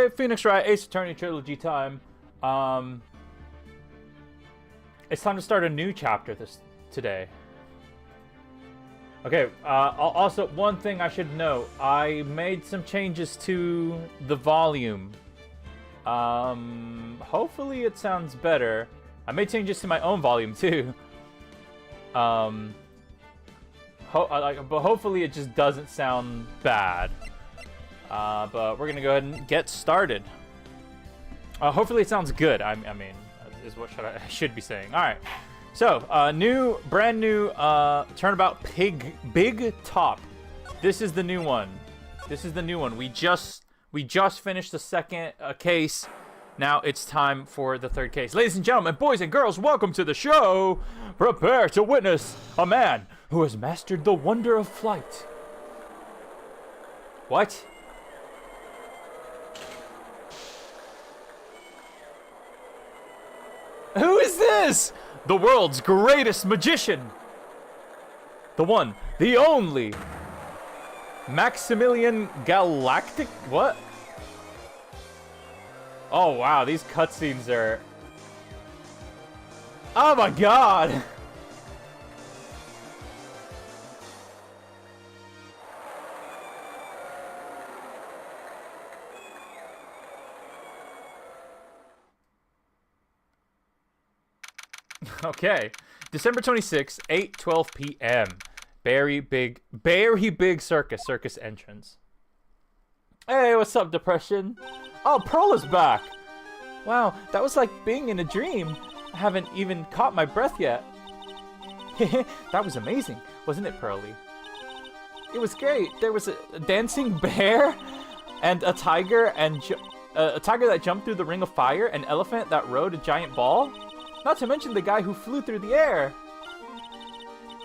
Okay, Phoenix Wright, Ace Attorney Trilogy time. It's time to start a new chapter today. Okay, also, one thing I should note. I made some changes to the volume. Hopefully it sounds better. I made changes to my own volume, too. But hopefully it just doesn't sound bad. But we're gonna go ahead and get started. Hopefully it sounds good. I mean, is what I should be saying. All right. So, brand new Turnabout Big Top. This is the new one. We just finished the second case. Now it's time for the third case. Ladies and gentlemen, boys and girls, welcome to the show. Prepare to witness a man who has mastered the wonder of flight. What? Who is this? The world's greatest magician. The one, the only. Maximilian Galactic. What? Oh, wow. These cutscenes are... Oh, my God. Okay, December 26th, 8:12 p.m. Very big circus entrance. Hey, what's up, Depression? Oh, Pearl is back. Wow, that was like being in a dream. I haven't even caught my breath yet. That was amazing, wasn't it, Pearly? It was great. There was a dancing bear, and a tiger, and a tiger that jumped through the ring of fire, an elephant that rode a giant ball. Not to mention the guy who flew through the air.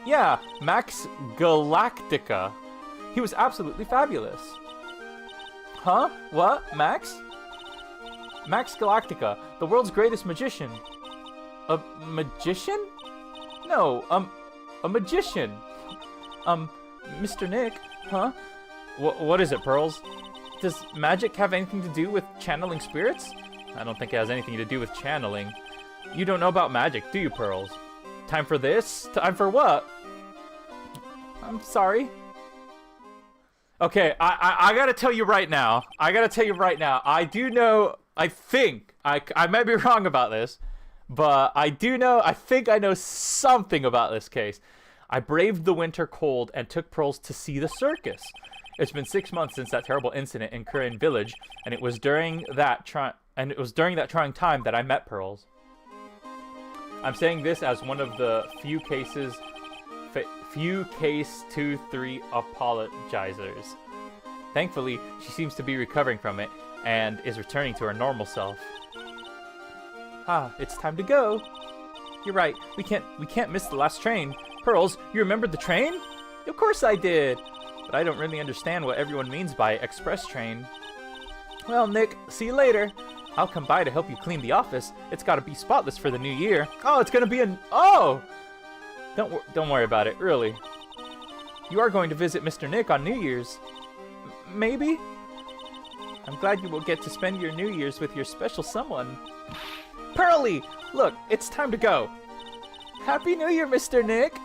Yeah, Max Galactica. He was absolutely fabulous. Huh? What? Max? Max Galactica, the world's greatest magician. A magician? No, a magician. Mr. Nick, huh? What is it, Pearls? Does magic have anything to do with channeling spirits? I don't think it has anything to do with channeling. You don't know about magic, do you, Pearls? Time for this? Time for what? I'm sorry. Okay, I gotta tell you right now. I do know, I think, I might be wrong about this, but I think I know something about this case. I braved the winter cold and took Pearls to see the circus. It's been 6 months since that terrible incident in Kurin Village, and it was during that trying time that I met Pearls. I'm saying this as one of the few case 2-3 apologizers. Thankfully, she seems to be recovering from it and is returning to her normal self. Ah, it's time to go. You're right. We can't miss the last train. Pearls, you remembered the train? Of course I did. But I don't really understand what everyone means by express train. Well, Nick, see you later. I'll come by to help you clean the office. It's got to be spotless for the new year. Oh, it's going to be oh! Don't worry about it, really. You are going to visit Mr. Nick on New Year's. Maybe? I'm glad you will get to spend your New Year's with your special someone. Pearly! Look, it's time to go. Happy New Year, Mr. Nick!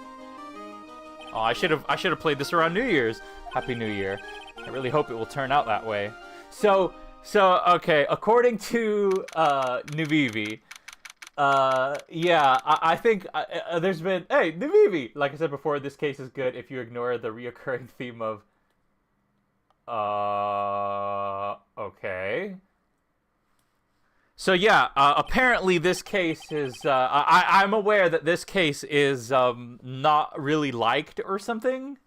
Oh, I should have played this around New Year's. Happy New Year. I really hope it will turn out that way. So, okay, according to Nuvivi, yeah, I think there's been... Hey, Nuvivi! Like I said before, this case is good if you ignore the reoccurring theme of... Okay. So yeah, apparently this case is... I'm aware that this case is not really liked or something.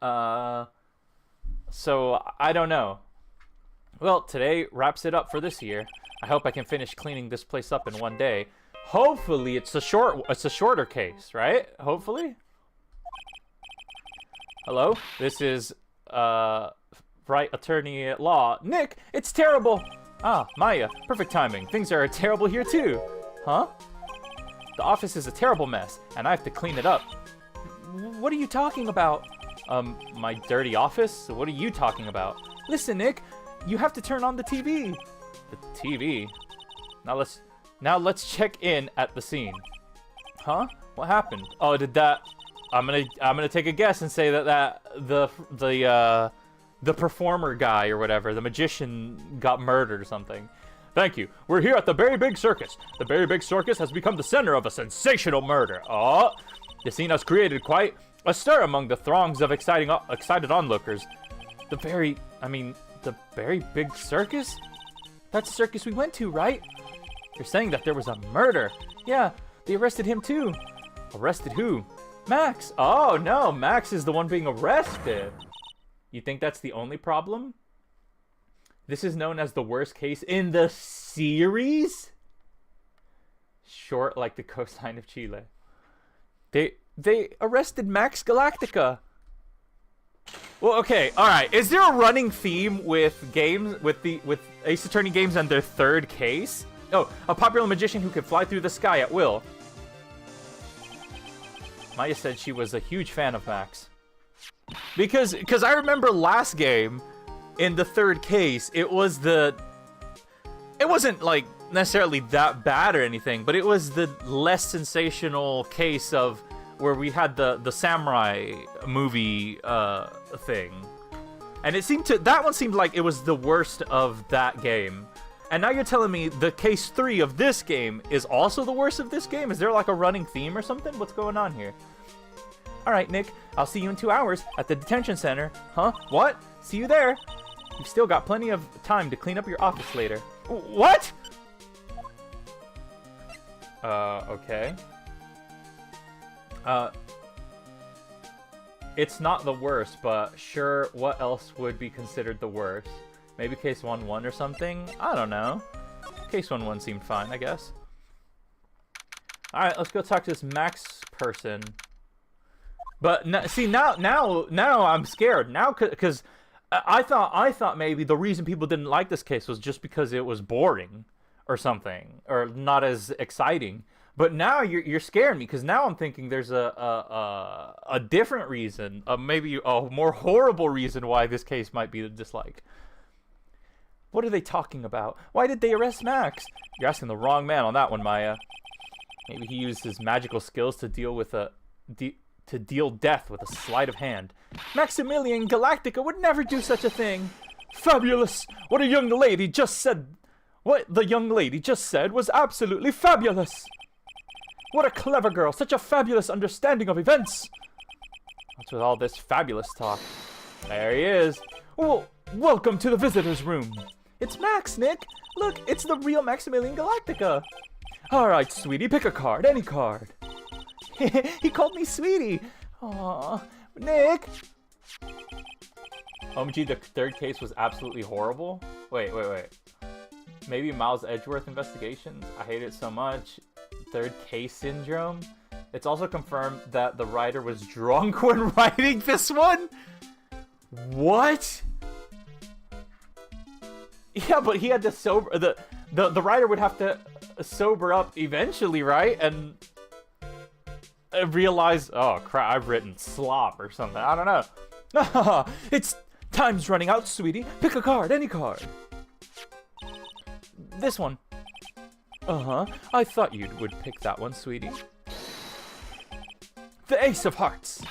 So, I don't know. Well, today wraps it up for this year. I hope I can finish cleaning this place up in one day. Hopefully it's a shorter case, right? Hopefully. Hello? This is Wright Attorney at Law. Nick, it's terrible. Ah, Maya, perfect timing. Things are terrible here too. Huh? The office is a terrible mess, and I have to clean it up. What are you talking about? My dirty office? What are you talking about? Listen, Nick, You have to turn on the TV. The TV. Now let's check in at the scene. Huh? What happened? Oh, did that? I'm gonna take a guess and say that the performer guy or whatever, the magician, got murdered or something. Thank you. We're here at the Berry Big Circus. The Berry Big Circus has become the center of a sensational murder. Oh, the scene has created quite a stir among the throngs of excited onlookers. The Berry Big Circus? That's the circus we went to, right? You're saying that there was a murder. Yeah, they arrested him too. Arrested who? Max. Oh, no, Max is the one being arrested. You think that's the only problem? This is known as the worst case in the series? Short like the coastline of Chile. They arrested Max Galactica. Well, okay, all right. Is there a running theme with games with Ace Attorney games and their third case? Oh, a popular magician who can fly through the sky at will. Maya said she was a huge fan of Max. Because I remember last game, in the third case, it wasn't like necessarily that bad or anything, but it was the less sensational case of where we had the samurai movie thing, and that one seemed like it was the worst of that game. And now you're telling me the case 3 of this game is also the worst of this game? Is there like a running theme or something? What's going on here? All right, Nick, I'll see you in 2 hours at the detention center. Huh? What? See you there. You've still got plenty of time to clean up your office later. What? Okay. It's not the worst, but sure, what else would be considered the worst? Maybe case 1-1 or something? I don't know. Case 1-1 seemed fine, I guess. Alright, let's go talk to this Max person. But see, now I'm scared. Now, because I thought maybe the reason people didn't like this case was just because it was boring or something, or not as exciting. But now you're scaring me, because now I'm thinking there's a different reason, maybe a more horrible reason why this case might be disliked. What are they talking about? Why did they arrest Max? You're asking the wrong man on that one, Maya. Maybe he used his magical skills to deal death with a sleight of hand. Maximilian Galactica would never do such a thing. Fabulous! What the young lady just said was absolutely fabulous. What a clever girl! Such a fabulous understanding of events! What's with all this fabulous talk? There he is. Oh, welcome to the visitor's room. It's Max, Nick. Look, it's the real Maximilian Galactica. All right, sweetie, pick a card, any card. He called me sweetie. Aw, Nick. OMG, the third case was absolutely horrible. Wait. Maybe Miles Edgeworth Investigations? I hate it so much. Third case syndrome? It's also confirmed that the writer was drunk when writing this one? What? Yeah, but he had to sober... The writer would have to sober up eventually, right? And realize... Oh, crap, I've written slop or something. I don't know. It's... Time's running out, sweetie. Pick a card, any card. This one. Uh-huh. I thought you would pick that one, sweetie. The Ace of Hearts.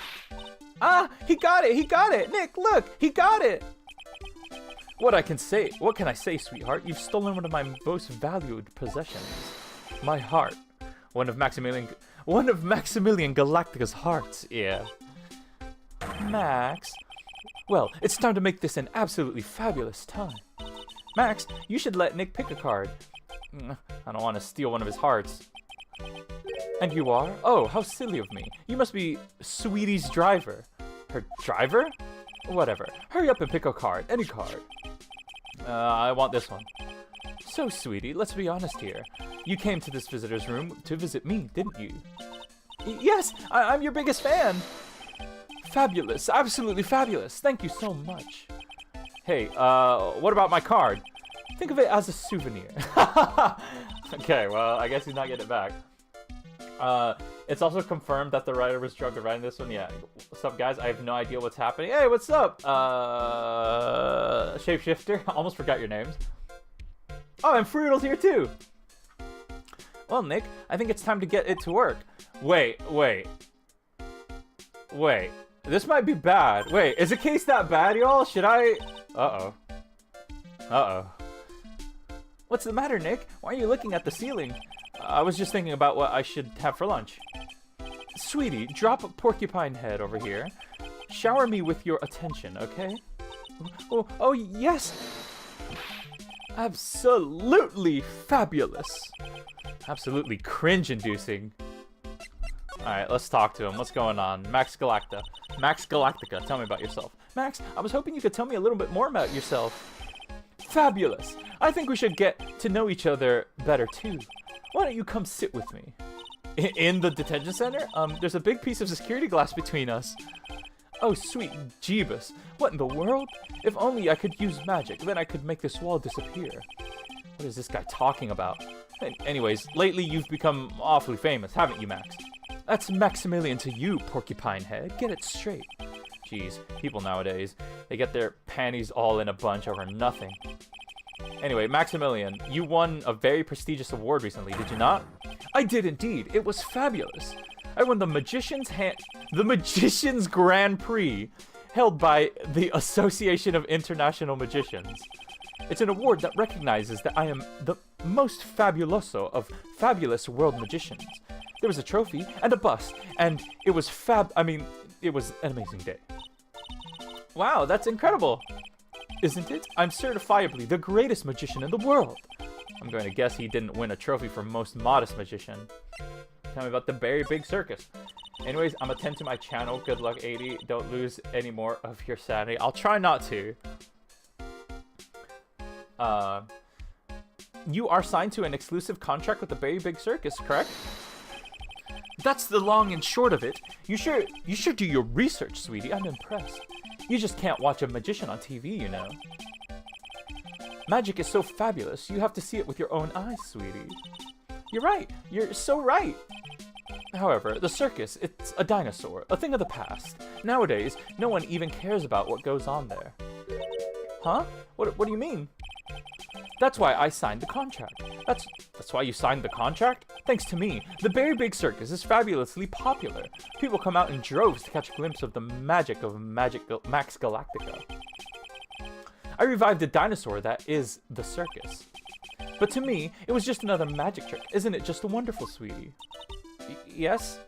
Ah, he got it. Nick, look, he got it. What can I say, sweetheart? You've stolen one of my most valued possessions. My heart. One of Maximilian Galactica's hearts, yeah. Max. Well, it's time to make this an absolutely fabulous time. Max, you should let Nick pick a card. I don't want to steal one of his hearts. And you are? Oh, how silly of me. You must be Sweetie's driver. Her driver? Whatever. Hurry up and pick a card. Any card. I want this one. So, Sweetie, let's be honest here. You came to this visitor's room to visit me, didn't you? Yes, I'm your biggest fan. Fabulous. Absolutely fabulous. Thank you so much. Hey, what about my card? Think of it as a souvenir. Okay, well, I guess he's not getting it back. It's also confirmed that the writer was drunk and writing this one. Yeah. What's up, guys? I have no idea what's happening. Hey, what's up? Shapeshifter. Almost forgot your names. Oh, and Fruitel's here too. Well, Nick, I think it's time to get it to work. Wait. This might be bad. Wait, is the case that bad, y'all? Should I... Uh-oh. What's the matter, Nick? Why are you looking at the ceiling? I was just thinking about what I should have for lunch. Sweetie, drop a porcupine head over here. Shower me with your attention, okay? Oh, yes! Absolutely fabulous. Absolutely cringe-inducing. Alright, let's talk to him. What's going on? Max Galactica, tell me about yourself. Max, I was hoping you could tell me a little bit more about yourself. Fabulous. I think we should get to know each other better, too. Why don't you come sit with me? In the detention center? There's a big piece of security glass between us. Oh, sweet Jeebus. What in the world? If only I could use magic, then I could make this wall disappear. What is this guy talking about? Anyways, lately you've become awfully famous, haven't you, Max? That's Maximilian to you, porcupine head. Get it straight. Jeez, people nowadays, they get their panties all in a bunch over nothing. Anyway, Maximilian, you won a very prestigious award recently, did you not? I did indeed. It was fabulous. I won the Magician's Grand Prix, held by the Association of International Magicians. It's an award that recognizes that I am the most fabuloso of fabulous world magicians. There was a trophy and a bust, and it was it was an amazing day. Wow, that's incredible. Isn't it? I'm certifiably the greatest magician in the world. I'm going to guess he didn't win a trophy for most modest magician. Tell me about the very big circus. Anyways, I'm attend to my channel. Good luck, A-Dee. Don't lose any more of your sanity. I'll try not to. You are signed to an exclusive contract with the very big circus, correct? That's the long and short of it. You should do your research, sweetie. I'm impressed. You just can't watch a magician on TV, you know. Magic is so fabulous, you have to see it with your own eyes, sweetie. You're right. You're so right. However, the circus, it's a dinosaur, a thing of the past. Nowadays, no one even cares about what goes on there. Huh? What do you mean? That's why I signed the contract. That's why you signed the contract? Thanks to me, the Very Big Circus is fabulously popular. People come out in droves to catch a glimpse of the magic of Max Galactica. I revived a dinosaur that is the circus. But to me, it was just another magic trick. Isn't it just wonderful, sweetie? Yes?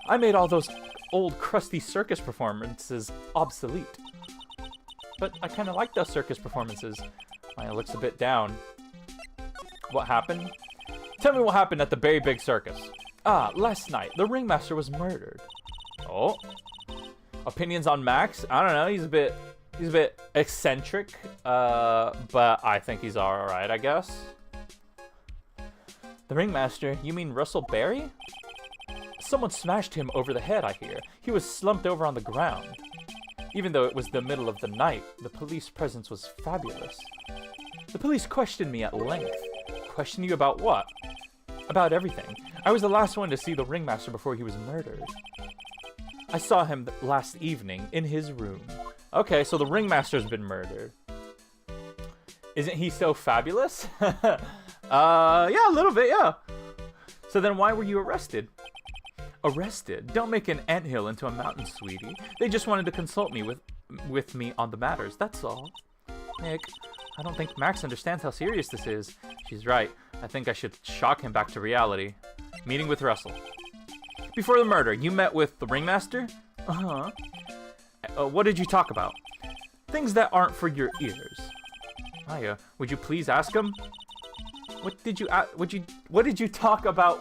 I made all those old crusty circus performances obsolete. But I kind of like those circus performances. It looks a bit down. What happened? Tell me what happened at the Very Big Circus. Last night, the ringmaster was murdered. Oh. Opinions on Max? I don't know, he's a bit eccentric, but I think he's alright, I guess. The ringmaster? You mean Russell Berry? Someone smashed him over the head, I hear. He was slumped over on the ground. Even though it was the middle of the night, the police presence was fabulous. The police questioned me at length. Question you about what? About everything. I was the last one to see the ringmaster before he was murdered. I saw him last evening in his room. Okay, so the ringmaster's been murdered. Isn't he so fabulous? Yeah, a little bit, yeah. So then why were you arrested? Arrested? Don't make an anthill into a mountain, sweetie. They just wanted to consult me with me on the matters, that's all. Nick, I don't think Max understands how serious this is. She's right. I think I should shock him back to reality. Meeting with Russell. Before the murder, you met with the ringmaster? Uh-huh. What did you talk about? Things that aren't for your ears. Aya, would you please ask him? What did you talk about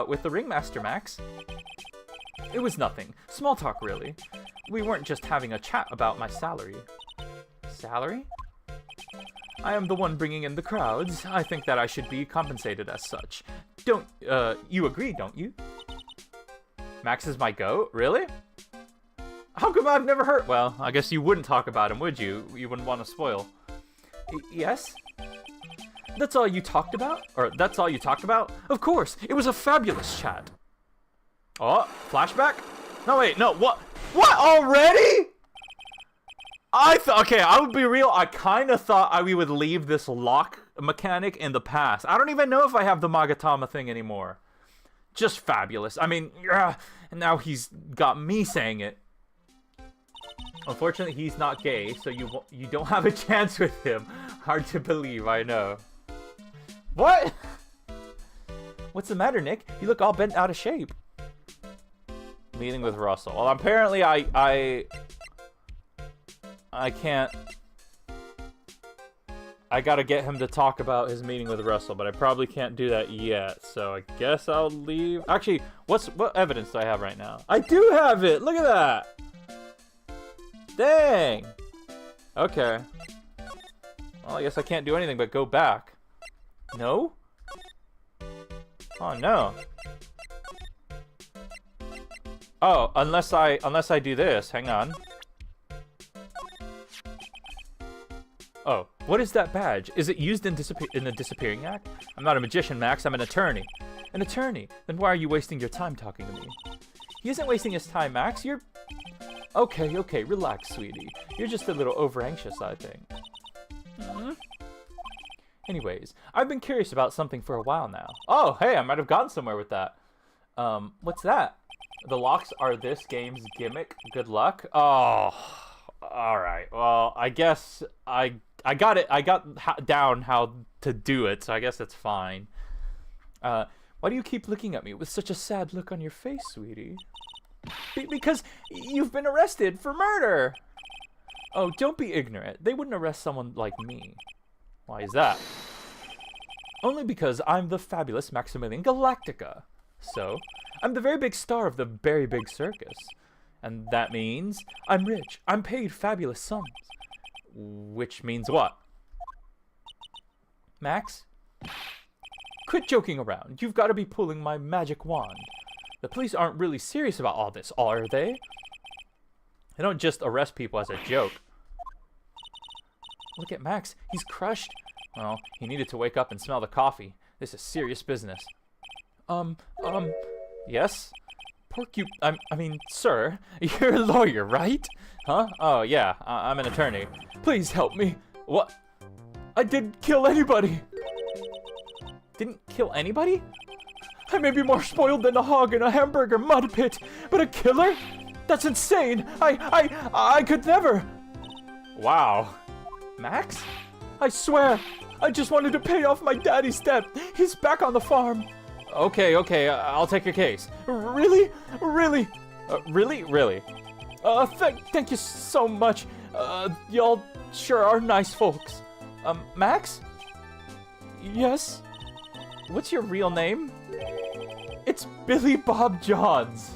with the ringmaster, Max? It was nothing. Small talk, really. We weren't just having a chat about my salary. Salary? I am the one bringing in the crowds. I think that I should be compensated as such. You agree, don't you? Max is my goat? Really? How come I've never heard? Well, I guess you wouldn't talk about him, would you? You wouldn't want to spoil. Yes? That's all you talked about? Or that's all you talked about? Of course, it was a fabulous chat. Oh, flashback? No, wait, no, what? What, already? Okay, I would be real, I kind of thought we would leave this lock mechanic in the past. I don't even know if I have the Magatama thing anymore. Just fabulous. I mean, and now he's got me saying it. Unfortunately, he's not gay, so you don't have a chance with him. Hard to believe, I know. What? What's the matter, Nick? You look all bent out of shape. Meeting with Russell. Well, apparently I can't. I gotta get him to talk about his meeting with Russell, but I probably can't do that yet. So I guess I'll leave. Actually, what evidence do I have right now? I do have it. Look at that. Dang. Okay. Well, I guess I can't do anything but go back. No? Oh no. Oh, unless I do this. Hang on. Oh, what is that badge? Is it used in the disappearing act? I'm not a magician, Max. I'm an attorney. An attorney? Then why are you wasting your time talking to me? He isn't wasting his time, Max. You're... Okay, relax, sweetie. You're just a little over-anxious, I think. Anyways, I've been curious about something for a while now. Oh, hey, I might have gotten somewhere with that. What's that? The locks are this game's gimmick. Good luck. Oh, alright. Well, I guess I got it. I got down how to do it, so I guess that's fine. Why do you keep looking at me with such a sad look on your face, sweetie? Because you've been arrested for murder. Oh, don't be ignorant. They wouldn't arrest someone like me. Why is that? Only because I'm the fabulous Maximilian Galactica. So, I'm the very big star of the very big circus. And that means I'm rich. I'm paid fabulous sums. Which means what? Max? Quit joking around. You've got to be pulling my magic wand. The police aren't really serious about all this, are they? They don't just arrest people as a joke. Look at Max. He's crushed. Well, he needed to wake up and smell the coffee. This is serious business. Yes? I mean, sir, you're a lawyer, right? Huh? Oh, yeah, I'm an attorney. Please help me. What? I didn't kill anybody. Didn't kill anybody? I may be more spoiled than a hog in a hamburger mud pit, but a killer? That's insane. I could never. Wow. Max? I swear, I just wanted to pay off my daddy's debt. He's back on the farm. Okay, I'll take your case. Really? Really? Really? Thank you so much. Y'all sure are nice folks. Max? Yes? What's your real name? It's Billy Bob Johns.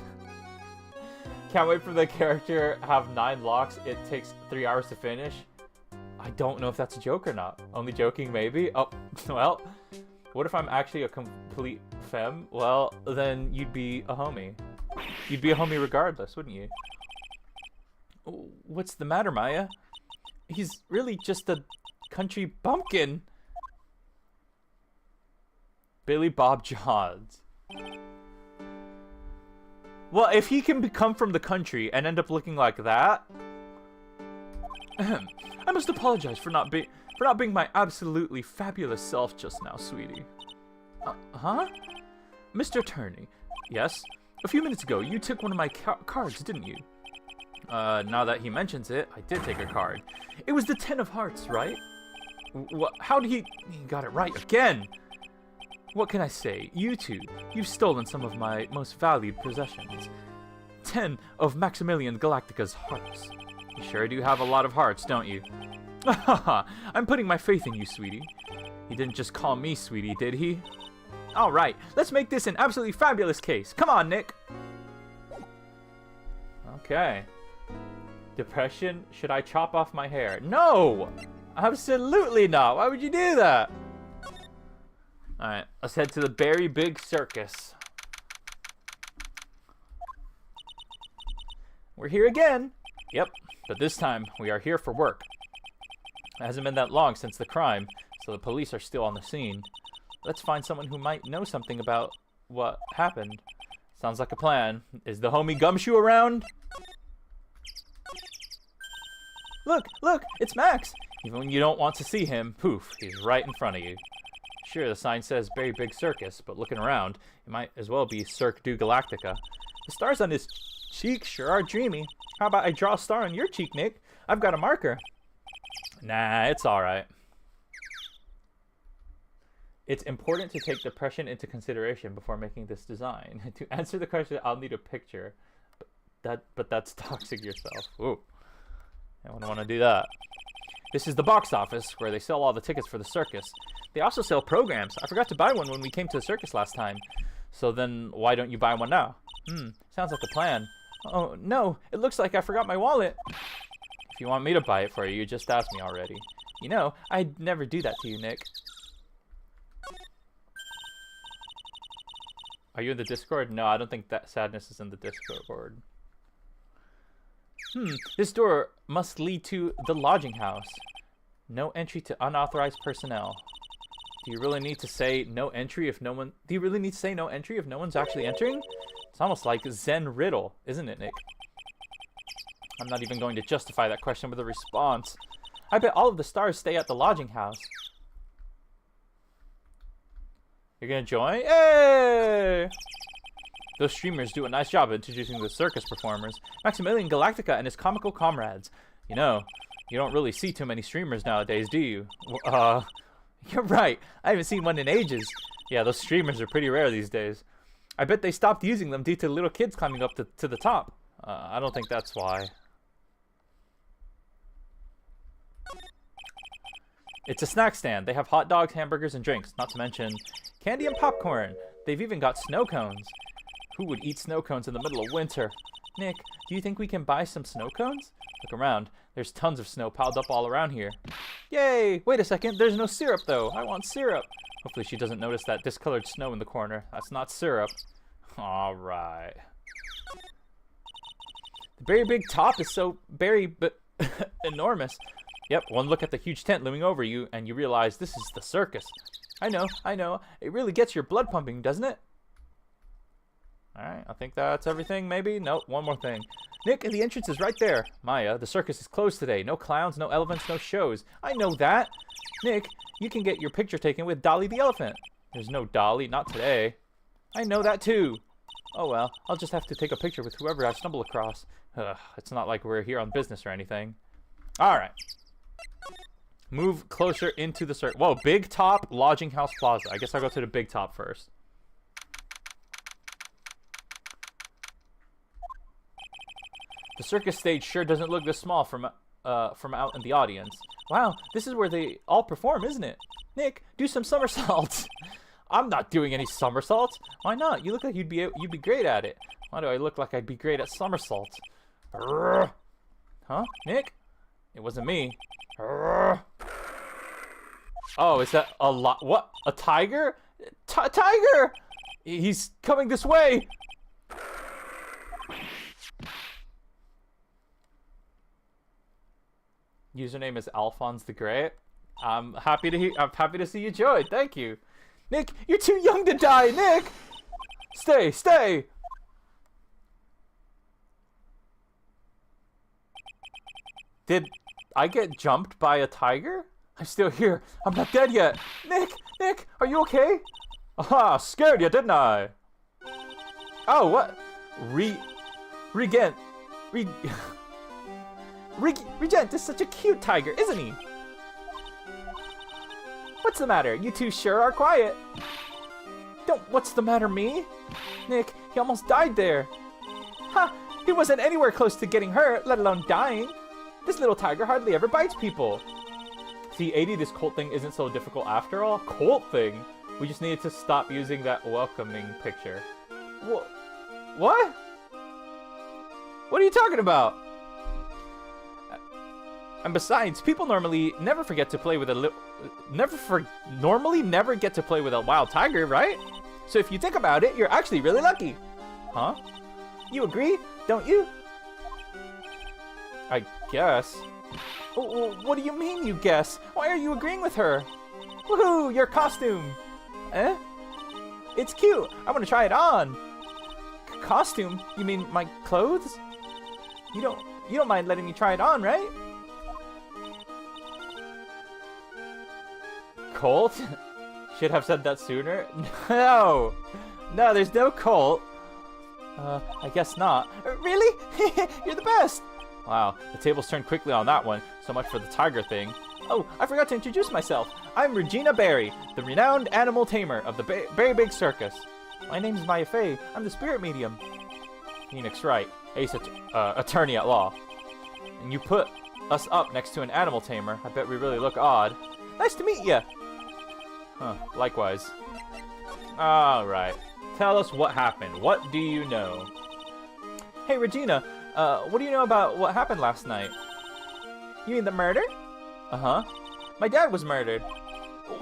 Can't wait for the character have 9 locks. It takes 3 hours to finish. I don't know if that's a joke or not. Only joking, maybe. Oh, well. What if I'm actually a complete femme? Well, then you'd be a homie. You'd be a homie regardless, wouldn't you? What's the matter, Maya? He's really just a country bumpkin. Billy Bob Johns. Well, if he can come from the country and end up looking like that... I must apologize for not being my absolutely fabulous self just now, sweetie. Huh? Mr. Attorney. Yes? A few minutes ago, you took one of my cards, didn't you? Now that he mentions it, I did take a card. It was the 10 of hearts, right? What? How did he got it right again? What can I say? You two, you've stolen some of my most valued possessions. 10 of Maximilian Galactica's hearts. You sure do have a lot of hearts, don't you? I'm putting my faith in you, sweetie. He didn't just call me sweetie, did he? Alright, let's make this an absolutely fabulous case. Come on, Nick. Okay. Depression? Should I chop off my hair? No! Absolutely not. Why would you do that? Alright, let's head to the Very Big Circus. We're here again. Yep, but this time we are here for work. It hasn't been that long since the crime, so the police are still on the scene. Let's find someone who might know something about what happened. Sounds like a plan. Is the homie Gumshoe around? Look, look, it's Max! Even when you don't want to see him, poof, he's right in front of you. Sure, the sign says Very Big Circus, but looking around, it might as well be Cirque du Galactica. The stars on his cheek sure are dreamy. How about I draw a star on your cheek, Nick? I've got a marker. Nah, it's alright. It's important to take depression into consideration before making this design. To answer the question, I'll need a picture. But that's toxic yourself. Ooh. I wouldn't want to do that. This is the box office, where they sell all the tickets for the circus. They also sell programs. I forgot to buy one when we came to the circus last time. So then, why don't you buy one now? Sounds like a plan. Oh, no, it looks like I forgot my wallet. If you want me to buy it for you, just ask me already. You know, I'd never do that to you, Nick. Are you in the Discord? No, I don't think that Sadness is in the Discord. This door must lead to the lodging house. No entry to unauthorized personnel. Do you really need to say no entry if no one... Do you really need to say no entry if no one's actually entering? It's almost like Zen riddle, isn't it, Nick? I'm not even going to justify that question with a response. I bet all of the stars stay at the lodging house. You're gonna join? Hey! Those streamers do a nice job of introducing the circus performers. Maximilian Galactica and his comical comrades. You know, you don't really see too many streamers nowadays, do you? You're right. I haven't seen one in ages. Yeah, those streamers are pretty rare these days. I bet they stopped using them due to little kids climbing up to the top. I don't think that's why. It's a snack stand. They have hot dogs, hamburgers, and drinks, not to mention candy and popcorn. They've even got snow cones. Who would eat snow cones in the middle of winter? Nick, do you think we can buy some snow cones? Look around. There's tons of snow piled up all around here. Yay! Wait a second. There's no syrup, though. I want syrup. Hopefully she doesn't notice that discolored snow in the corner. That's not syrup. All right. The very big top is so very enormous. Yep, one look at the huge tent looming over you, and you realize this is the circus. I know. It really gets your blood pumping, doesn't it? Alright, I think that's everything, maybe? Nope, one more thing. Nick, the entrance is right there. Maya, the circus is closed today. No clowns, no elephants, no shows. I know that. Nick, you can get your picture taken with Dolly the elephant. There's no Dolly, not today. I know that too. Oh well, I'll just have to take a picture with whoever I stumble across. It's not like we're here on business or anything. Alright. Move closer into the circus. Whoa, Big Top Lodging House Plaza. I guess I'll go to the Big Top first. The circus stage sure doesn't look this small from out in the audience. Wow, this is where they all perform, isn't it? Nick, do some somersaults. I'm not doing any somersaults. Why not? You look like you'd be great at it. Why do I look like I'd be great at somersaults? Huh? Nick? It wasn't me. Oh, is that a lot? What? A tiger? Tiger! He's coming this way. Username is Alphonse the Great. I'm happy to see you join. Thank you. Nick, you're too young to die, Nick! Stay! Did I get jumped by a tiger? I'm still here. I'm not dead yet. Nick, are you okay? Aha, scared you, didn't I? Oh, what? Regent is such a cute tiger, isn't he? What's the matter? You two sure are quiet. What's the matter, me? Nick, he almost died there. Ha! He wasn't anywhere close to getting hurt, let alone dying. This little tiger hardly ever bites people. See, A-Dee, this cult thing isn't so difficult after all. Cult thing? We just needed to stop using that welcoming picture. What? What are you talking about? And besides, people normally never forget to play with a normally never get to play with a wild tiger, right? So if you think about it, you're actually really lucky. Huh? You agree, don't you? I guess. What do you mean, you guess? Why are you agreeing with her? Woohoo, your costume! Eh? It's cute! I want to try it on! Costume? You mean my clothes? You don't mind letting me try it on, right? Colt? Should have said that sooner. No! No, there's no Colt. I guess not. Really? You're the best! Wow, the tables turned quickly on that one. So much for the tiger thing. Oh, I forgot to introduce myself. I'm Regina Barry, the renowned animal tamer of the Berry Big Circus. My name's Maya Fey. I'm the spirit medium. Phoenix Wright, ace attorney at law. And you put us up next to an animal tamer. I bet we really look odd. Nice to meet ya. Huh, likewise. Alright. Tell us what happened. What do you know? Hey, Regina. What do you know about what happened last night? You mean the murder? Uh-huh. My dad was murdered.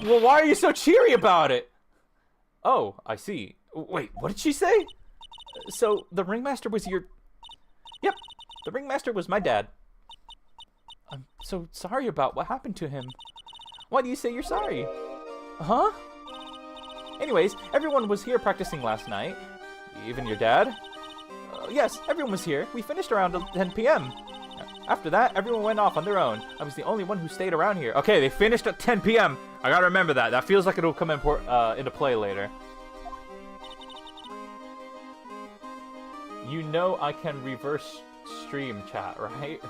Well, why are you so cheery about it? Oh, I see. Wait, what did she say? So, the ringmaster was your... Yep, the ringmaster was my dad. I'm so sorry about what happened to him. Why do you say you're sorry? Huh? Anyways, everyone was here practicing last night. Even your dad? Yes, everyone was here. We finished around 10 p.m. After that, everyone went off on their own. I was the only one who stayed around here. Okay, they finished at 10 p.m. I gotta remember that. That feels like it'll come into play later. You know I can reverse stream chat, right?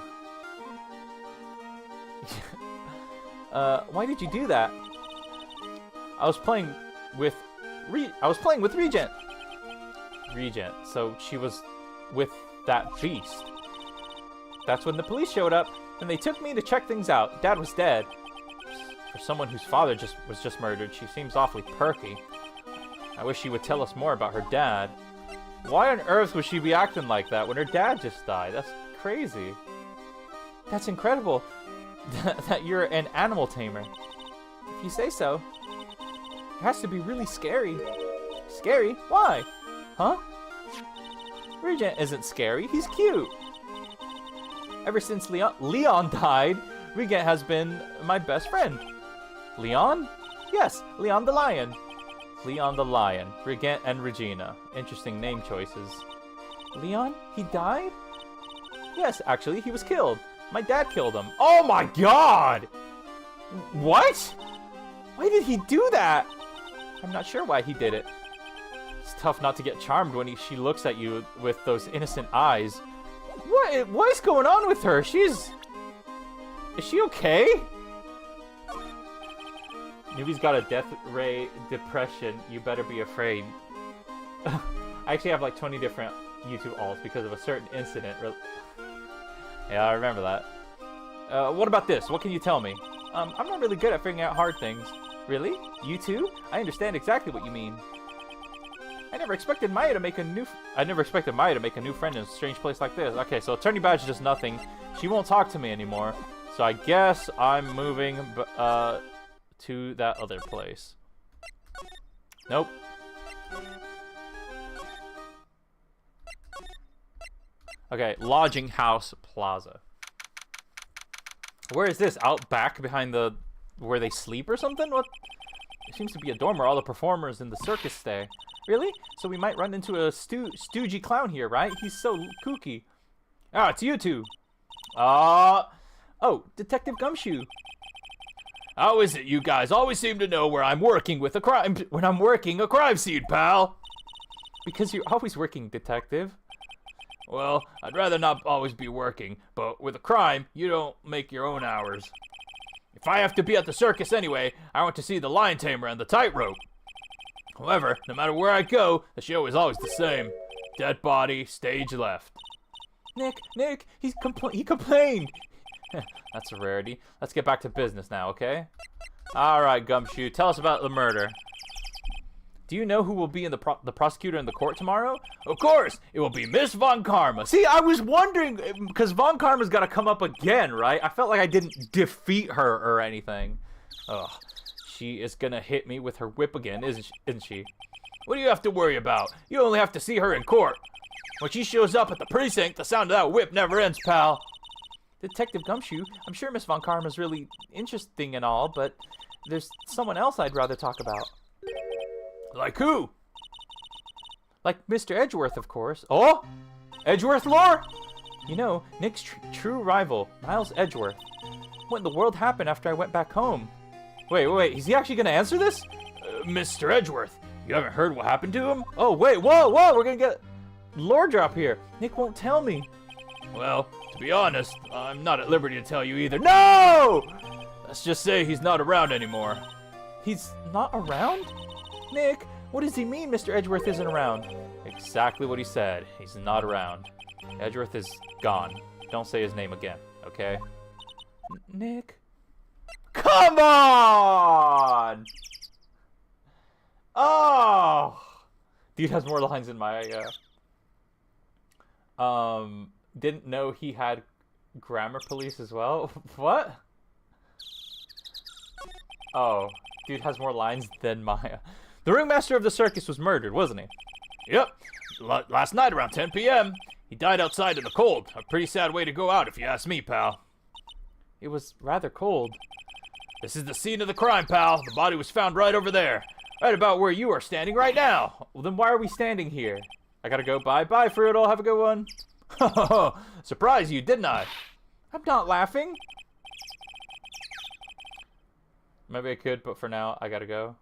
Why did you do that? I was playing with Regent. Regent. So she was with that beast. That's when the police showed up, and they took me to check things out. Dad was dead. For someone whose father was just murdered, she seems awfully perky. I wish she would tell us more about her dad. Why on earth would she be acting like that when her dad just died? That's crazy. That's incredible that you're an animal tamer. If you say so. It has to be really scary. Scary? Why? Huh? Regent isn't scary. He's cute. Ever since Leon died, Regent has been my best friend. Leon? Yes, Leon the Lion. Leon the Lion, Regent and Regina. Interesting name choices. Leon? He died? Yes, actually, he was killed. My dad killed him. Oh my god! What? Why did he do that? I'm not sure why he did it. It's tough not to get charmed when she looks at you with those innocent eyes. What is going on with her? Is she okay? Newbie's got a death ray depression. You better be afraid. I actually have like 20 different YouTube alts because of a certain incident. Yeah, I remember that. What about this? What can you tell me? I'm not really good at figuring out hard things. Really? You too? I understand exactly what you mean. I never expected Maya to make a new friend in a strange place like this. Okay, so attorney badge does nothing. She won't talk to me anymore. So I guess I'm moving to that other place. Nope. Okay, Lodging House Plaza. Where is this? Out back behind the... where they sleep or something? What? There seems to be a dorm where all the performers in the circus stay. Really? So we might run into a stoogey clown here, right? He's so kooky. Ah, it's you two. Oh, Detective Gumshoe. How is it you guys always seem to know where I'm working with a crime when I'm working a crime scene, pal? Because you're always working, detective. Well, I'd rather not always be working, but with a crime, you don't make your own hours. If I have to be at the circus anyway, I want to see the lion tamer and the tightrope. However, no matter where I go, the show is always the same. Dead body, stage left. Nick, he complained. That's a rarity. Let's get back to business now, okay? Alright, Gumshoe, tell us about the murder. Do you know who will be in the prosecutor in the court tomorrow? Of course, it will be Miss Von Karma. See, I was wondering, because Von Karma's got to come up again, right? I felt like I didn't defeat her or anything. Ugh, she is going to hit me with her whip again, isn't she? What do you have to worry about? You only have to see her in court. When she shows up at the precinct, the sound of that whip never ends, pal. Detective Gumshoe, I'm sure Miss Von Karma's really interesting and all, but there's someone else I'd rather talk about. Like who? Like Mr. Edgeworth, of course. Oh! Edgeworth lore? You know, Nick's true rival, Miles Edgeworth. What in the world happened after I went back home? Wait, is he actually gonna answer this? Mr. Edgeworth, you haven't heard what happened to him? Oh, wait, whoa, we're gonna get lore drop here. Nick won't tell me. Well, to be honest, I'm not at liberty to tell you either. No! Let's just say he's not around anymore. He's not around? Nick, what does he mean Mr. Edgeworth isn't around? Exactly what he said. He's not around. Edgeworth is gone. Don't say his name again, okay? Nick? Come on! Oh! Dude has more lines than my, didn't know he had grammar police as well? What? Oh, dude has more lines than Maya. The ringmaster of the circus was murdered, wasn't he? Yep. Last night around 10 p.m. He died outside in the cold. A pretty sad way to go out if you ask me, pal. It was rather cold. This is the scene of the crime, pal. The body was found right over there. Right about where you are standing right now. Well, then why are we standing here? I gotta go. Bye, Fruital. Have a good one. Surprised you, didn't I? I'm not laughing. Maybe I could, but for now, I gotta go.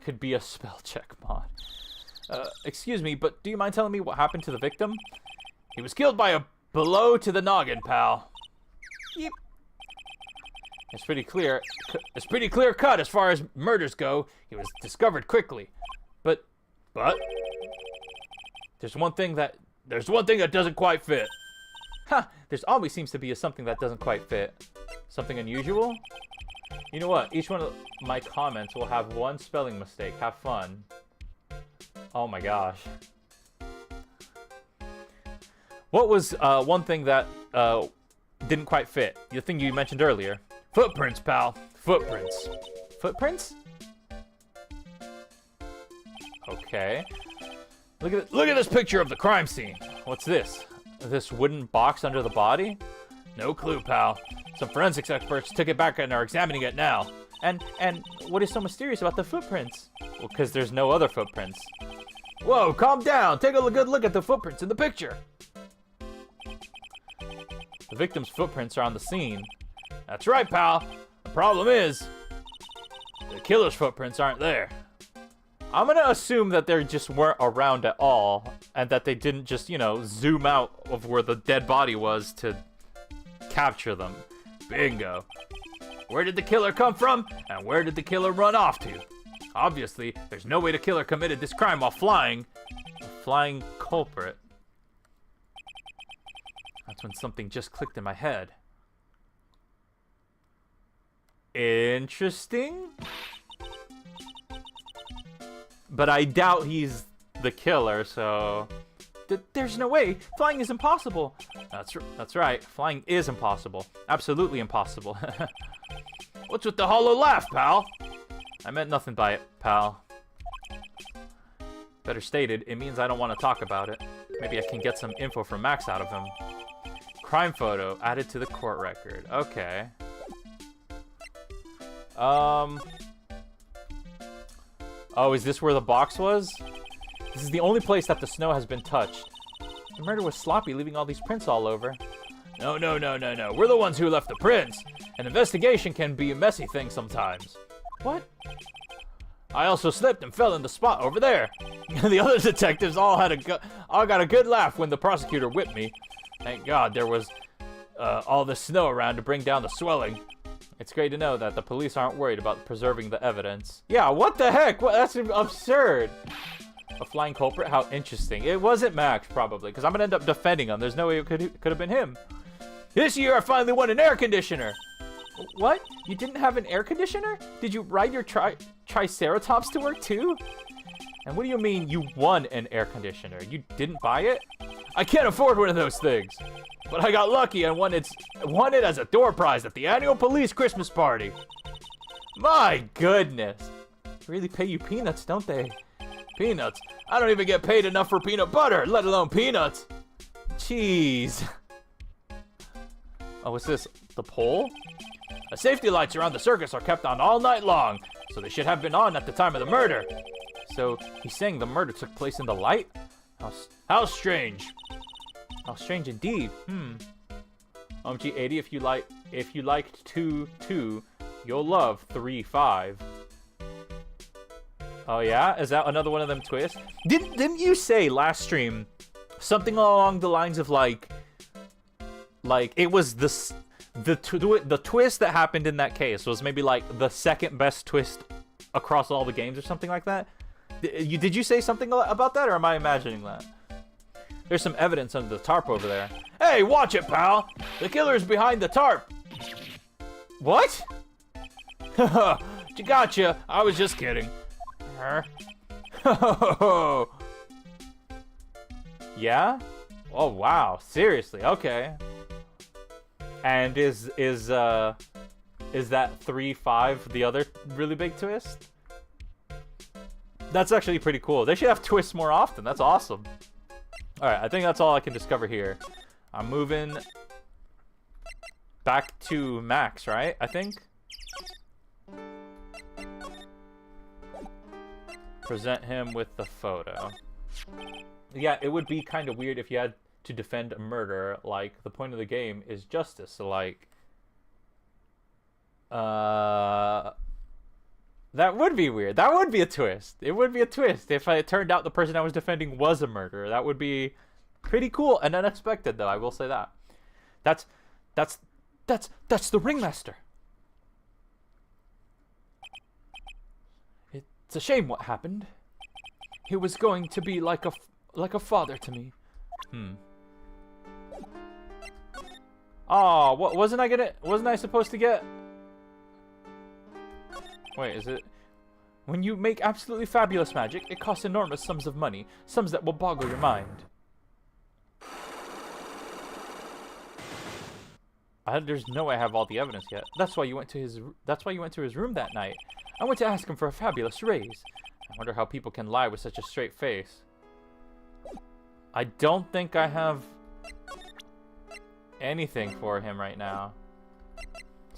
Could be a spell check mod. Excuse me, but do you mind telling me what happened to the victim? He was killed by a blow to the noggin, pal. Yep. It's pretty clear. It's pretty clear cut as far as murders go. He was discovered quickly. But there's one thing that doesn't quite fit. Ha! There's always seems to be something that doesn't quite fit. Something unusual? You know what? Each one of my comments will have one spelling mistake. Have fun. Oh my gosh. What was one thing that didn't quite fit? The thing you mentioned earlier. Footprints, pal. Footprints. Footprints? Okay. Look at this picture of the crime scene. What's this? This wooden box under the body? No clue, pal. Some forensics experts took it back and are examining it now. And what is so mysterious about the footprints? Well, because there's no other footprints. Whoa, calm down. Take a good look at the footprints in the picture. The victim's footprints are on the scene. That's right, pal. The problem is, the killer's footprints aren't there. I'm gonna assume that they just weren't around at all, and that they didn't just, you know, zoom out of where the dead body was to capture them. Bingo. Where did the killer come from, and where did the killer run off to? Obviously, there's no way the killer committed this crime while flying. A flying culprit. That's when something just clicked in my head. Interesting. But I doubt he's the killer, so... There's no way. Flying is impossible. That's right. Flying is impossible. Absolutely impossible. What's with the hollow laugh, pal? I meant nothing by it, pal. Better stated, it means I don't want to talk about it. Maybe I can get some info from Max out of him. Crime photo added to the court record. Okay. Oh, is this where the box was? This is the only place that the snow has been touched. The murder was sloppy, leaving all these prints all over. No. We're the ones who left the prints. An investigation can be a messy thing sometimes. What? I also slipped and fell in the spot over there. The other detectives all got a good laugh when the prosecutor whipped me. Thank God there was all the snow around to bring down the swelling. It's great to know that the police aren't worried about preserving the evidence. Yeah, what the heck? That's absurd. A flying culprit? How interesting. It wasn't Max, probably, because I'm going to end up defending him. There's no way it could have been him. This year I finally won an air conditioner. What? You didn't have an air conditioner? Did you ride your Triceratops to work too? And what do you mean you won an air conditioner? You didn't buy it? I can't afford one of those things. But I got lucky and won it as a door prize at the annual police Christmas party. My goodness. They really pay you peanuts, don't they? Peanuts? I don't even get paid enough for peanut butter, let alone peanuts. Jeez. Oh, what's this? The pole? The safety lights around the circus are kept on all night long, so they should have been on at the time of the murder. So he's saying the murder took place in the light? How strange. How strange indeed. OMG A-Dee, if you liked 2, you'll love 3, 5. Oh yeah? Is that another one of them twists? Didn't you say last stream something along the lines of like it was the twist that happened in that case was maybe like the second best twist across all the games or something like that? Did you say something about that, or am I imagining that? There's some evidence under the tarp over there. Hey, watch it, pal! The killer's behind the tarp! What? Gotcha! I was just kidding. Yeah? Oh, wow. Seriously, okay. And is that 3, 5 the other really big twist? That's actually pretty cool. They should have twists more often. That's awesome. Alright, I think that's all I can discover here. I'm moving back to Max, right? I think? Present him with the photo. Yeah, it would be kind of weird if you had to defend a murder. Like, the point of the game is justice. So, like... That would be weird. That would be a twist. It would be a twist if it turned out the person I was defending was a murderer. That would be pretty cool and unexpected, though. I will say that. That's the ringmaster. It's a shame what happened. He was going to be like a father to me. Oh, what wasn't I supposed to get? Wait, is it? When you make absolutely fabulous magic, it costs enormous sums of money, sums that will boggle your mind. There's no way I have all the evidence yet. That's why you went to his room that night. I went to ask him for a fabulous raise. I wonder how people can lie with such a straight face. I don't think I have anything for him right now.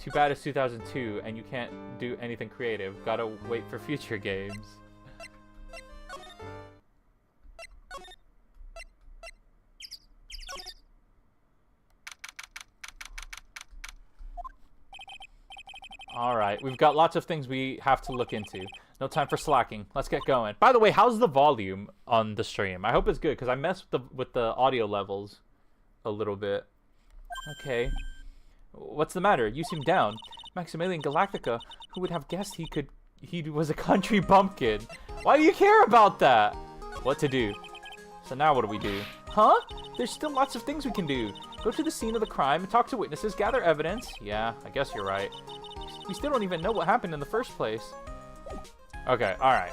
Too bad it's 2002 and you can't do anything creative. Gotta wait for future games. Alright, we've got lots of things we have to look into. No time for slacking. Let's get going. By the way, how's the volume on the stream? I hope it's good, because I messed with the audio levels a little bit. Okay. What's the matter? You seem down. Maximilian Galactica, who would have guessed he was a country bumpkin? Why do you care about that? What to do? So now what do we do? Huh? There's still lots of things we can do. Go to the scene of the crime and talk to witnesses, gather evidence. Yeah, I guess you're right. We still don't even know what happened in the first place. Okay, alright.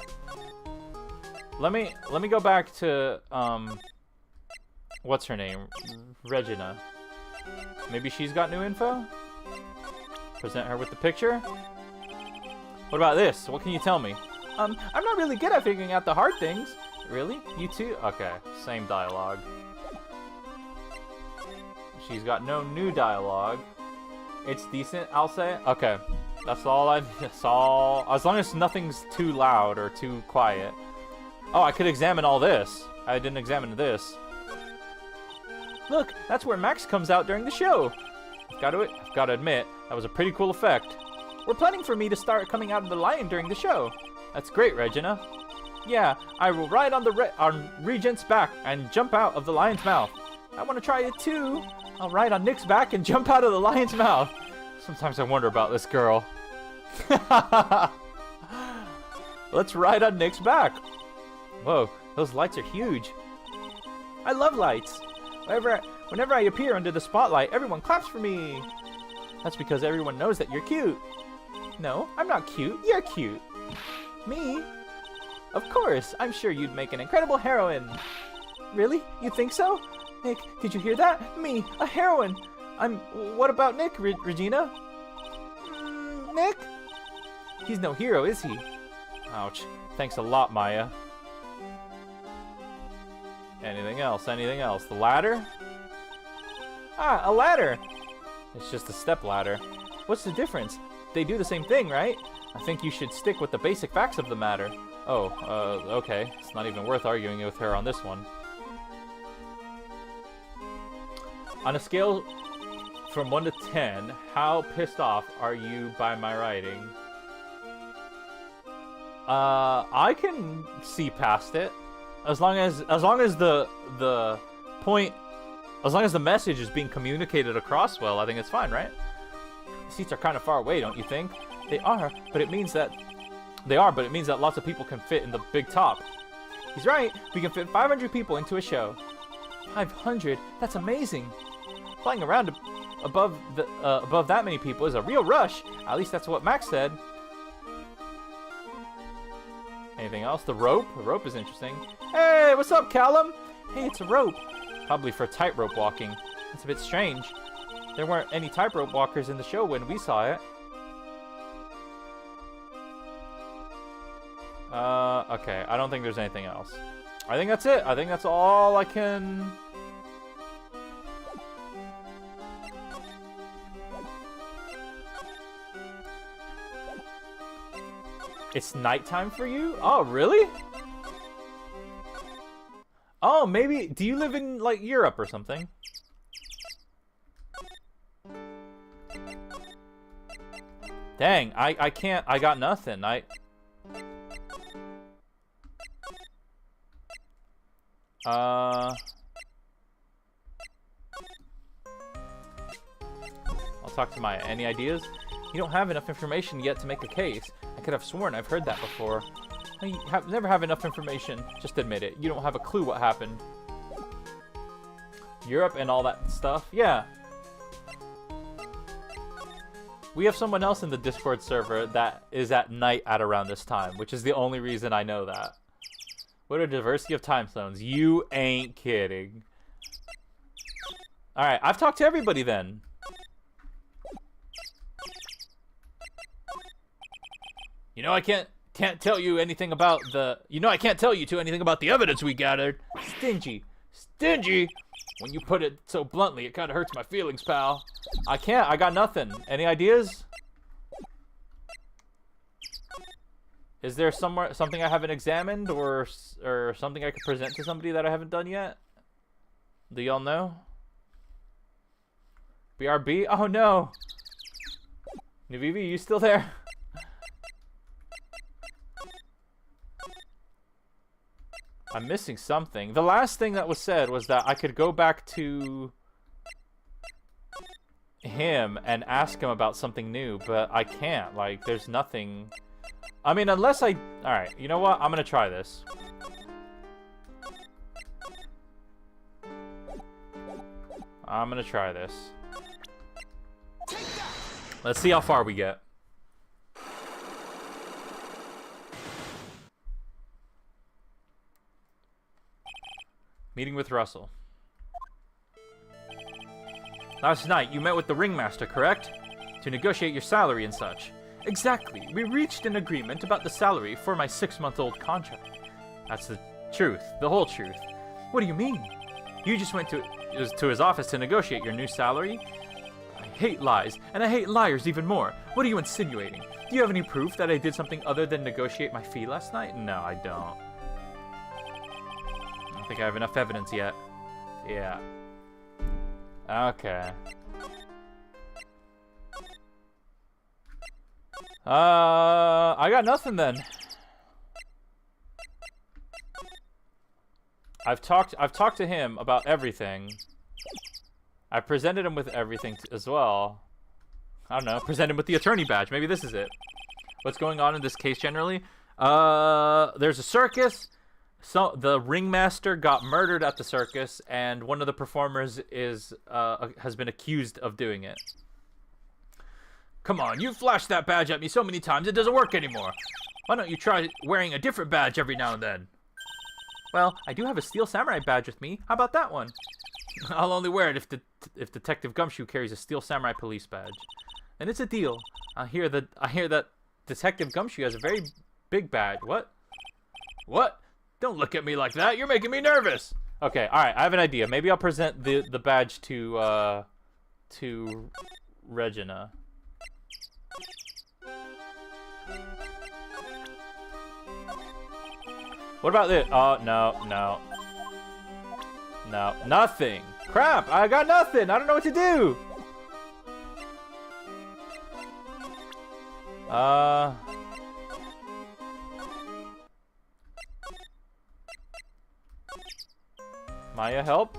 Let me go back to what's her name? Regina. Maybe she's got new info? Present her with the picture? What about this? What can you tell me? I'm not really good at figuring out the hard things. Really? You too? Okay, same dialogue. She's got no new dialogue. It's decent, I'll say. Okay, that's all as long as nothing's too loud or too quiet. Oh, I could examine all this. I didn't examine this. Look, that's where Max comes out during the show. I've got to admit, that was a pretty cool effect. We're planning for me to start coming out of the lion during the show. That's great, Regina. Yeah, I will ride on Regent's back and jump out of the lion's mouth. I want to try it too. I'll ride on Nick's back and jump out of the lion's mouth. Sometimes I wonder about this girl. Let's ride on Nick's back. Whoa, those lights are huge. I love lights. Whenever I appear under the spotlight, everyone claps for me. That's because everyone knows that you're cute. No, I'm not cute. You're cute. Me? Of course. I'm sure you'd make an incredible heroine. Really? You think so? Nick, did you hear that? Me, a heroine. What about Nick, Regina? Nick? He's no hero, is he? Ouch. Thanks a lot, Maya. Anything else? Anything else? The ladder? Ah, a ladder! It's just a stepladder. What's the difference? They do the same thing, right? I think you should stick with the basic facts of the matter. Oh, okay. It's not even worth arguing with her on this one. On a scale from 1 to 10, how pissed off are you by my writing? I can see past it. As long as the message is being communicated across well, I think it's fine, right? The seats are kind of far away, don't you think? They are, but it means that lots of people can fit in the big top. He's right. We can fit 500 people into a show. 500? That's amazing. Flying around above that many people is a real rush. At least that's what Max said. Anything else? The rope? The rope is interesting. Hey, what's up, Callum? Hey, it's a rope. Probably for tightrope walking. That's a bit strange. There weren't any tightrope walkers in the show when we saw it. Okay. I don't think there's anything else. I think that's it. I think that's all I can... It's nighttime for you? Oh, really? Oh, maybe... Do you live in, like, Europe or something? Dang, I can't... I got nothing. I'll talk to Maya. Any ideas? You don't have enough information yet to make a case. I could have sworn I've heard that before. You never have enough information. Just admit it. You don't have a clue what happened. Europe and all that stuff? Yeah. We have someone else in the Discord server that is at night at around this time, which is the only reason I know that. What a diversity of time zones. You ain't kidding. Alright, I've talked to everybody then. You know I can't tell you anything about the... You know I can't tell you anything about the evidence we gathered. Stingy. Stingy? When you put it so bluntly, it kind of hurts my feelings, pal. I can't. I got nothing. Any ideas? Is there something I haven't examined or something I could present to somebody that I haven't done yet? Do y'all know? BRB? Oh no! Nuvivi, you still there? I'm missing something. The last thing that was said was that I could go back to him and ask him about something new, but I can't. Like, there's nothing... I mean, unless I... Alright, you know what? I'm gonna try this. I'm gonna try this. Let's see how far we get. Meeting with Russell. Last night, you met with the ringmaster, correct? To negotiate your salary and such. Exactly. We reached an agreement about the salary for my 6-month-old contract. That's the truth. The whole truth. What do you mean? You just went to his office to negotiate your new salary? I hate lies, and I hate liars even more. What are you insinuating? Do you have any proof that I did something other than negotiate my fee last night? No, I don't. I don't think I have enough evidence yet. Yeah. Okay. I got nothing then. I've talked to him about everything. I presented him with everything as well. I don't know. Presented him with the attorney badge. Maybe this is it. What's going on in this case generally? There's a circus. So the ringmaster got murdered at the circus, and one of the performers has been accused of doing it. Come on, you've flashed that badge at me so many times it doesn't work anymore. Why don't you try wearing a different badge every now and then? Well, I do have a steel samurai badge with me. How about that one? I'll only wear it if Detective Gumshoe carries a steel samurai police badge. And it's a deal. I hear that Detective Gumshoe has a very big badge. What? What? Don't look at me like that. You're making me nervous. Okay, all right. I have an idea. Maybe I'll present the badge to Regina. What about this? Oh, no, no. No, nothing. Crap, I got nothing. I don't know what to do. Maya, help?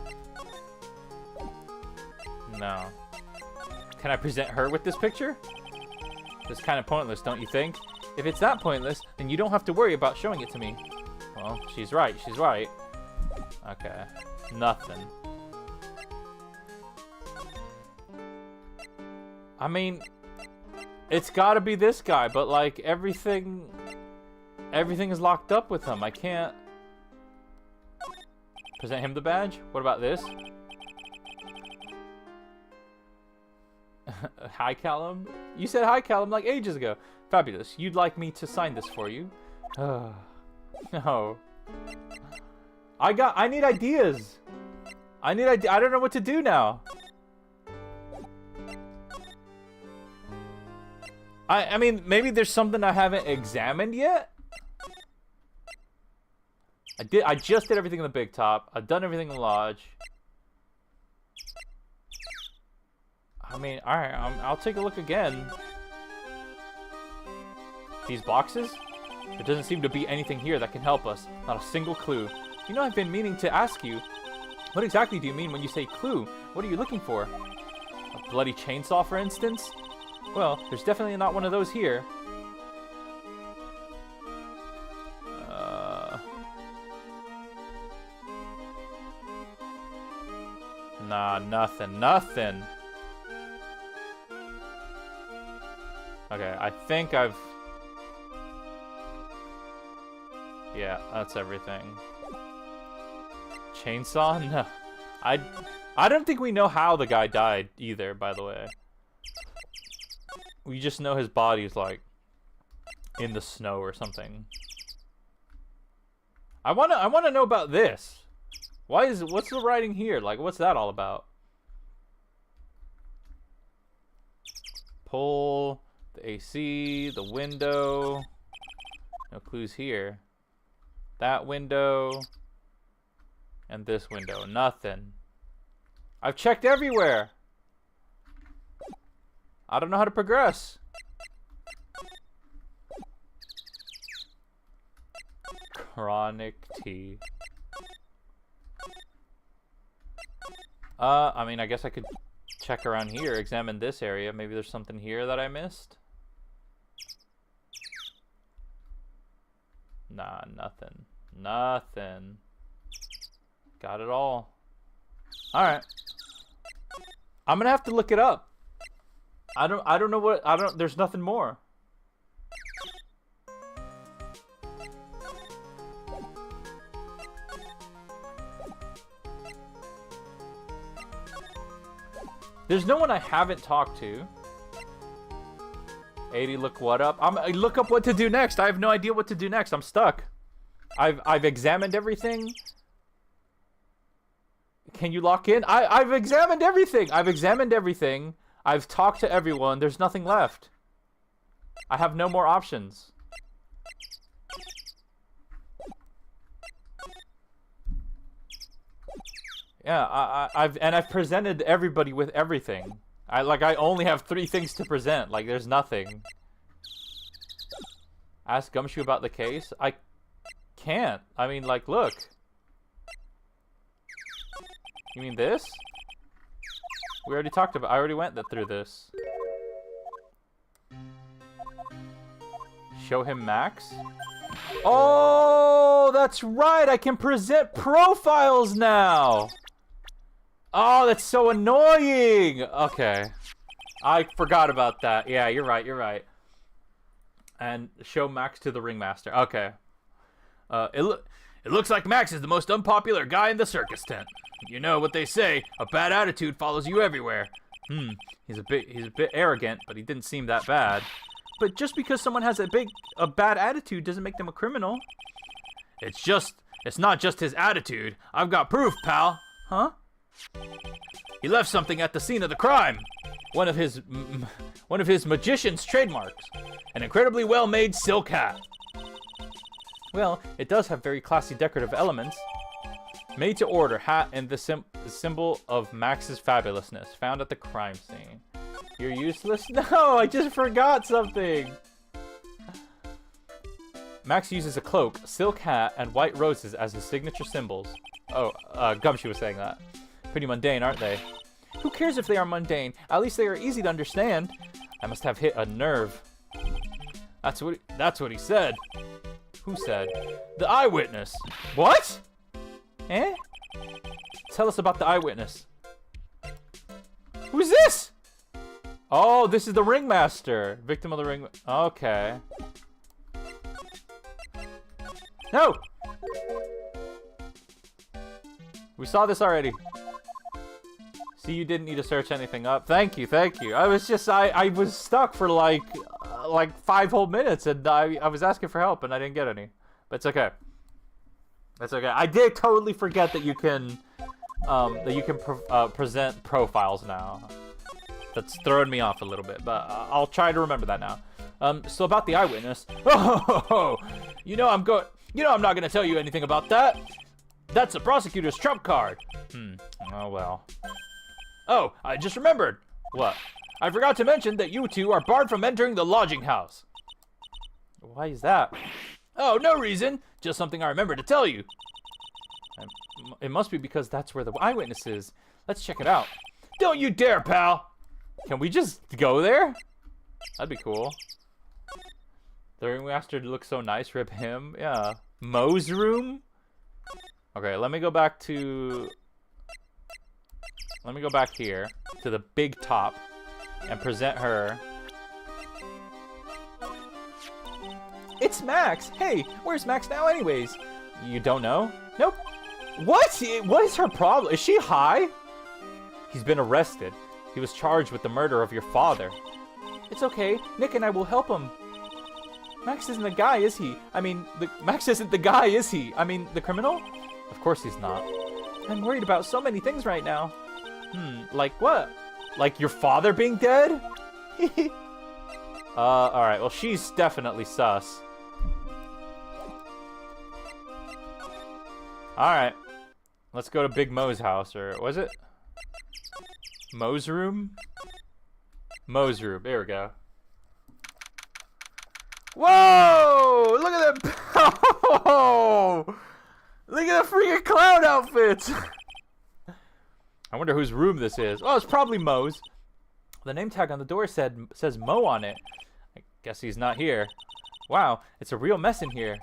No. Can I present her with this picture? It's kind of pointless, don't you think? If it's that pointless, then you don't have to worry about showing it to me. Well, she's right, she's right. Okay. Nothing. I mean, it's gotta be this guy, but like everything is locked up with him. I can't present him the badge. What about this? Hi, Callum. You said hi, Callum, like ages ago. Fabulous. You'd like me to sign this for you? No. I need ideas. I don't know what to do now. I mean, maybe there's something I haven't examined yet. I just did everything in the big top. I've done everything in the lodge. I mean, all right, I'll take a look again. These boxes? There doesn't seem to be anything here that can help us. Not a single clue. You know, I've been meaning to ask you, what exactly do you mean when you say clue? What are you looking for? A bloody chainsaw, for instance? Well, there's definitely not one of those here. Nah, nothing. Okay, I think I've... Yeah, that's everything. Chainsaw? No. I don't think we know how the guy died either, by the way. We just know his body's like in the snow or something. I wanna know about this. What's the writing here? Like, what's that all about? Pull the AC, the window. No clues here. That window. And this window. Nothing. I've checked everywhere. I don't know how to progress. Chronic tea. I mean, I guess I could check around here, examine this area. Maybe there's something here that I missed. Nah, nothing. Nothing. Got it all. Alright. I'm gonna have to look it up. I don't know what, there's nothing more. There's no one I haven't talked to. A-Dee, look what up? Look up what to do next. I have no idea what to do next. I'm stuck. I've examined everything. Can you lock in? I've examined everything. I've talked to everyone. There's nothing left. I have no more options. Yeah, I've presented everybody with everything. I only have 3 things to present. Like, there's nothing. Ask Gumshoe about the case? I can't. I mean, like, look. You mean this? We already talked about. I already went through this. Show him Max. Oh, that's right. I can present profiles now. Oh, that's so annoying. Okay. I forgot about that. Yeah, you're right. And show Max to the ringmaster. Okay. It looks like Max is the most unpopular guy in the circus tent. You know what they say, a bad attitude follows you everywhere. He's a bit arrogant, but he didn't seem that bad. But just because someone has a bad attitude doesn't make them a criminal. It's not just his attitude. I've got proof, pal. Huh? He left something at the scene of the crime. One of his magician's trademarks. An incredibly well-made silk hat. Well, it does have very classy decorative elements. Made to order hat and the symbol of Max's fabulousness. Found at the crime scene. You're useless? No, I just forgot something. Max uses a cloak, silk hat, and white roses as his signature symbols. Oh, Gumshoe was saying that. Pretty mundane, aren't they? Who cares if they are mundane? At least they are easy to understand. I must have hit a nerve. That's what he said. Who said? The eyewitness. What? Eh? Tell us about the eyewitness. Who's this? Oh, this is the ringmaster. Victim of the ring. Okay. No! We saw this already. See, you didn't need to search anything up. Thank you, thank you. I was stuck for like 5 whole minutes, and I was asking for help, and I didn't get any. But it's okay. That's okay. I did totally forget that you can present profiles now. That's throwing me off a little bit, but I'll try to remember that now. So about the eyewitness. Oh, you know I'm not gonna tell you anything about that. That's the prosecutor's trump card. Oh well. Oh, I just remembered. What? I forgot to mention that you two are barred from entering the lodging house. Why is that? Oh, no reason. Just something I remembered to tell you. It must be because that's where the eyewitness is. Let's check it out. Don't you dare, pal. Can we just go there? That'd be cool. The ringmaster looks so nice. Rip him. Yeah. Moe's room? Okay, let me go back to... Let me go back here to the big top and present her. It's Max! Hey, where's Max now anyways? You don't know? Nope. What? What is her problem? Is she high? He's been arrested. He was charged with the murder of your father. It's okay. Nick and I will help him. Max isn't the guy, is he? Max isn't the guy, is he? The criminal? Of course he's not. I'm worried about so many things right now. Like what? Like your father being dead? Alright, well she's definitely sus. Alright. Let's go to Big Moe's house, or was it? Moe's room? Moe's room, there we go. Whoa! Look at that! Oh! Look at the freaking clown outfits! I wonder whose room this is. Oh, it's probably Moe's. The name tag on the door says Moe on it. I guess he's not here. Wow, it's a real mess in here.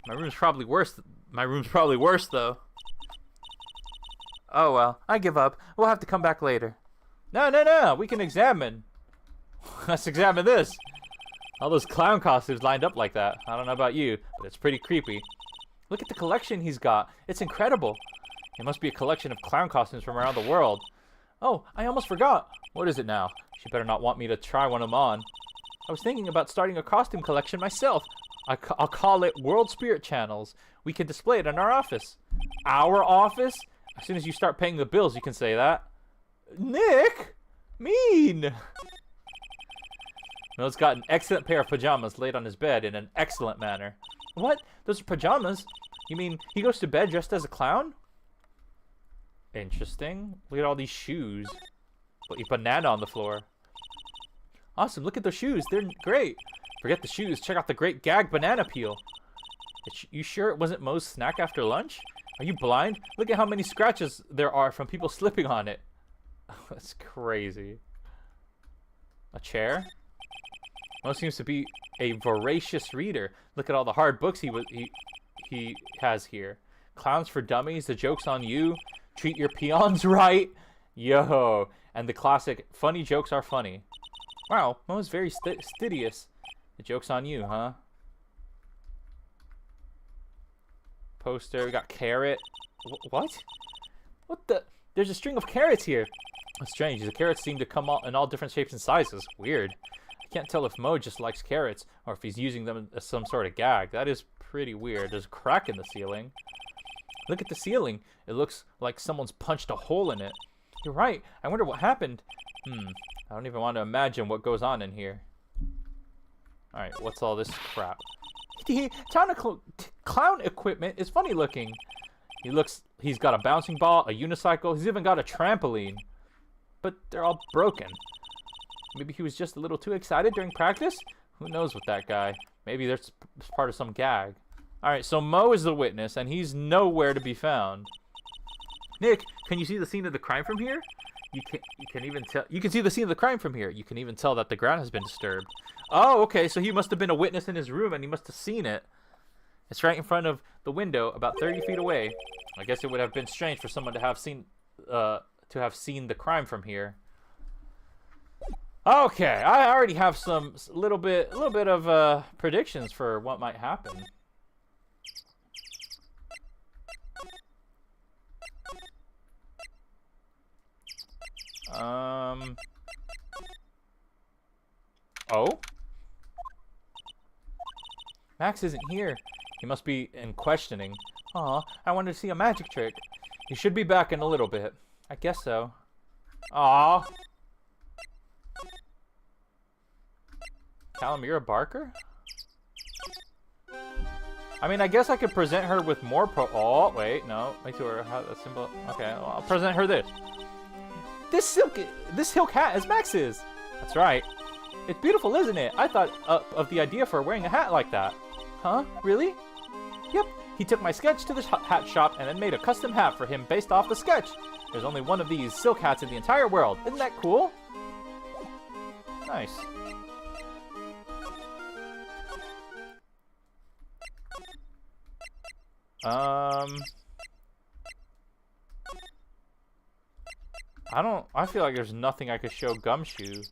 My room's probably worse. My room's probably worse though. Oh well, I give up. We'll have to come back later. No. We can examine. Let's examine this. All those clown costumes lined up like that. I don't know about you, but it's pretty creepy. Look at the collection he's got. It's incredible. It must be a collection of clown costumes from around the world. Oh, I almost forgot. What is it now? She better not want me to try one of them on. I was thinking about starting a costume collection myself. I'll call it World Spirit Channels. We can display it in our office. Our office? As soon as you start paying the bills, you can say that. Nick? Mean! Mill's got an excellent pair of pajamas laid on his bed in an excellent manner. What? Those are pajamas? You mean he goes to bed dressed as a clown? Interesting. Look at all these shoes. Put your banana on the floor. Awesome, look at those shoes. They're great. Forget the shoes. Check out the great gag banana peel. You sure it wasn't Moe's snack after lunch? Are you blind? Look at how many scratches there are from people slipping on it. That's crazy. A chair? Moe seems to be a voracious reader. Look at all the hard books he has here. Clowns for Dummies, The Joke's on You, Treat Your Peons Right. Yo. And the classic, Funny Jokes Are Funny. Wow, Moe's very studious. The Joke's on You, huh? Poster, we got carrot. What? What the? There's a string of carrots here. That's strange. The carrots seem to come in all different shapes and sizes. Weird. I can't tell if Moe just likes carrots or if he's using them as some sort of gag. That is pretty weird. There's a crack in the ceiling. Look at the ceiling. It looks like someone's punched a hole in it. You're right. I wonder what happened. I don't even want to imagine what goes on in here. Alright, what's all this crap? Clown equipment is funny looking. He's got a bouncing ball, a unicycle, he's even got a trampoline. But they're all broken. Maybe he was just a little too excited during practice? Who knows with that guy? Maybe that's part of some gag. Alright, so Mo is the witness, and he's nowhere to be found. Nick, can you see the scene of the crime from here? You can see the scene of the crime from here. You can even tell that the ground has been disturbed. Oh, okay, so he must have been a witness in his room, and he must have seen it. It's right in front of the window, about 30 feet away. I guess it would have been strange for someone to have seen the crime from here. Okay, I already have some little bit of predictions for what might happen. Oh? Max isn't here. He must be in questioning. Aw, I wanted to see a magic trick. He should be back in a little bit. I guess so. Aw. Calamira Barker? I mean, I guess I could present her with more oh, wait, no. Wait to her. How that symbol. Okay, well, I'll present her this. This silk hat is Max's. That's right. It's beautiful, isn't it? I thought of the idea for wearing a hat like that. Huh? Really? Yep. He took my sketch to the hat shop and then made a custom hat for him based off the sketch. There's only one of these silk hats in the entire world. Isn't that cool? Nice. I feel like there's nothing I could show Gumshoe.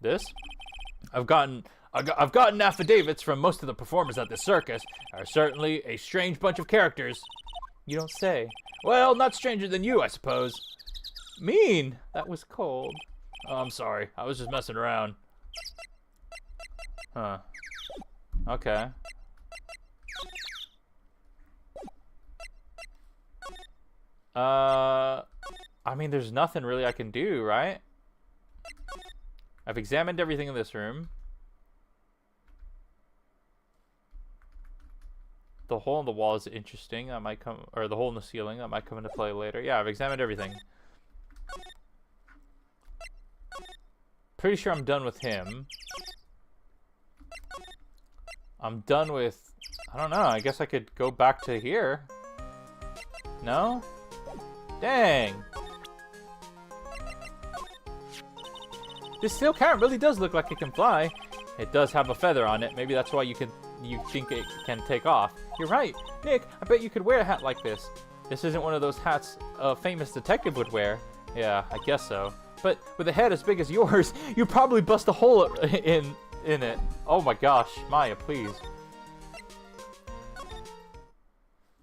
This? I've gotten affidavits from most of the performers at the circus. Are certainly a strange bunch of characters. You don't say. Well, not stranger than you, I suppose. Mean? That was cold. Oh, I'm sorry. I was just messing around. Huh. Okay. I mean, there's nothing really I can do, right? I've examined everything in this room. The hole in the wall is interesting. That might come, or the hole in the ceiling, that might come into play later. Yeah, I've examined everything. Pretty sure I'm done with him. I'm done with, I don't know, I guess I could go back to here. No? Dang. This silk hat really does look like it can fly. It does have a feather on it. Maybe that's why you think it can take off. You're right. Nick, I bet you could wear a hat like this. This isn't one of those hats a famous detective would wear. Yeah, I guess so. But with a head as big as yours, you'd probably bust a hole in it. Oh my gosh. Maya, please.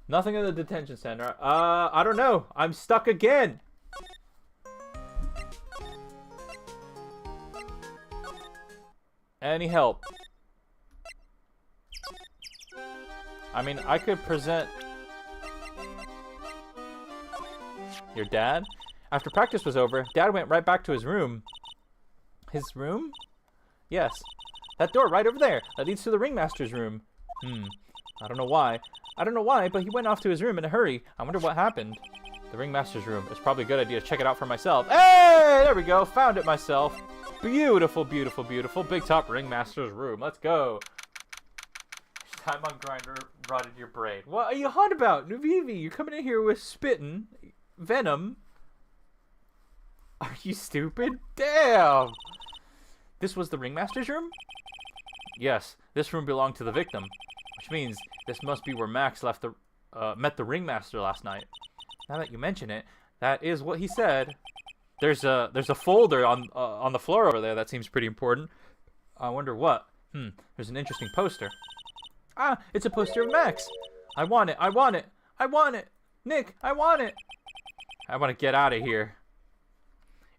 Nothing in the detention center. I don't know. I'm stuck again. Any help? I mean, I could present... Your dad? After practice was over, Dad went right back to his room. His room? Yes. That door right over there. That leads to the ringmaster's room. I don't know why. But he went off to his room in a hurry. I wonder what happened. The ringmaster's room. It's probably a good idea to check it out for myself. Hey! There we go. Found it myself. Beautiful, beautiful, beautiful. Big top ringmaster's room. Let's go. Time on grinder rotted your brain. What are you hot about? Nuvivi, you're coming in here with spitting venom. Are you stupid? Damn! This was the ringmaster's room? Yes, this room belonged to the victim. Which means this must be where Max met the ringmaster last night. Now that you mention it, that is what he said. There's a folder on the floor over there that seems pretty important. I wonder what. There's an interesting poster. Ah, it's a poster of Max. I want it. I want it. I want it. Nick, I want it. I want to get out of here.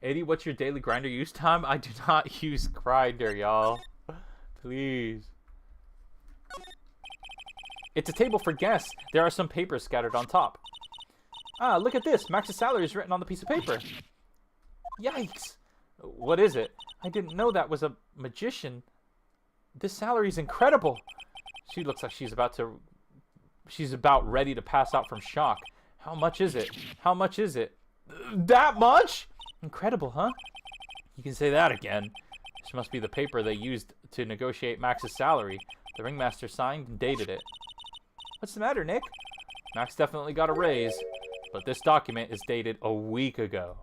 A-Dee, what's your daily grinder use time? I do not use grinder, y'all. Please. It's a table for guests. There are some papers scattered on top. Ah, look at this. Max's salary is written on the piece of paper. Yikes. What is it? I didn't know that was a magician. This salary is incredible. She looks like she's about ready to pass out from shock. How much is it? How much is it? That much? Incredible, huh? You can say that again. This must be the paper they used to negotiate Max's salary. The ringmaster signed and dated it. What's the matter, Nick? Max definitely got a raise, but this document is dated a week ago.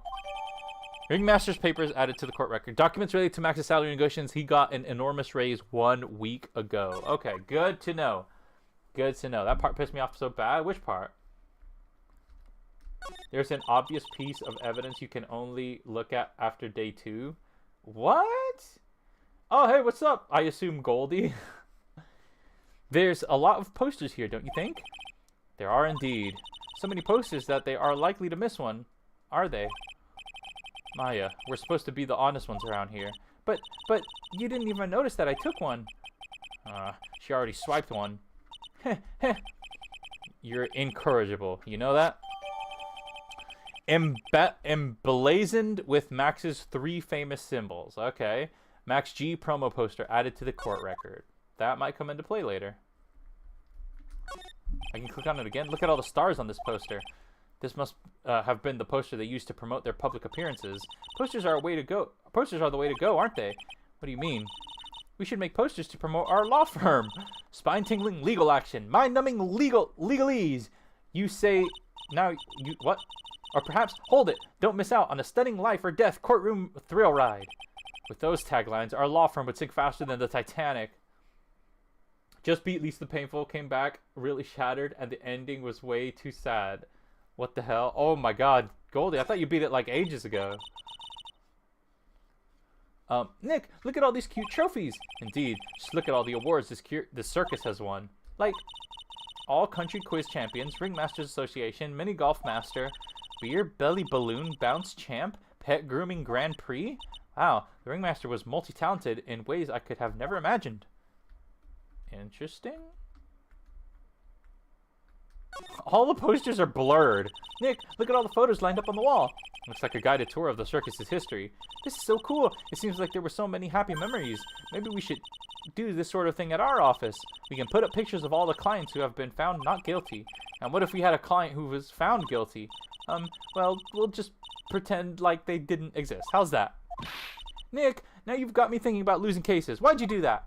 Ringmaster's papers added to the court record. Documents related to Max's salary negotiations. He got an enormous raise 1 week ago. Okay, good to know. Good to know. That part pissed me off so bad. Which part? There's an obvious piece of evidence you can only look at after day 2. What? Oh, hey, what's up? I assume Goldie. There's a lot of posters here, don't you think? There are indeed. So many posters that they are likely to miss one. Are they? Maya, we're supposed to be the honest ones around here. But you didn't even notice that I took one. She already swiped one. You're incorrigible. You know that? Emblazoned with Max's 3 famous symbols. Okay. Max G promo poster added to the court record. That might come into play later. I can click on it again. Look at all the stars on this poster. This must have been the poster they used to promote their public appearances. Posters are a way to go. Posters are the way to go, aren't they? What do you mean? We should make posters to promote our law firm. Spine-tingling legal action. Mind-numbing legalese. You say now you what? Or perhaps hold it. Don't miss out on a stunning life or death courtroom thrill ride. With those taglines, our law firm would sink faster than the Titanic. Just beat Least the Painful came back really shattered, and the ending was way too sad. What the hell? Oh my god, Goldie, I thought you beat it like ages ago. Nick, look at all these cute trophies. Indeed, just look at all the awards this circus has won. Like, All Country Quiz Champions, Ringmasters Association, Mini Golf Master, Beer Belly Balloon Bounce Champ, Pet Grooming Grand Prix. Wow, the Ringmaster was multi-talented in ways I could have never imagined. Interesting. All the posters are blurred. Nick, look at all the photos lined up on the wall. Looks like a guided tour of the circus's history. This is so cool. It seems like there were so many happy memories. Maybe we should do this sort of thing at our office. We can put up pictures of all the clients who have been found not guilty. And what if we had a client who was found guilty? Well, we'll just pretend like they didn't exist. How's that? Nick, now you've got me thinking about losing cases. Why'd you do that?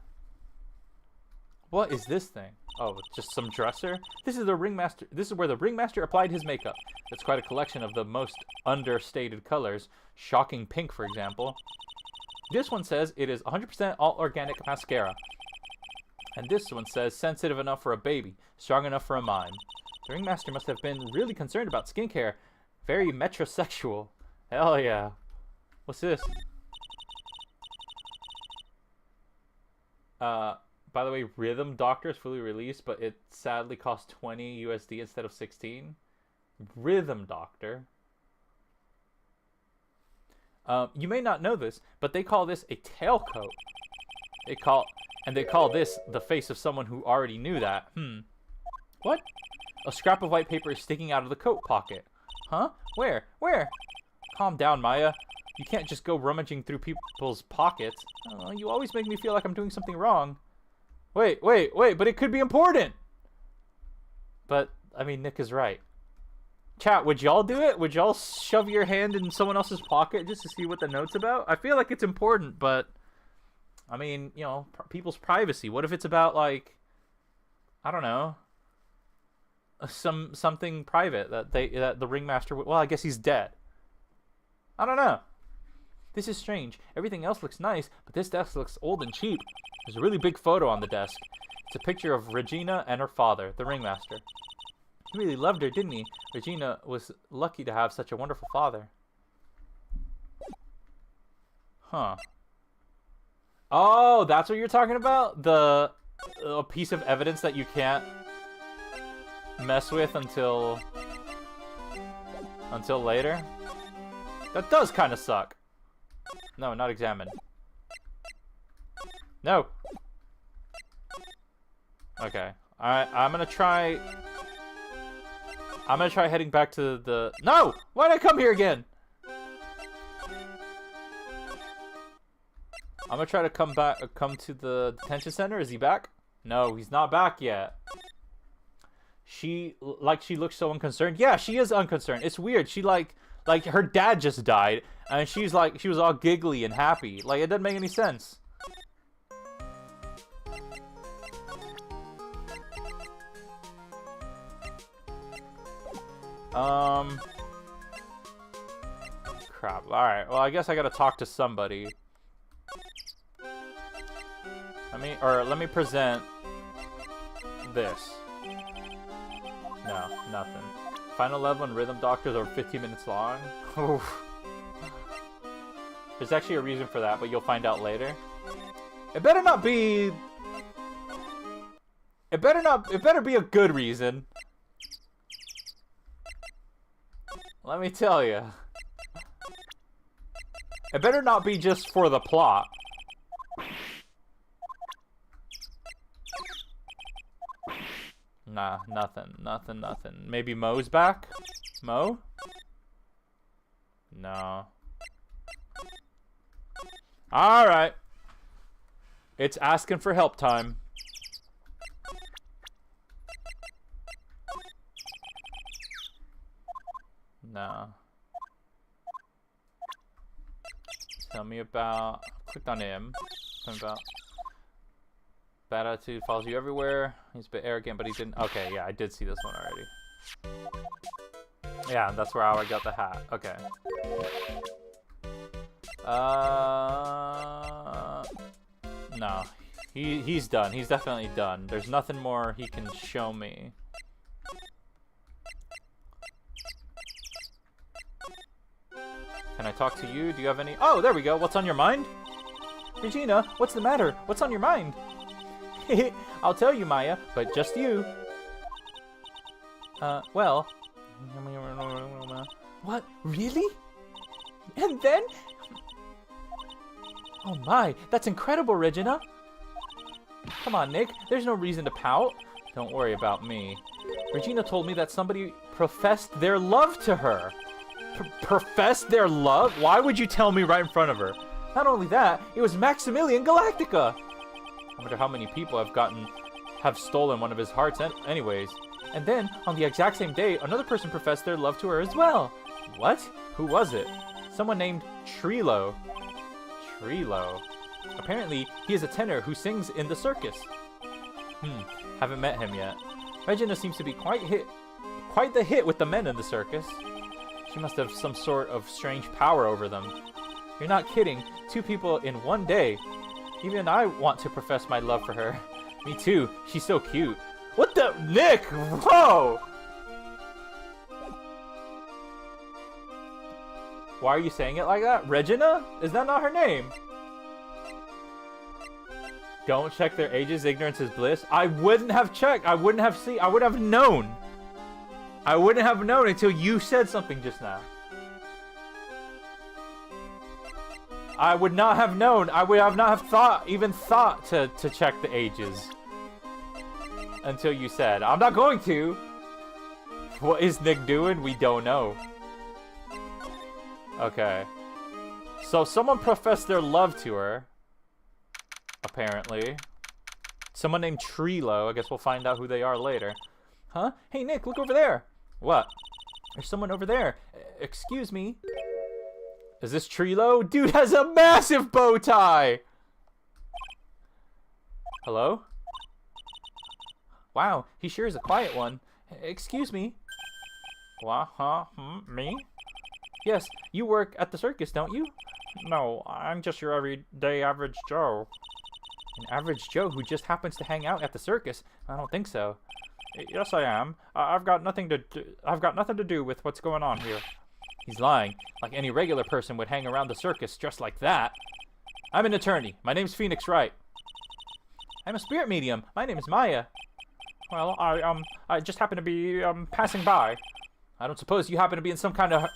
What is this thing? Oh, just some dresser? This is where the Ringmaster applied his makeup. It's quite a collection of the most understated colors. Shocking pink, for example. This one says it is 100% all organic mascara. And this one says sensitive enough for a baby, strong enough for a mime. The Ringmaster must have been really concerned about skincare. Very metrosexual. Hell yeah. What's this? By the way, Rhythm Doctor is fully released, but it sadly costs 20 USD instead of 16. Rhythm Doctor. You may not know this, but they call this a tailcoat. They call this the face of someone who already knew that. What? A scrap of white paper is sticking out of the coat pocket. Huh? Where? Where? Calm down, Maya. You can't just go rummaging through people's pockets. You always make me feel like I'm doing something wrong. Wait, but it could be important. But, I mean, Nick is right. Chat, would y'all do it? Would y'all shove your hand in someone else's pocket just to see what the note's about? I feel like it's important, but, I mean, you know, people's privacy. What if it's about, like, I don't know, something private that the Ringmaster, well, I guess he's dead. I don't know. This is strange. Everything else looks nice, but this desk looks old and cheap. There's a really big photo on the desk. It's a picture of Regina and her father, the Ringmaster. He really loved her, didn't he? Regina was lucky to have such a wonderful father. Huh. Oh, that's what you're talking about? A piece of evidence that you can't mess with until later? That does kind of suck. No, not examine. No. Okay. I'm gonna try. I'm gonna try heading back to the... No! Why'd I come here again? I'm gonna try to come to the detention center. Is he back? No, he's not back yet. She looks so unconcerned. Yeah, she is unconcerned. It's weird. She like her dad just died, and she was all giggly and happy. Like, it doesn't make any sense. Crap. Alright, well, I guess I gotta talk to somebody. Let me present this. No, nothing. Final level and rhythm doctors are 15 minutes long. Oof. There's actually a reason for that, but you'll find out later. It better not be... It better be a good reason. Let me tell you. It better not be just for the plot. Nah, nothing. Maybe Mo's back? Mo? No. Alright. It's asking for help time. No. Tell me about... Clicked on him. Tell me about... Bad attitude follows you everywhere. He's a bit arrogant, but he didn't... Okay, yeah, I did see this one already. Yeah, that's where I got the hat. Okay. No. He's done. He's definitely done. There's nothing more he can show me. Can I talk to you? Do you have any... Oh, there we go. What's on your mind? Regina, what's the matter? What's on your mind? I'll tell you, Maya, but just you. Well... What? Really? And then? Oh my, that's incredible, Regina. Come on, Nick. There's no reason to pout. Don't worry about me. Regina told me that somebody professed their love to her. Professed their love? Why would you tell me right in front of her? Not only that, it was Maximilian Galactica. I wonder how many people have stolen one of his hearts anyways. And then, on the exact same day, another person professed their love to her as well. What? Who was it? Someone named Trilo. Trilo. Apparently, he is a tenor who sings in the circus. Haven't met him yet. Regina seems to be quite the hit with the men in the circus. She must have some sort of strange power over them. You're not kidding. 2 people in one day. Even I want to profess my love for her. Me too. She's so cute. What the... Nick! Whoa! Why are you saying it like that? Regina? Is that not her name? Don't check their ages. Ignorance is bliss. I wouldn't have checked. I wouldn't have seen. I would have known. I wouldn't have known until you said something just now. I would not have known. I would have not have even thought to check the ages. Until you said. I'm not going to. What is Nick doing? We don't know. Okay. So someone professed their love to her. Apparently. Someone named Trilo. I guess we'll find out who they are later. Huh? Hey Nick, look over there. What? There's someone over there. Excuse me. Is this Trilo? Dude has a massive bow tie! Hello? Wow, he sure is a quiet one. Excuse me. What? Huh? Me? Yes, you work at the circus, don't you? No, I'm just your everyday average Joe. An average Joe who just happens to hang out at the circus? I don't think so. Yes, I am. I've got nothing to do with what's going on here. He's lying. Like any regular person would hang around the circus dressed like that. I'm an attorney. My name's Phoenix Wright. I'm a spirit medium. My name is Maya. Well, I just happen to be passing by. I don't suppose you happen to be in some kind of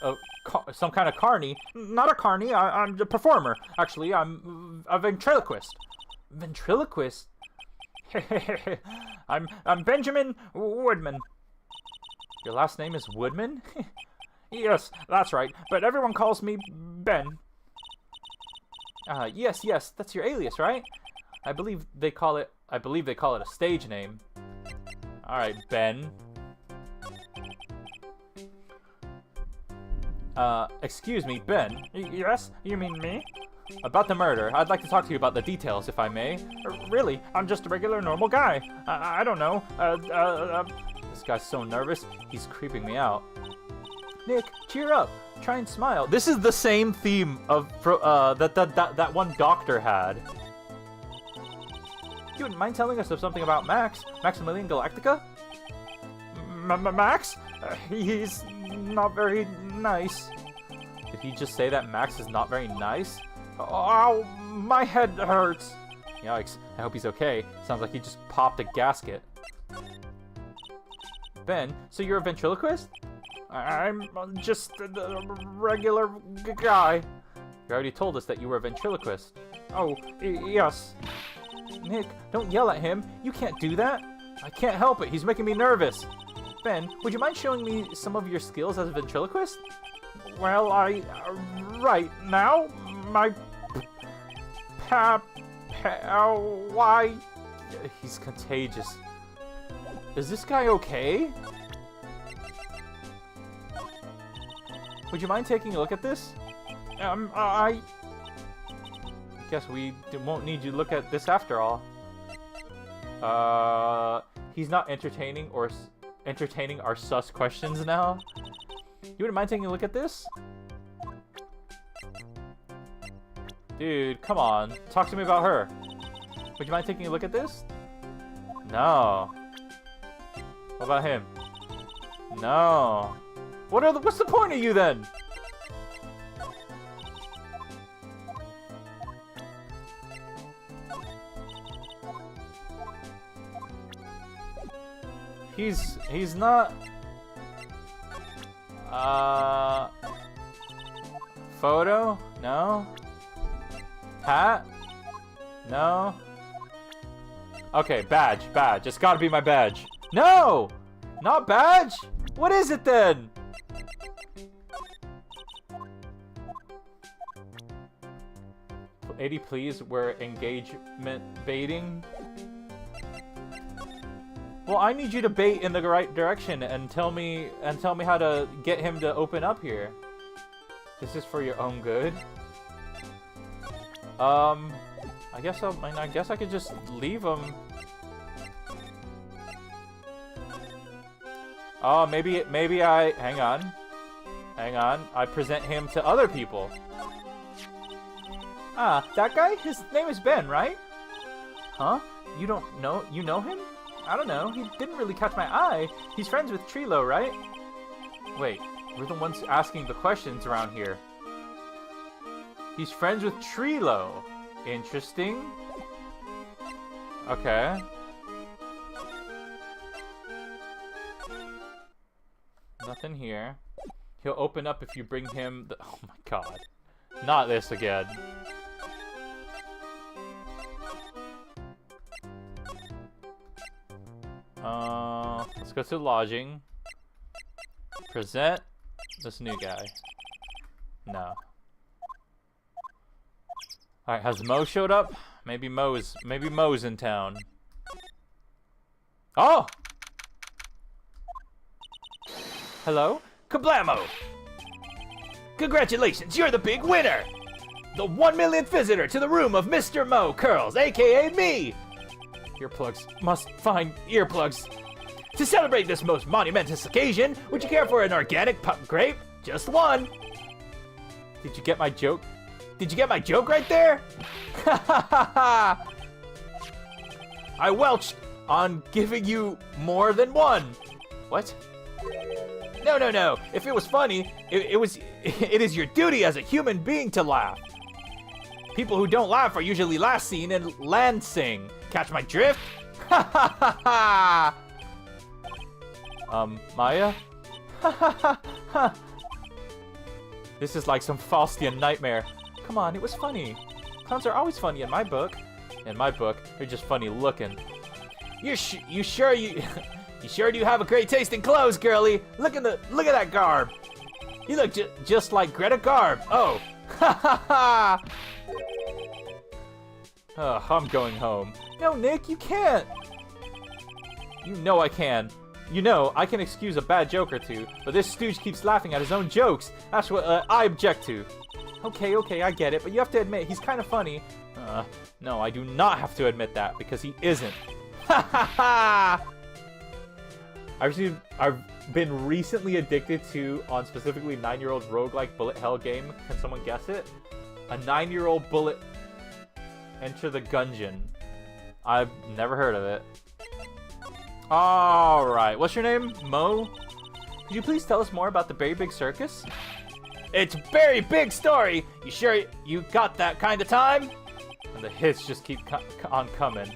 carny. Not a carny. I'm a performer. Actually, I'm a ventriloquist. Ventriloquist? I'm Benjamin Woodman. Your last name is Woodman? Yes, that's right, but everyone calls me Ben. Yes, that's your alias, right? I believe they call it a stage name. Alright, Ben. Excuse me, Ben. Yes? You mean me? About the murder. I'd like to talk to you about the details, if I may. Really? I'm just a regular, normal guy. I don't know. This guy's so nervous, he's creeping me out. Nick, cheer up. Try and smile. This is the same theme of that one doctor had. You wouldn't mind telling us of something about Max? Maximilian Galactica? Max? He's not very nice. Did he just say that Max is not very nice? Ow, my head hurts. Yikes, I hope he's okay. Sounds like he just popped a gasket. Ben, so you're a ventriloquist? I'm just a regular guy. You already told us that you were a ventriloquist. Oh, yes. Nick, don't yell at him. You can't do that. I can't help it. He's making me nervous. Ben, would you mind showing me some of your skills as a ventriloquist? Well, right now, my... why... He's contagious. Is this guy okay? Would you mind taking a look at this? I guess we won't need you to look at this after all. He's not entertaining our sus questions now. You wouldn't mind taking a look at this? Dude, come on. Talk to me about her. Would you mind taking a look at this? No. What about him? No. What's the point of you then? He's not... Photo? No. Hat? No. Okay, badge. It's gotta be my badge. No! Not badge? What is it then? A-Dee, please, we're engagement baiting. Well, I need you to bait in the right direction and tell me how to get him to open up here. This is for your own good. I guess I could just leave him. Oh, maybe hang on. I present him to other people. Ah, that guy? His name is Ben, right? Huh? You know him? I don't know. He didn't really catch my eye. He's friends with Trilo, right? Wait, we're the ones asking the questions around here. He's friends with Trilo. Interesting. Okay. Nothing here. He'll open up if you bring him the... Oh my god. Not this again. Let's go to lodging. Present this new guy. No. Alright, has Mo showed up? Maybe Mo's in town. Oh! Hello? Kablamo! Congratulations, you're the big winner! The 1 millionth visitor to the room of Mr. Mo Curls, aka me! Earplugs must find earplugs. To celebrate this most monumentous occasion, would you care for an organic pup grape? Just one. Did you get my joke? Did you get my joke right there? I welched on giving you more than one. What? No. If it was funny, it is your duty as a human being to laugh. People who don't laugh are usually last seen in Lansing. Catch my drift? Maya? This is like some Faustian nightmare. Come on, it was funny. Clowns are always funny in my book. In my book, they're just funny looking. You sure you sure do have a great taste in clothes, girlie. Look at that garb. You look just like Greta Garb. Oh, ha ha ha. I'm going home. No, Nick, you can't. You know I can. You know, I can excuse a bad joke or two, but this stooge keeps laughing at his own jokes. That's what I object to. Okay, I get it, but you have to admit, he's kind of funny. No, I do not have to admit that, because he isn't. Ha ha ha! I've been recently addicted to, on specifically 9-year-old roguelike bullet hell game. Can someone guess it? A 9-year-old bullet enter the gungeon. I've never heard of it. Alright, what's your name? Mo? Could you please tell us more about the Berry Big Circus? It's a very big story! You sure you got that kind of time? And the hits just keep on coming.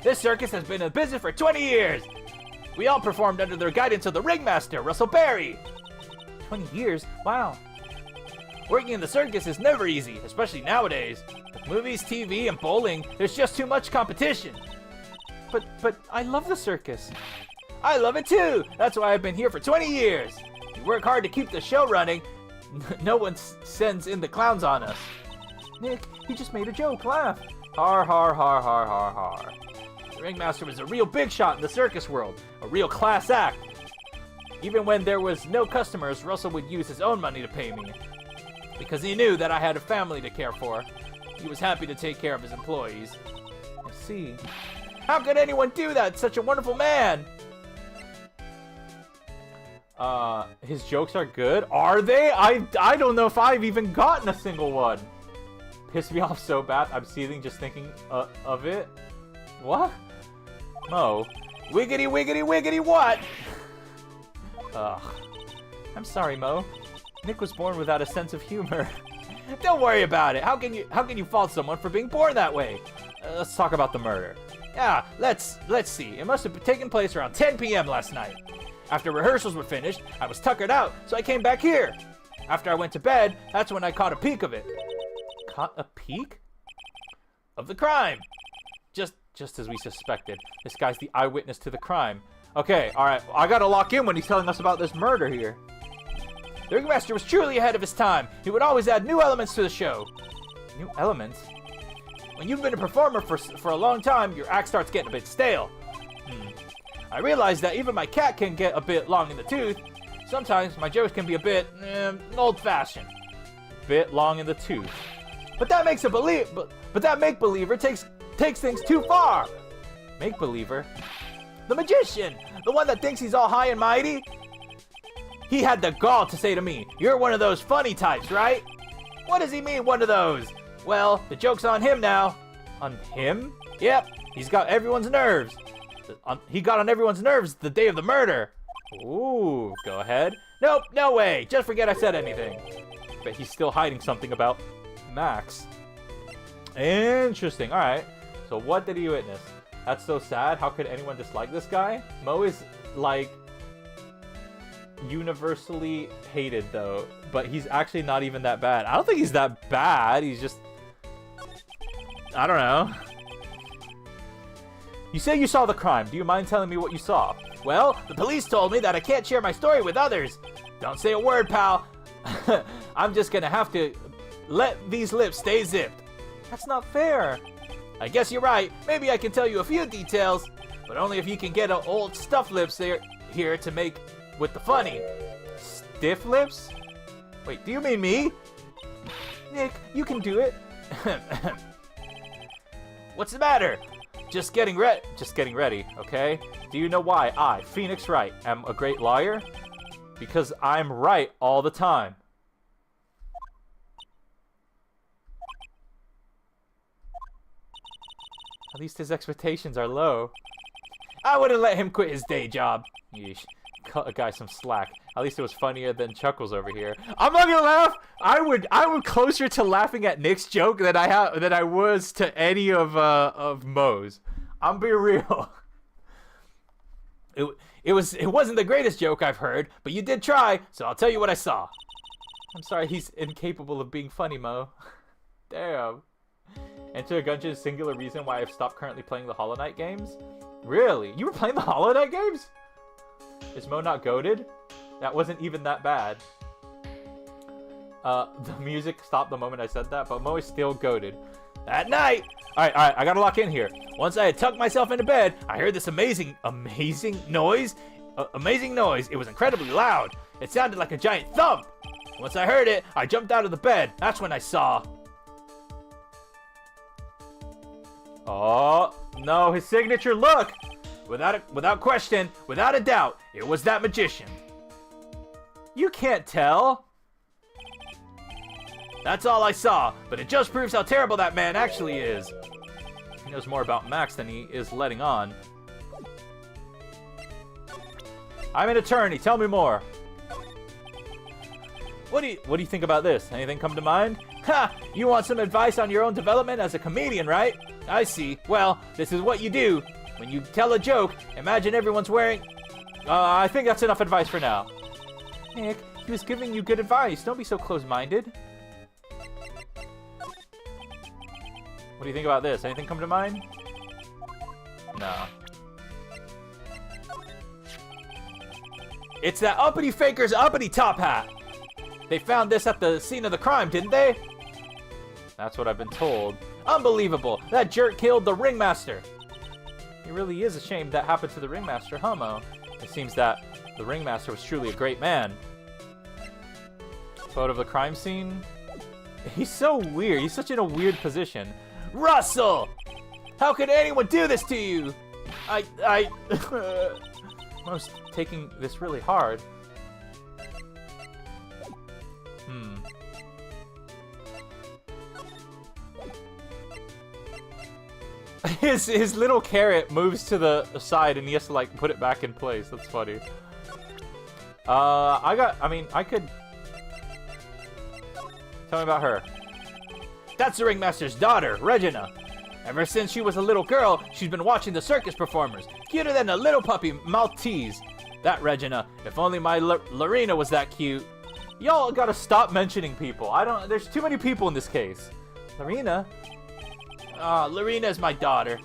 This circus has been in business for 20 years! We all performed under the guidance of the ringmaster, Russell Berry! 20 years? Wow. Working in the circus is never easy, especially nowadays. With movies, TV, and bowling, there's just too much competition. But I love the circus. I love it too! That's why I've been here for 20 years! We work hard to keep the show running. No one sends in the clowns on us. Nick, you just made a joke. Laugh. Har, har, har, har, har, har. The ringmaster was a real big shot in the circus world. A real class act. Even when there was no customers, Russell would use his own money to pay me. Because he knew that I had a family to care for. He was happy to take care of his employees. I see. How could anyone do that? Such a wonderful man! His jokes are good? Are they? I don't know if I've even gotten a single one. Pissed me off so bad, I'm seething just thinking of it. What? Mo. Wiggity, wiggity, wiggity, what? Ugh. I'm sorry, Mo. Nick was born without a sense of humor. Don't worry about it. How can you fault someone for being born that way? Let's talk about the murder. Yeah, let's see. It must have taken place around 10 p.m. last night. After rehearsals were finished, I was tuckered out, so I came back here. After I went to bed, that's when I caught a peek of it. Caught a peek? Of the crime. Just as we suspected. This guy's the eyewitness to the crime. Okay, alright. I gotta lock in when he's telling us about this murder here. The ringmaster was truly ahead of his time. He would always add new elements to the show. New elements? When you've been a performer for a long time, your act starts getting a bit stale. I realize that even my cat can get a bit long in the tooth. Sometimes my jokes can be a bit old-fashioned. Bit long in the tooth. But that makes but that make-believer takes things too far. Make-believer? The magician! The one that thinks he's all high and mighty? He had the gall to say to me, "You're one of those funny types, right?" What does he mean, one of those? Well, the joke's on him now. On him? Yep, he's got everyone's nerves. He got on everyone's nerves the day of the murder. Ooh, go ahead. Nope, no way. Just forget I said anything. But he's still hiding something about Max. Interesting. All right. So what did he witness? That's so sad. How could anyone dislike this guy? Mo is, like, universally hated, though. But he's actually not even that bad. I don't think he's that bad. He's just... I don't know. You say you saw the crime. Do you mind telling me what you saw? Well, the police told me that I can't share my story with others. Don't say a word, pal. I'm just gonna have to let these lips stay zipped. That's not fair. I guess you're right. Maybe I can tell you a few details, but only if you can get an old stuffed lips here to make with the funny. Stiff lips? Wait, do you mean me? Nick, you can do it. What's the matter? Just getting ready, okay? Do you know why I, Phoenix Wright, am a great liar? Because I'm right all the time. At least his expectations are low. I wouldn't let him quit his day job. Yeesh. Cut a guy some slack. At least it was funnier than Chuckles over here. I'm not gonna laugh. I'm closer to laughing at Nick's joke than I was to any of Mo's. I'm being real. It wasn't the greatest joke I've heard, but you did try, so I'll tell you what I saw. I'm sorry, he's incapable of being funny, Mo. Damn. Enter a Gungeon's singular reason why I've stopped currently playing the Hollow Knight games. Really? You were playing the Hollow Knight games? Is Mo not goated? That wasn't even that bad. The music stopped the moment I said that, but Mo is still goated. At night! Alright, I gotta lock in here. Once I had tucked myself into bed, I heard this amazing noise. Amazing noise. It was incredibly loud. It sounded like a giant thump. Once I heard it, I jumped out of the bed. That's when I saw... Oh, no, his signature look! Without question, without a doubt, it was that magician. You can't tell. That's all I saw, but it just proves how terrible that man actually is. He knows more about Max than he is letting on. I'm an attorney, tell me more. What do you think about this? Anything come to mind? Ha! You want some advice on your own development as a comedian, right? I see. Well, this is what you do. When you tell a joke, imagine everyone's wearing... I think that's enough advice for now. Nick, he was giving you good advice. Don't be so close-minded. What do you think about this? Anything come to mind? No. It's that uppity faker's uppity top hat. They found this at the scene of the crime, didn't they? That's what I've been told. Unbelievable. That jerk killed the ringmaster. It really is a shame that happened to the ringmaster, huh, Mo? It seems that the ringmaster was truly a great man. Photo of the crime scene. He's so weird. He's such in a weird position. Russell! How could anyone do this to you? Mo's taking this really hard. His little carrot moves to the side and he has to like put it back in place. That's funny. I could... Tell me about her. That's the ringmaster's daughter, Regina. Ever since she was a little girl, she's been watching the circus performers. Cuter than a little puppy Maltese. That Regina. If only my Lorena was that cute. Y'all gotta stop mentioning people. There's too many people in this case. Lorena? Lorena is my daughter.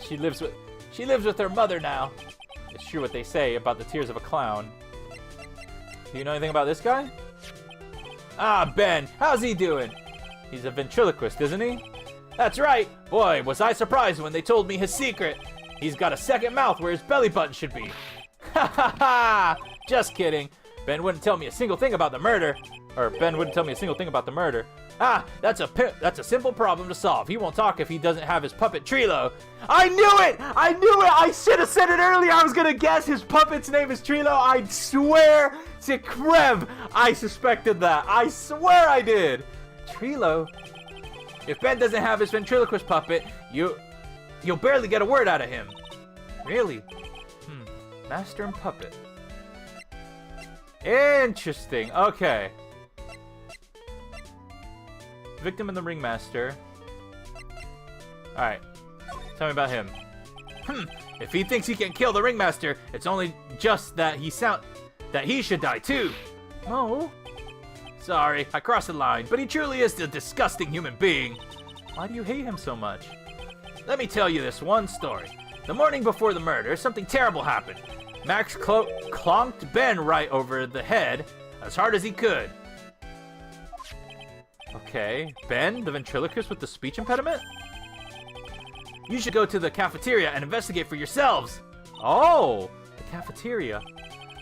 She lives with her mother now. It's true what they say about the tears of a clown. Do you know anything about this guy? Ben. How's he doing? He's a ventriloquist, isn't he? That's right. Boy, was I surprised when they told me his secret. He's got a second mouth where his belly button should be. Ha ha ha! Just kidding. Ben wouldn't tell me a single thing about the murder. That's a simple problem to solve. He won't talk if he doesn't have his puppet Trilo. I knew it! I should have said it earlier. I was gonna guess his puppet's name is Trilo. I swear to Krev, I suspected that. I swear I did. Trilo? If Ben doesn't have his ventriloquist puppet, you'll barely get a word out of him. Really? Master and puppet. Interesting. Okay. Victim and the ringmaster. Alright. Tell me about him. If he thinks he can kill the ringmaster, it's only just that he should die too. Oh. Sorry, I crossed the line, but he truly is a disgusting human being. Why do you hate him so much? Let me tell you this one story. The morning before the murder, something terrible happened. Max clonked Ben right over the head as hard as he could. Okay, Ben, the ventriloquist with the speech impediment? You should go to the cafeteria and investigate for yourselves. Oh, the cafeteria.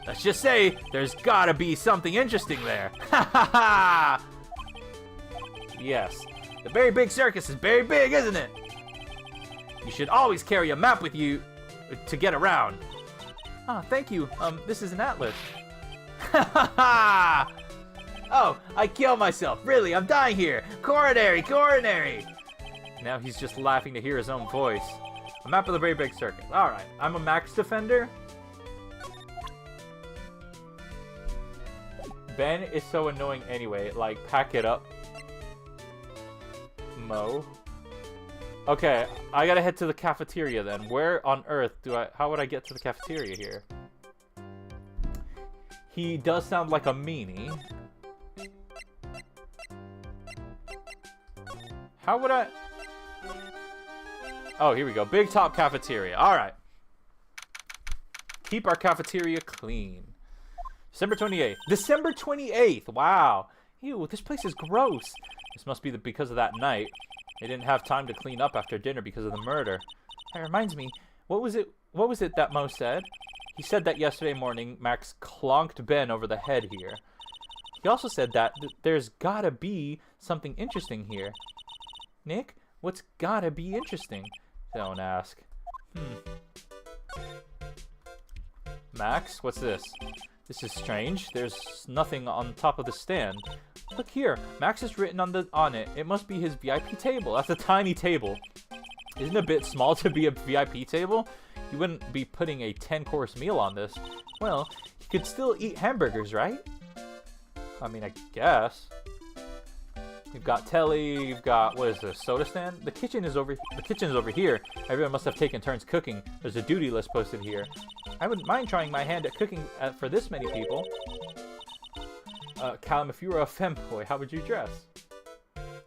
Let's just say there's gotta be something interesting there. Ha ha ha! Yes, the very big circus is very big, isn't it? You should always carry a map with you to get around. Ah, thank you. This is an atlas. Ha ha ha! Oh, I killed myself. Really, I'm dying here. Coronary, coronary. Now he's just laughing to hear his own voice. A map of the very big circus. Alright, I'm a Max defender. Ben is so annoying anyway. Like, pack it up. Mo. Okay, I gotta head to the cafeteria then. Where on earth how would I get to the cafeteria here? He does sound like a meanie. How would I... Oh, here we go. Big Top Cafeteria. All right. Keep our cafeteria clean. December 28th. December 28th. Wow. Ew, this place is gross. This must be because of that night. They didn't have time to clean up after dinner because of the murder. That reminds me. What was it that Mo said? He said that yesterday morning Max clonked Ben over the head here. He also said that there's gotta be something interesting here. Nick, what's gotta be interesting? Don't ask. Max, what's this? This is strange. There's nothing on top of the stand. Look here. Max is written on it. It must be his VIP table. That's a tiny table. Isn't it a bit small to be a VIP table? You wouldn't be putting a 10-course meal on this. Well, you could still eat hamburgers, right? I mean, I guess. You've got telly, you've got, what is this, soda stand? The kitchen is over here. Everyone must have taken turns cooking. There's a duty list posted here. I wouldn't mind trying my hand at cooking for this many people. Callum, if you were a femboy, how would you dress?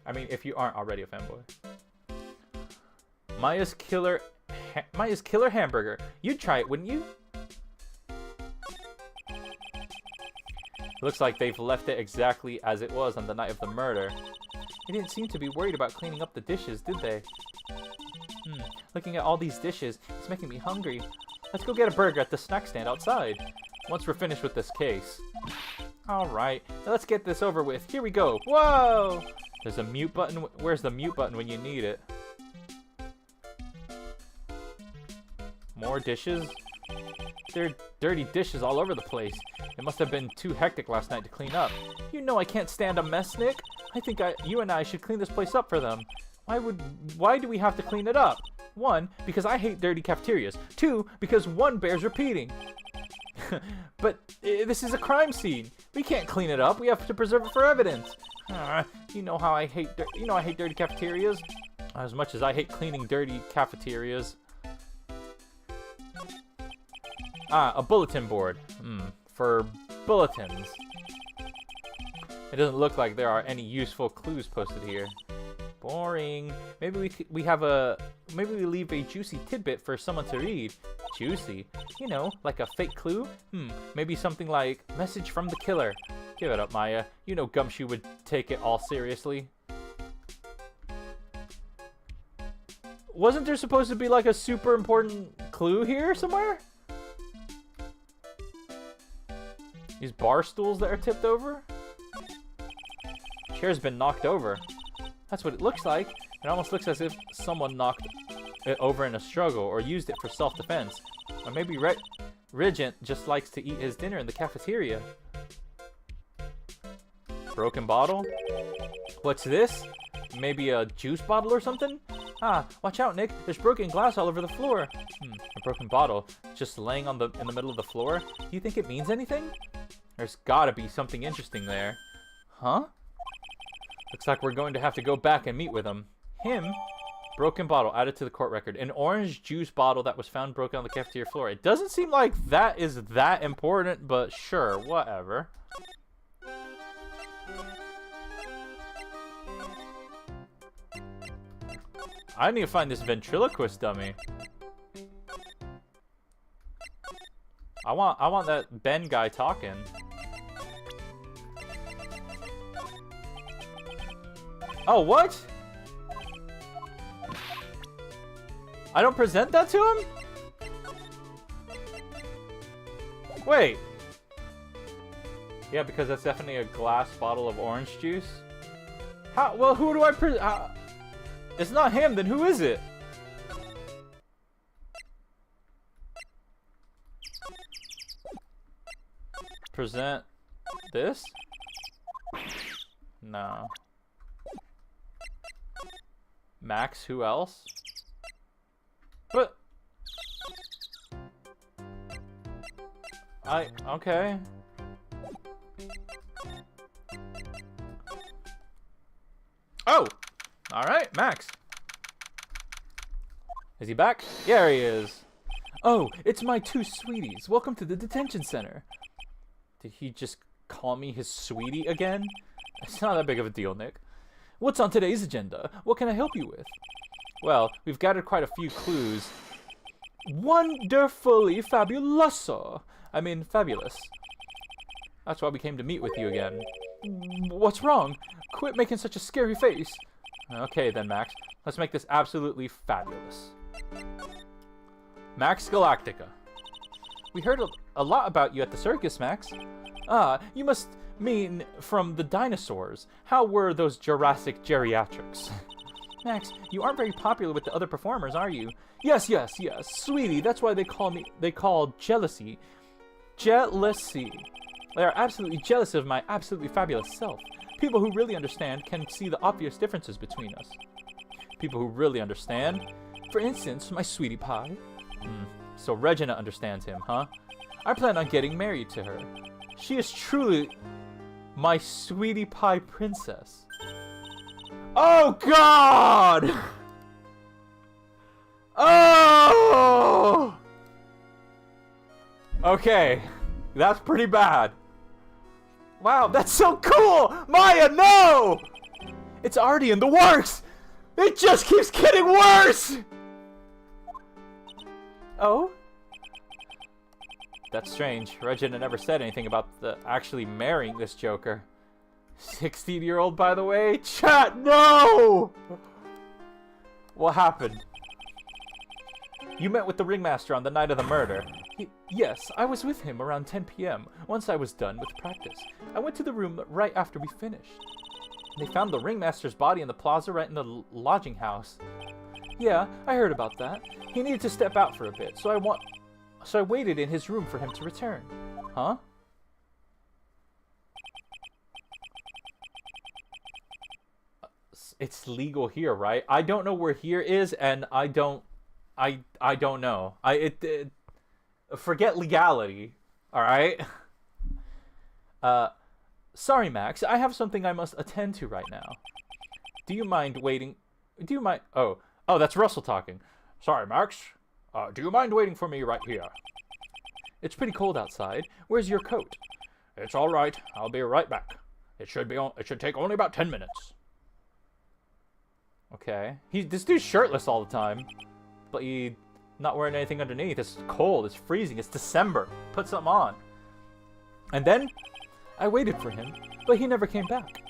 I mean, if you aren't already a femboy. Maya's killer hamburger. You'd try it, wouldn't you? Looks like they've left it exactly as it was on the night of the murder. They didn't seem to be worried about cleaning up the dishes, did they? Looking at all these dishes, it's making me hungry. Let's go get a burger at the snack stand outside. Once we're finished with this case. Alright, let's get this over with. Here we go. Whoa! There's a mute button. Where's the mute button when you need it? More dishes? There are dirty dishes all over the place. It must have been too hectic last night to clean up. You know I can't stand a mess, Nick. I think you and I should clean this place up for them. Why do we have to clean it up? 1, because I hate dirty cafeterias. 2, because 1 bears repeating. But this is a crime scene. We can't clean it up. We have to preserve it for evidence. You know how I hate dirty cafeterias as much as I hate cleaning dirty cafeterias. A bulletin board. For bulletins. It doesn't look like there are any useful clues posted here. Boring. Maybe we leave a juicy tidbit for someone to read. Juicy? You know, like a fake clue? Maybe something like, message from the killer. Give it up, Maya. You know Gumshoe would take it all seriously. Wasn't there supposed to be like a super important clue here somewhere? These bar stools that are tipped over? Chair's been knocked over. That's what it looks like. It almost looks as if someone knocked it over in a struggle or used it for self-defense. Or maybe Regent just likes to eat his dinner in the cafeteria. Broken bottle? What's this? Maybe a juice bottle or something? Watch out, Nick. There's broken glass all over the floor. A broken bottle just laying in the middle of the floor. Do you think it means anything? There's gotta be something interesting there. Huh? Looks like we're going to have to go back and meet with him. Him? Broken bottle added to the court record. An orange juice bottle that was found broken on the cafeteria floor. It doesn't seem like that is that important, but sure, whatever. I need to find this ventriloquist dummy. I want that Ben guy talking. Oh, what? I don't present that to him? Wait. Yeah, because that's definitely a glass bottle of orange juice. How? Well, who do I present? It's not him, then who is it? Present this? No. Max, who else? But okay. Oh! Alright, Max. Is he back? Yeah, he is. Oh, it's my 2 sweeties. Welcome to the detention center. Did he just call me his sweetie again? It's not that big of a deal, Nick. What's on today's agenda? What can I help you with? Well, we've gathered quite a few clues. Wonderfully fabuloso. I mean, fabulous. That's why we came to meet with you again. What's wrong? Quit making such a scary face. Okay then, Max. Let's make this absolutely fabulous. Max Galactica. We heard a lot about you at the circus, Max. Ah, you must mean from the dinosaurs. How were those Jurassic geriatrics? Max, you aren't very popular with the other performers, are you? Yes. Sweetie, that's why they call jealousy. Jealousy. They are absolutely jealous of my absolutely fabulous self. People who really understand can see the obvious differences between us. People who really understand? For instance, my sweetie pie. So Regina understands him, huh? I plan on getting married to her. She is truly my sweetie pie princess. Oh God! Oh! Okay, that's pretty bad. Wow, that's so cool! Maya, no! It's already in the works! It just keeps getting worse! Oh? That's strange. Regina never said anything about actually marrying this Joker. 16-year-old, by the way? Chat, no! What happened? You met with the ringmaster on the night of the murder. Yes, I was with him around 10 p.m. once I was done with practice. I went to the room right after we finished. They found the ringmaster's body in the plaza right in the lodging house. Yeah, I heard about that. He needed to step out for a bit, so I waited in his room for him to return. Huh? It's legal here, right? I don't know where here is, and I don't know. Forget legality. All right. Sorry, Max. I have something I must attend to right now. Do you mind waiting? Do you mind? Oh, that's Russell talking. Sorry, Max. Do you mind waiting for me right here? It's pretty cold outside. Where's your coat? It's all right. I'll be right back. It should take only about 10 minutes. Okay. This dude's shirtless all the time, but he not wearing anything underneath. It's cold. It's freezing. It's December. Put something on. And then I waited for him, but he never came back.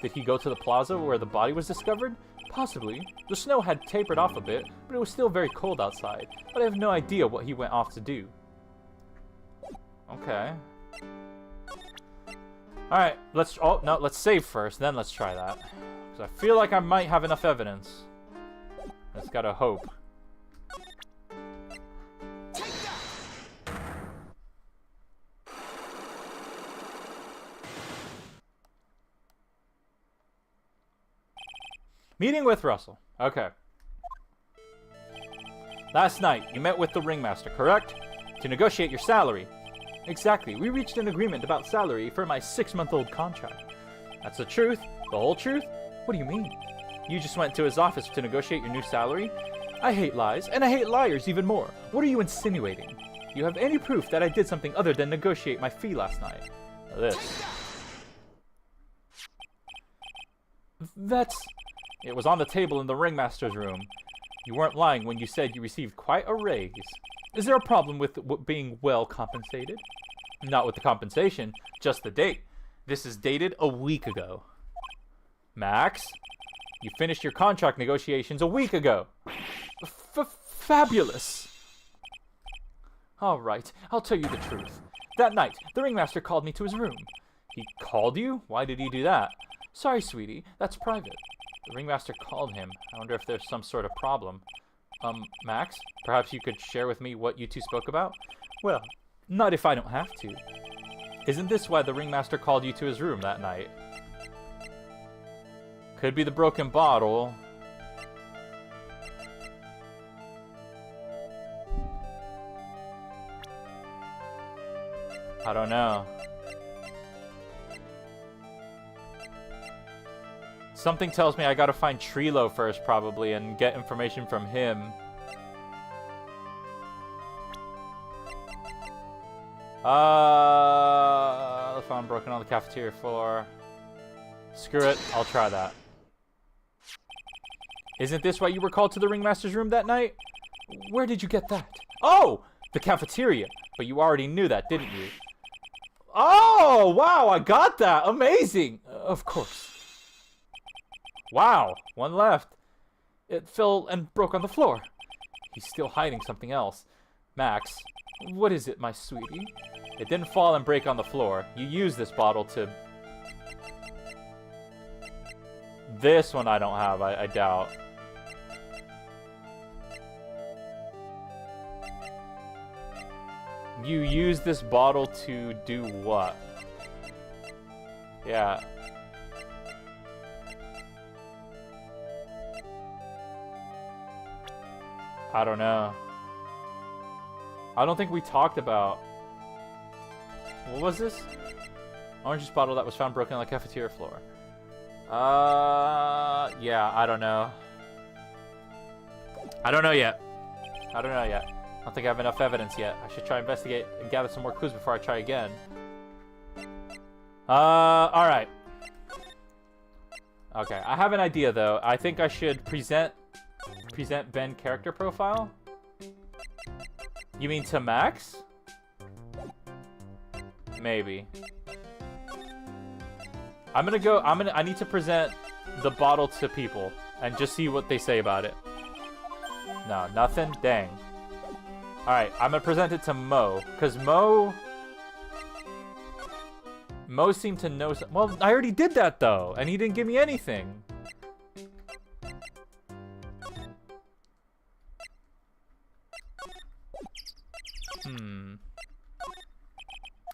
Did he go to the plaza where the body was discovered? Possibly. The snow had tapered off a bit, but it was still very cold outside. But I have no idea what he went off to do. Okay. Alright, let's save first, then let's try that. Because I feel like I might have enough evidence. Just gotta hope. Meeting with Russell. Okay. Last night, you met with the ringmaster, correct? To negotiate your salary. Exactly. We reached an agreement about salary for my 6-month-old contract. That's the truth? The whole truth? What do you mean? You just went to his office to negotiate your new salary? I hate lies, and I hate liars even more. What are you insinuating? Do you have any proof that I did something other than negotiate my fee last night? This. It was on the table in the ringmaster's room. You weren't lying when you said you received quite a raise. Is there a problem with being well compensated? Not with the compensation, just the date. This is dated a week ago. Max, you finished your contract negotiations a week ago. Fabulous. All right, I'll tell you the truth. That night, the ringmaster called me to his room. He called you? Why did he do that? Sorry, sweetie, that's private. The ringmaster called him. I wonder if there's some sort of problem. Max, perhaps you could share with me what you two spoke about? Well, not if I don't have to. Isn't this why the ringmaster called you to his room that night? Could be the broken bottle. I don't know. Something tells me I gotta find Trilo first, probably, and get information from him. I found broken on the cafeteria floor. Screw it, I'll try that. Isn't this why you were called to the ringmaster's room that night? Where did you get that? Oh, the cafeteria. But you already knew that, didn't you? Oh, wow, I got that. Amazing. Of course. Wow, one left. It fell and broke on the floor. He's still hiding something else. Max, what is it, my sweetie? It didn't fall and break on the floor. You used this bottle to... This one I don't have, I doubt. You used this bottle to do what? Yeah. I don't know. I don't think we talked about... What was this? Orange juice bottle that was found broken on the cafeteria floor. Yeah, I don't know. I don't know yet. I don't know yet. I don't think I have enough evidence yet. I should try and investigate and gather some more clues before I try again. Alright. Okay, I have an idea though. I think I should present Ben character profile. You mean to Max? Maybe. I need to present the bottle to people and just see what they say about it. No, nothing? Dang. Alright, I'm gonna present it to Mo, because Mo seemed to know some... Well, I already did that though, and he didn't give me anything.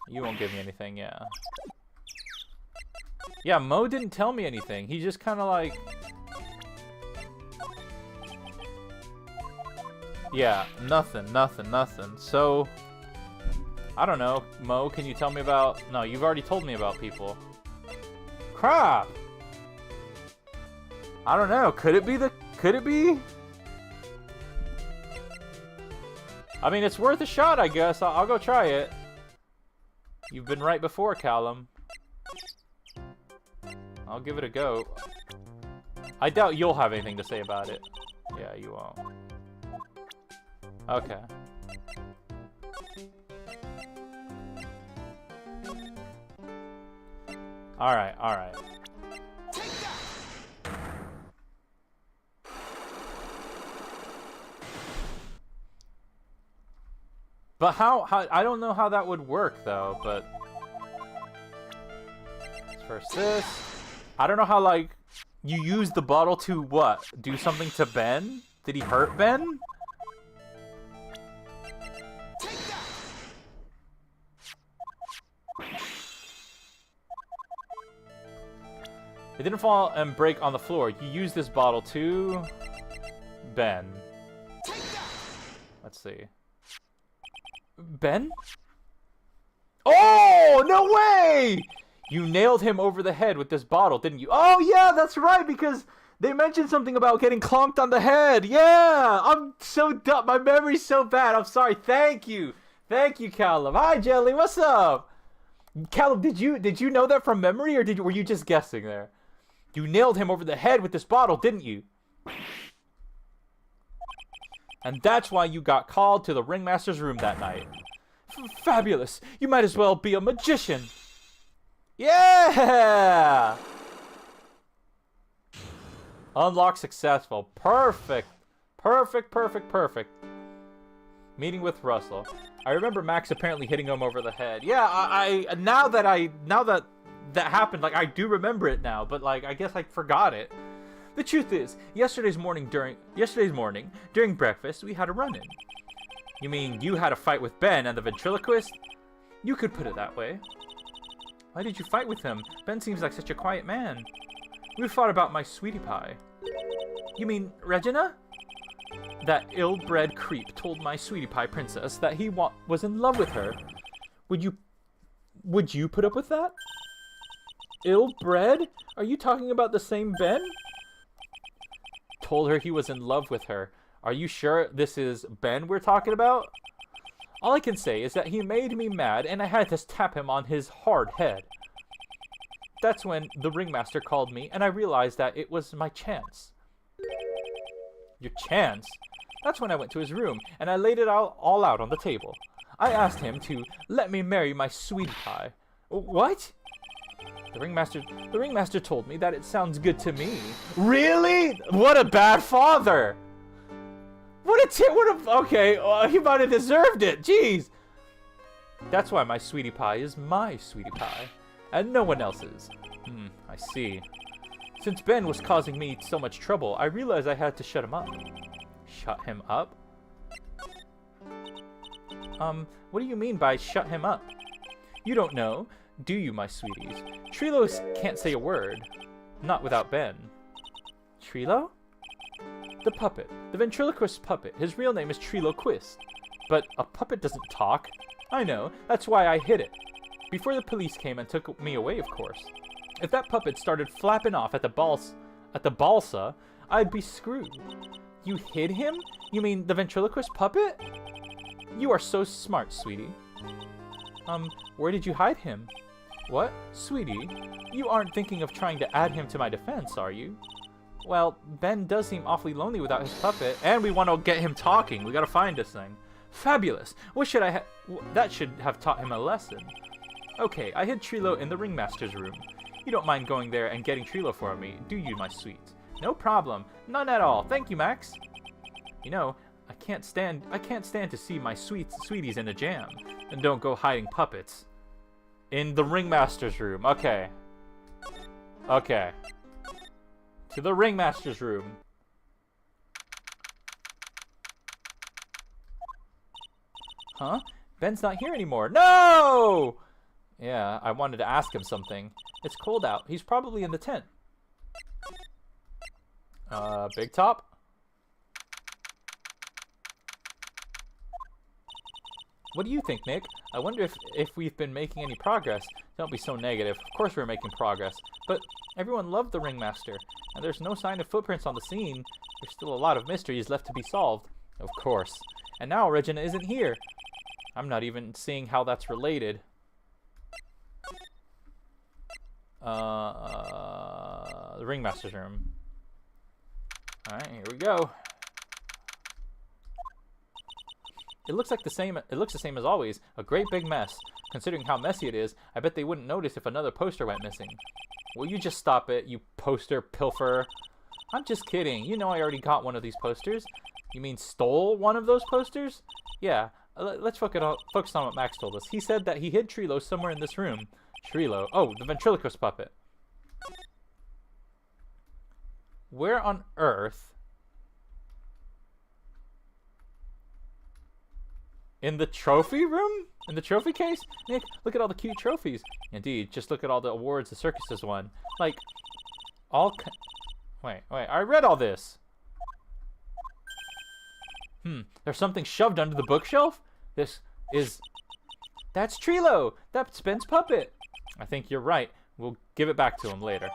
You won't give me anything, yeah. Yeah, Mo didn't tell me anything. He just kind of like... Yeah, nothing. So, I don't know. Mo, can you tell me about... No, you've already told me about people. Crap! I don't know. Could it be the... Could it be? I mean, it's worth a shot, I guess. I'll go try it. You've been right before, Callum. I'll give it a go. I doubt you'll have anything to say about it. Yeah, you won't. Okay. Alright, alright. But how I don't know how that would work though, but first this. I don't know how, like, you use the bottle to what? Do something to Ben? Did he hurt Ben? It didn't fall and break on the floor. You used this bottle to Ben. Let's see. Ben? Oh, no way! You nailed him over the head with this bottle, didn't you? Oh, yeah, that's right, because they mentioned something about getting clonked on the head. Yeah, I'm so dumb. My memory's so bad. I'm sorry. Thank you. Thank you, Callum. Hi, Jelly. What's up? Callum, did you know that from memory, or were you just guessing there? You nailed him over the head with this bottle, didn't you? And that's why you got called to the ringmaster's room that night. Fabulous. You might as well be a magician. Yeah! Unlock successful. Perfect. Perfect. Meeting with Russell. I remember Max apparently hitting him over the head. Yeah, I now that happened, like, I do remember it now, but, like, I guess I forgot it. The truth is, yesterday's morning during breakfast, we had a run-in. You mean you had a fight with Ben and the ventriloquist? You could put it that way. Why did you fight with him? Ben seems like such a quiet man. We fought about my sweetie pie. You mean Regina? That ill-bred creep told my sweetie pie princess that he was in love with her. Would you put up with that? Ill-bred? Are you talking about the same Ben? Told her he was in love with her. Are you sure this is Ben we're talking about? All I can say is that he made me mad and I had to tap him on his hard head. That's when the ringmaster called me and I realized that it was my chance. Your chance? That's when I went to his room, and I laid it all out on the table. I asked him to let me marry my sweetie pie. What? The ringmaster told me that it sounds good to me. Really? What a bad father! Okay, he might have deserved it, jeez! That's why my sweetie pie is my sweetie pie, and no one else's. I see. Since Ben was causing me so much trouble, I realized I had to shut him up. Shut him up? What do you mean by shut him up? You don't know, do you, my sweeties? Trilo can't say a word. Not without Ben. Trilo? The puppet. The ventriloquist puppet. His real name is Trilo Quist. But a puppet doesn't talk. I know, that's why I hid it. Before the police came and took me away, of course. If that puppet started flapping off at the balsa, I'd be screwed. You hid him? You mean the ventriloquist puppet? You are so smart, sweetie. Where did you hide him? What? Sweetie, you aren't thinking of trying to add him to my defense, are you? Well, Ben does seem awfully lonely without his puppet, and we want to get him talking. We gotta find this thing. Fabulous! What should I that should have taught him a lesson. Okay, I hid Trilo in the ringmaster's room. You don't mind going there and getting Trilo for me, do you, my sweet? No problem. None at all. Thank you, Max. You know, I can't stand to see my sweeties in a jam. And don't go hiding puppets. In the ringmaster's room. Okay. Okay. To the ringmaster's room. Huh? Ben's not here anymore. No! Yeah, I wanted to ask him something. It's cold out. He's probably in the tent. Big Top? What do you think, Nick? I wonder if we've been making any progress. Don't be so negative. Of course we're making progress. But everyone loved the ringmaster, and there's no sign of footprints on the scene. There's still a lot of mysteries left to be solved. Of course. And now Regina isn't here. I'm not even seeing how that's related. The ringmaster's room. Alright, here we go. It looks the same as always. A great big mess. Considering how messy it is, I bet they wouldn't notice if another poster went missing. Will you just stop it, you poster pilferer? I'm just kidding. You know I already got one of these posters. You mean stole one of those posters? Yeah. Let's focus on what Max told us. He said that he hid Trilo somewhere in this room. Trilo? Oh, the ventriloquist puppet. Where on earth? In the trophy room? In the trophy case? Nick, look at all the cute trophies. Indeed, just look at all the awards the circus has won. Like, Wait, I read all this. There's something shoved under the bookshelf? That's Trilo! That's Ben's puppet! I think you're right. We'll give it back to him later.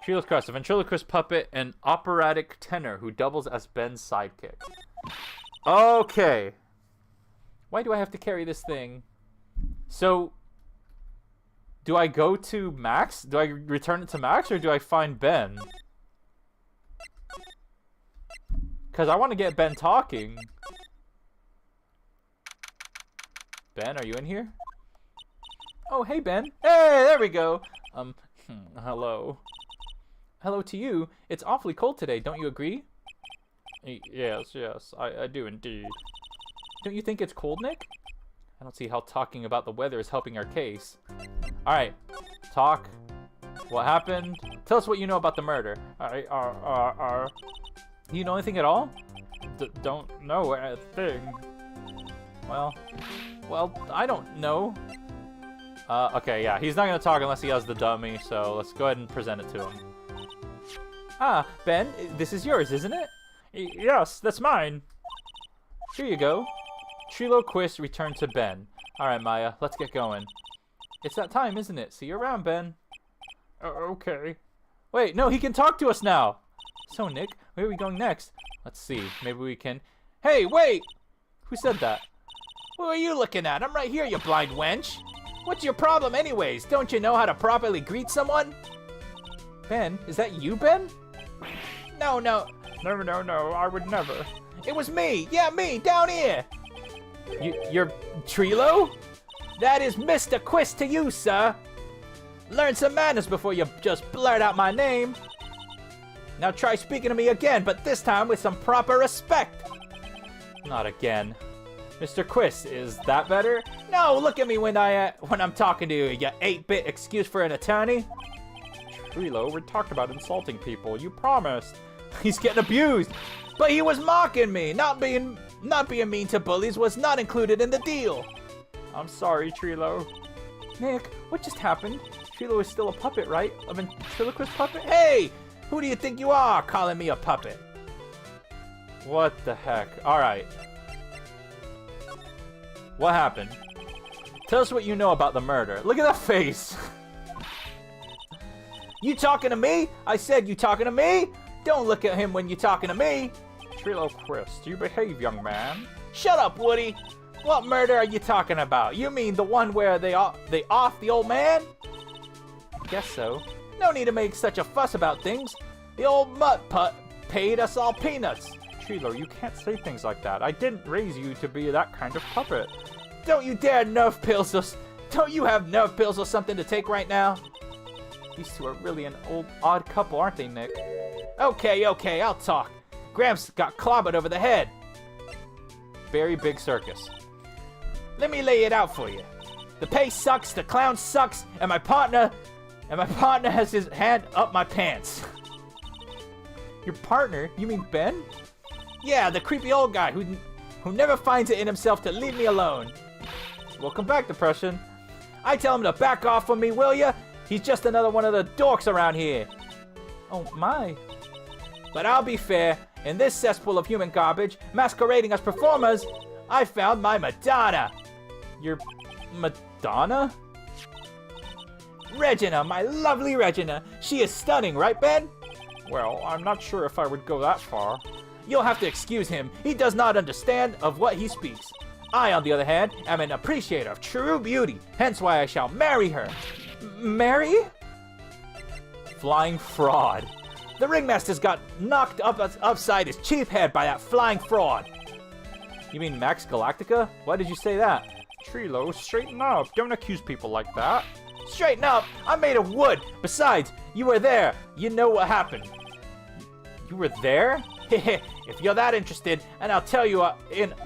Trilo's Crest, a ventriloquist puppet and operatic tenor who doubles as Ben's sidekick. Okay. Why do I have to carry this thing? So, do I go to Max? Do I return it to Max, or do I find Ben? Because I want to get Ben talking. Ben, are you in here? Oh, hey, Ben. Hey, there we go. Hello. Hello to you. It's awfully cold today, don't you agree? Yes, I do indeed. Don't you think it's cold, Nick? I don't see how talking about the weather is helping our case. Alright, talk. What happened? Tell us what you know about the murder. You know anything at all? Don't know a thing. Well, I don't know. Okay, yeah, he's not gonna talk unless he has the dummy, so let's go ahead and present it to him. Ah, Ben, this is yours, isn't it? Yes, that's mine. Here you go. Trilo Quist returned to Ben. Alright, Maya, let's get going. It's that time, isn't it? See you around, Ben. Okay. Wait, no, he can talk to us now! So, Nick, where are we going next? Let's see, maybe we can... Hey, wait! Who said that? What are you looking at? I'm right here, you blind wench! What's your problem anyways? Don't you know how to properly greet someone? Ben, is that you, Ben? No, No, I would never. It was me! Yeah, me! Down here! You're Trilo? That is Mr. Quiz to you, sir! Learn some manners before you just blurt out my name. Now try speaking to me again, but this time with some proper respect. Not again. Mr. Quiz, is that better? No, look at me when I'm talking to you, you 8-bit excuse for an attorney. Trilo, we talked about insulting people. You promised. He's getting abused. But he was mocking me. Not being mean to bullies was not included in the deal. I'm sorry, Trilo. Nick, what just happened? Trilo is still a puppet, right? A ventriloquist puppet? Hey! Who do you think you are, calling me a puppet? What the heck? Alright. What happened? Tell us what you know about the murder. Look at that face! You talking to me? I said you talking to me? Don't look at him when you're talking to me. Trilo Chris, do you behave, young man? Shut up, Woody! What murder are you talking about? You mean the one where they off the old man? Guess so. No need to make such a fuss about things. The old mutt putt paid us all peanuts. Trilo, you can't say things like that. I didn't raise you to be that kind of puppet. Don't you dare nerve pills us. Don't you have nerve pills or something to take right now? These two are really an odd couple, aren't they, Nick? Okay, I'll talk. Gramps got clobbered over the head. Very big circus. Let me lay it out for you. The pay sucks, the clown sucks, and my partner has his hand up my pants. Your partner? You mean Ben? Yeah, the creepy old guy who never finds it in himself to leave me alone. Welcome back, Depression. I tell him to back off from me, will ya? He's just another one of the dorks around here. Oh my. But I'll be fair. In this cesspool of human garbage, masquerading as performers, I found my Madonna. Your Madonna? Regina, my lovely Regina. She is stunning, right, Ben? Well, I'm not sure if I would go that far. You'll have to excuse him. He does not understand of what he speaks. I, on the other hand, am an appreciator of true beauty, hence why I shall marry her. Marry? Flying fraud. The ringmaster's got knocked upside his chief head by that flying fraud. You mean Max Galactica? Why did you say that? Trilo, straighten up. Don't accuse people like that. Straighten up? I'm made of wood. Besides, you were there. You know what happened. You were there? If you're that interested, and I'll tell you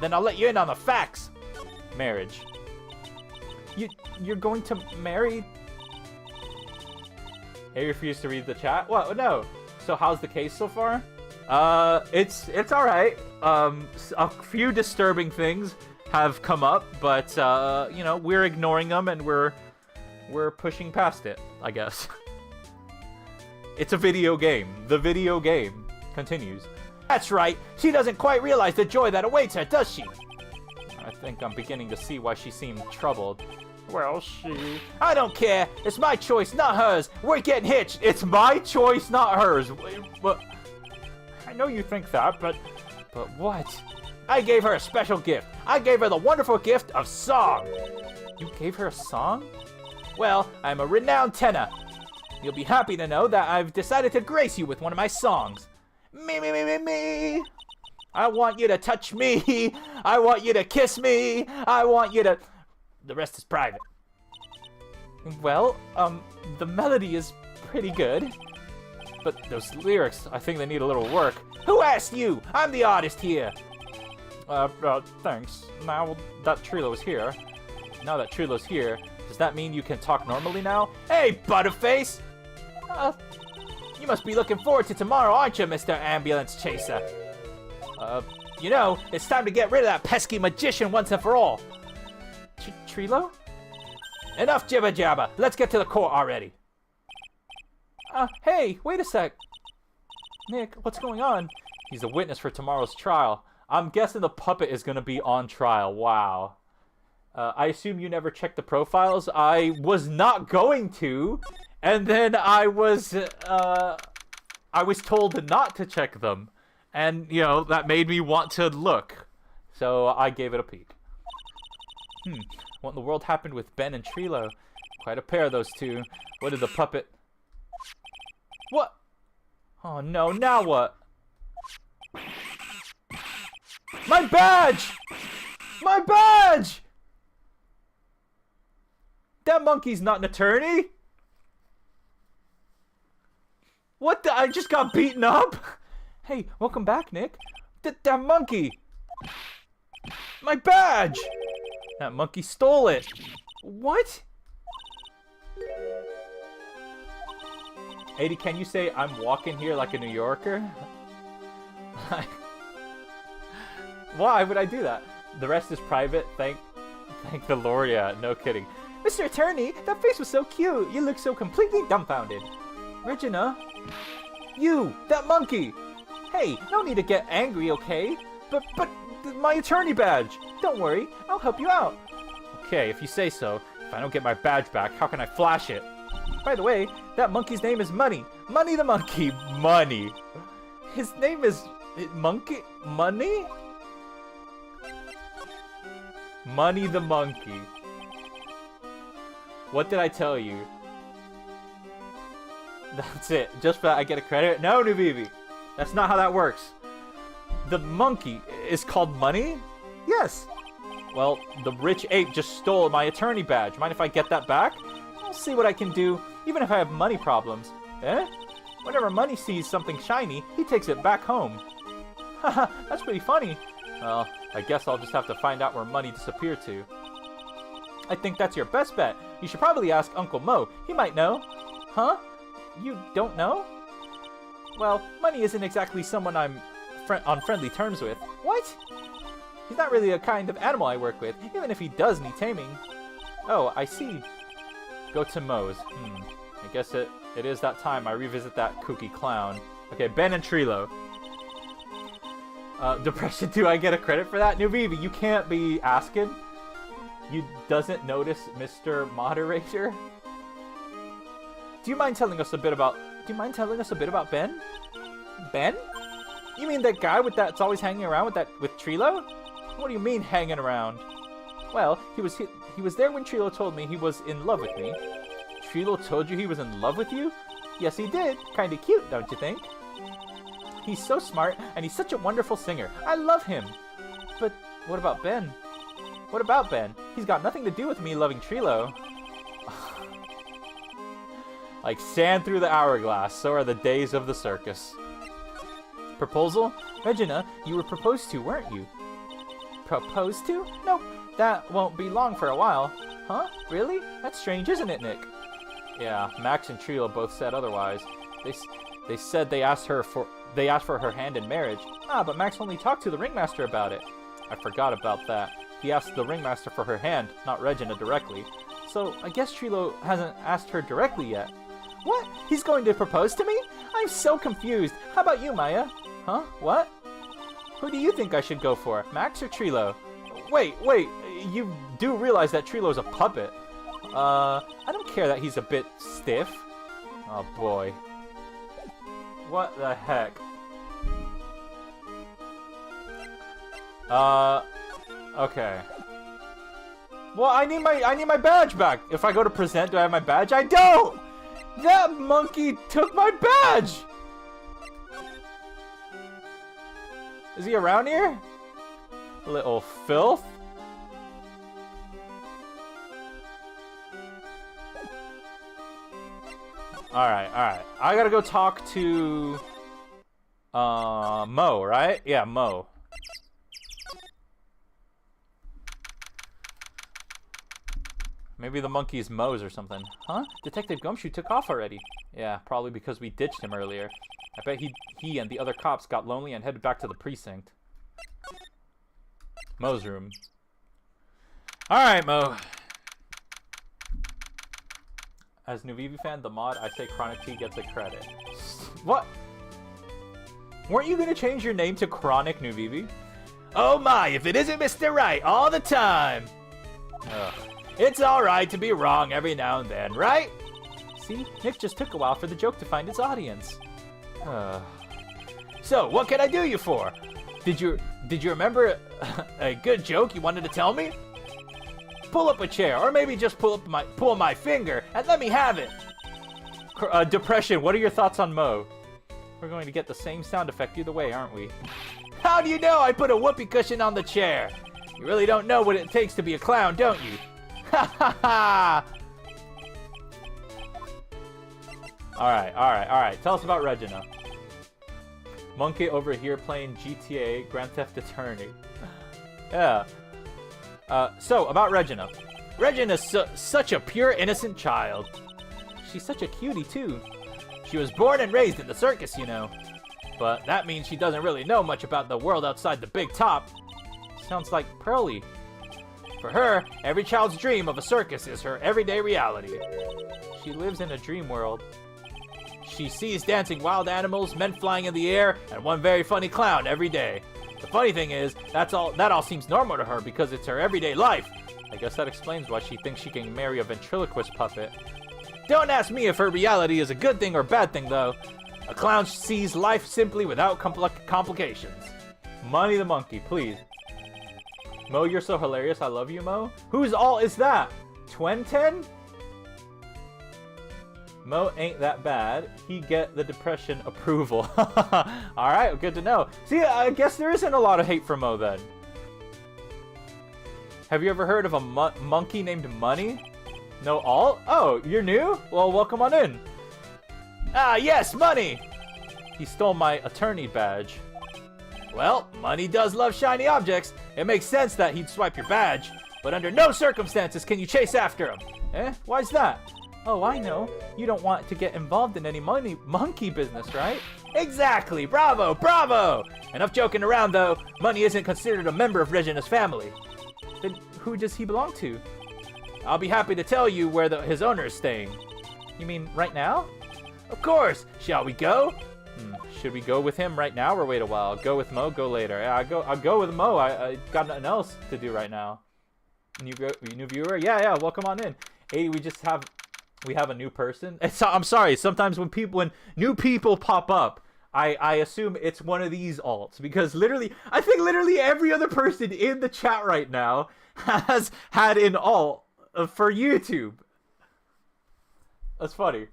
then I'll let you in on the facts. Marriage. You're going to marry? Hey, refuse to read the chat? What? No. So how's the case so far? It's all right. A few disturbing things have come up, but you know, we're ignoring them and we're pushing past it, I guess. It's a video game. The video game continues. That's right. She doesn't quite realize the joy that awaits her, does she? I think I'm beginning to see why she seemed troubled. Well, I don't care. It's my choice, not hers. We're getting hitched. It's my choice, not hers. But I know you think that, but what? I gave her a special gift. I gave her the wonderful gift of song. You gave her a song? Well, I'm a renowned tenor. You'll be happy to know that I've decided to grace you with one of my songs. Me. I want you to touch me. I want you to kiss me. I want you to... The rest is private. Well, the melody is pretty good. But those lyrics, I think they need a little work. Who asked you? I'm the artist here. Thanks. Now that Trilo's here. Does that mean you can talk normally now? Hey, Butterface! You must be looking forward to tomorrow, aren't you, Mr. Ambulance Chaser? You know, it's time to get rid of that pesky magician once and for all. Trilo? Enough jibber jabber. Let's get to the court already. Hey, wait a sec. Nick, what's going on? He's a witness for tomorrow's trial. I'm guessing the puppet is going to be on trial. Wow. I assume you never checked the profiles. I was not going to. And then I was told not to check them. And, you know, that made me want to look. So I gave it a peek. What in the world happened with Ben and Trilo? Quite a pair, those two. What did the puppet... What? Oh no, now what? My badge! My badge! That monkey's not an attorney. What the? I just got beaten up? Hey, welcome back, Nick. That monkey! My badge! That monkey stole it. What? A-Dee, can you say I'm walking here like a New Yorker? Why would I do that? The rest is private. Thank the Lord. Yeah, no kidding. Mr. Attorney, that face was so cute. You look so completely dumbfounded. Regina, you, that monkey. Hey, no need to get angry, okay? But my attorney badge. Don't worry, I'll help you out. Okay, if you say so. If I don't get my badge back, how can I flash it? By the way, that monkey's name is Money. Money the monkey. Money. His name is Monkey? Money? Money the monkey. What did I tell you? That's it. Just for that I get a credit? No, Nubibi. That's not how that works. The monkey is called Money? Yes. Well, the rich ape just stole my attorney badge. Mind if I get that back? I'll see what I can do, even if I have money problems. Eh? Whenever Money sees something shiny, he takes it back home. Haha, that's pretty funny. Well, I guess I'll just have to find out where Money disappeared to. I think that's your best bet. You should probably ask Uncle Mo. He might know. Huh? You don't know? Well, Money isn't exactly someone I'm on friendly terms with. What? He's not really a kind of animal I work with, even if he does need taming. Oh, I see. Go to Mo's. I guess it is that time I revisit that kooky clown. Okay, Ben and Trilo. Depression 2, I get a credit for that? Nubibi, you can't be asking. You doesn't notice, Mr. Moderator? Do you mind telling us a bit about Ben? Ben? You mean that guy that's always hanging around with Trilo? What do you mean hanging around? Well, he was there when Trilo told me he was in love with me. Trilo told you he was in love with you? Yes, he did. Kinda cute, don't you think? He's so smart, and he's such a wonderful singer. I love him. But what about Ben? What about Ben? He's got nothing to do with me loving Trilo. Like sand through the hourglass, so are the days of the circus. Proposal? Regina, you were proposed to, weren't you? Proposed to? Nope, that won't be long for a while. Huh? Really? That's strange, isn't it, Nick? Yeah, Max and Trilo both said otherwise. They said they asked for her hand in marriage. Ah, but Max only talked to the ringmaster about it. I forgot about that. He asked the ringmaster for her hand, not Regina directly. So I guess Trilo hasn't asked her directly yet. What? He's going to propose to me? I'm so confused. How about you, Maya? Huh? What? Who do you think I should go for, Max or Trilo? Wait, you do realize that Trilo's a puppet. I don't care that he's a bit stiff. Oh boy. What the heck? Okay. Well, I need my badge back. If I go to present, do I have my badge? I don't! That monkey took my badge! Is he around here? Little filth. Alright. I gotta go talk to... Mo, right? Yeah, Mo. Maybe the monkey's Mo's or something. Huh? Detective Gumshoe took off already. Yeah, probably because we ditched him earlier. I bet he and the other cops got lonely and headed back to the precinct. Mo's room. Alright, Mo. As Nuvivi fan, the mod, I say Chronic T gets a credit. What? Weren't you gonna change your name to Chronic Nuvivi? Oh my, if it isn't Mr. Right all the time! Ugh. It's alright to be wrong every now and then, right? See, Nick just took a while for the joke to find its audience. So, what can I do you for? Did you remember a good joke you wanted to tell me? Pull up a chair, or maybe just pull my finger and let me have it. Depression, what are your thoughts on Mo? We're going to get the same sound effect either way, aren't we? Ha How do you know I put a whoopee cushion on the chair? You really don't know what it takes to be a clown, don't you? Ha ha ha! Alright. Tell us about Regina. Monkey over here playing GTA Grand Theft Attorney. Yeah. So, about Regina. Regina's such a pure, innocent child. She's such a cutie, too. She was born and raised in the circus, you know. But that means she doesn't really know much about the world outside the big top. Sounds like Pearly. For her, every child's dream of a circus is her everyday reality. She lives in a dream world. She sees dancing wild animals, men flying in the air, and one very funny clown every day. The funny thing is, that all seems normal to her because it's her everyday life. I guess that explains why she thinks she can marry a ventriloquist puppet. Don't ask me if her reality is a good thing or bad thing, though. A clown sees life simply without complications. Money the Monkey, please. Mo, you're so hilarious. I love you, Mo. Whose all is that? Twenten? Mo ain't that bad. He get the depression approval. Alright, good to know. See, I guess there isn't a lot of hate for Mo then. Have you ever heard of a monkey named Money? No alt? Oh, you're new? Well, welcome on in. Ah, yes, Money! He stole my attorney badge. Well, Money does love shiny objects. It makes sense that he'd swipe your badge. But under no circumstances can you chase after him. Eh? Why's that? Oh, I know. You don't want to get involved in any monkey business, right? Exactly! Bravo! Bravo! Enough joking around, though. Money isn't considered a member of Regina's family. Then who does he belong to? I'll be happy to tell you where his owner is staying. You mean right now? Of course! Shall we go? Should we go with him right now or wait a while? Go with Mo, go later. Yeah, I'll go with Mo. I got nothing else to do right now. New viewer? Yeah, welcome on in. A-Dee, we have a new person. I'm sorry, sometimes when new people pop up, I assume it's one of these alts, because I think literally every other person in the chat right now has had an alt for YouTube. That's funny.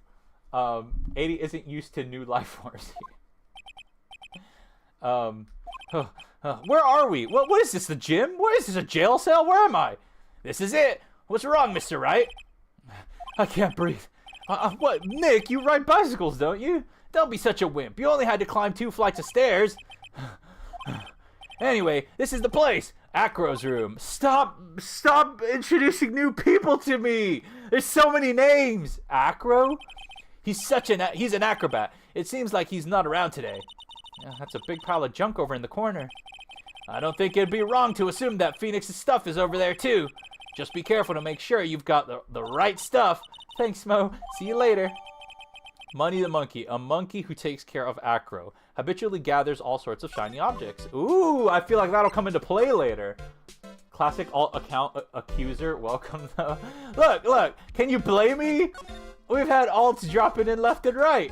A-Dee isn't used to new life forms. Where are we? What is this, the gym? What is this, a jail cell? Where am I? This is it. What's wrong, Mr. Wright? I can't breathe. What, Nick, you ride bicycles, don't you? Don't be such a wimp. You only had to climb 2 flights of stairs. Anyway, this is the place. Acro's room. Stop introducing new people to me. There's so many names. Acro? He's an acrobat. It seems like he's not around today. Yeah, that's a big pile of junk over in the corner. I don't think it'd be wrong to assume that Phoenix's stuff is over there too. Just be careful to make sure you've got the right stuff. Thanks, Mo. See you later. Money the Monkey, a monkey who takes care of Acro. Habitually gathers all sorts of shiny objects. Ooh, I feel like that'll come into play later. Classic alt account accuser. Welcome, though. Look. Can you blame me? We've had alts dropping in left and right.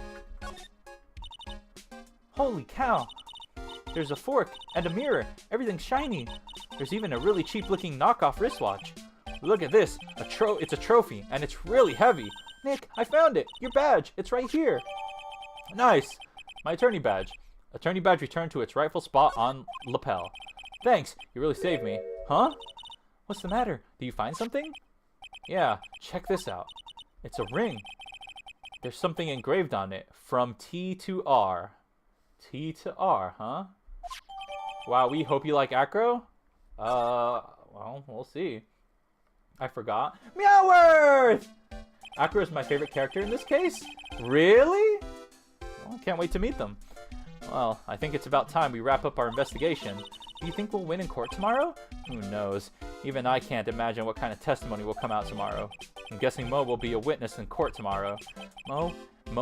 Holy cow. There's a fork and a mirror. Everything's shiny. There's even a really cheap-looking knockoff wristwatch. Look at this. It's a trophy, and it's really heavy. Nick, I found it. Your badge. It's right here. Nice. My attorney badge. Attorney badge returned to its rightful spot on lapel. Thanks. You really saved me. Huh? What's the matter? Do you find something? Yeah. Check this out. It's a ring. There's something engraved on it. From T to R. T to R, huh? Wow, we hope you like Acro? Well, we'll see. I forgot. Meowworth! Acro is my favorite character in this case? Really? Well, I can't wait to meet them. Well, I think it's about time we wrap up our investigation. Do you think we'll win in court tomorrow? Who knows? Even I can't imagine what kind of testimony will come out tomorrow. I'm guessing Mo will be a witness in court tomorrow. Mo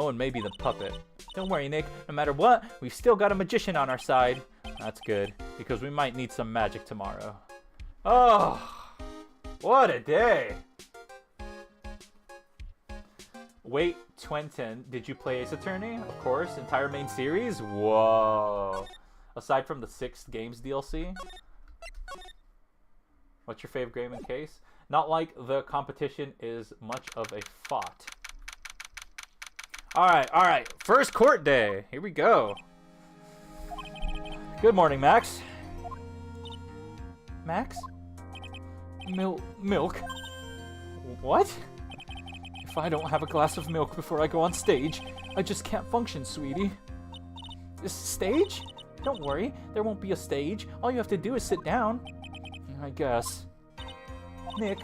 and maybe the puppet. Don't worry, Nick. No matter what, we've still got a magician on our side. That's good, because we might need some magic tomorrow. Oh, what a day. Wait, Twenten, did you play Ace Attorney? Of course, entire main series? Whoa. Aside from the 6th games DLC? What's your favorite game in case? Not like the competition is much of a fought. Alright. First court day. Here we go. Good morning, Max. Max? Milk? What? If I don't have a glass of milk before I go on stage, I just can't function, sweetie. Stage? Don't worry, there won't be a stage. All you have to do is sit down. I guess. Nick,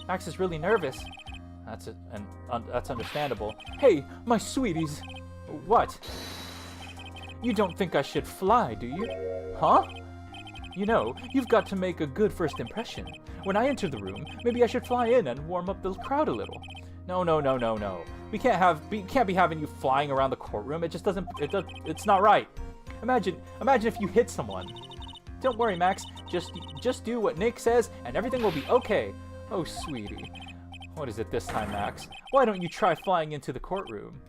Max is really nervous. That's understandable. Hey, my sweeties. What? You don't think I should fly, do you? Huh? You know, you've got to make a good first impression. When I enter the room, maybe I should fly in and warm up the crowd a little. No. We can't be having you flying around the courtroom. It's not right. Imagine if you hit someone. Don't worry, Max. Just do what Nick says and everything will be okay. Oh, sweetie. What is it this time, Max? Why don't you try flying into the courtroom?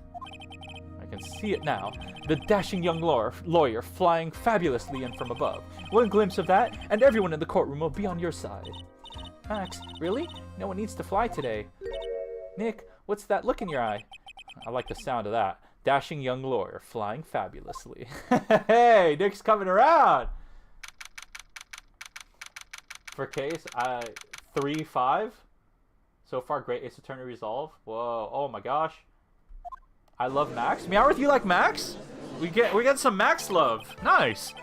I can see it now. The dashing young lawyer flying fabulously in from above. One glimpse of that, and everyone in the courtroom will be on your side. Max, really? No one needs to fly today. Nick, what's that look in your eye? I like the sound of that. Dashing young lawyer flying fabulously. Hey, Nick's coming around! For case, 3-5. So far, great Ace Attorney resolve. Whoa, oh my gosh. I love Max. Meowth, you like Max? We get some Max love. Nice.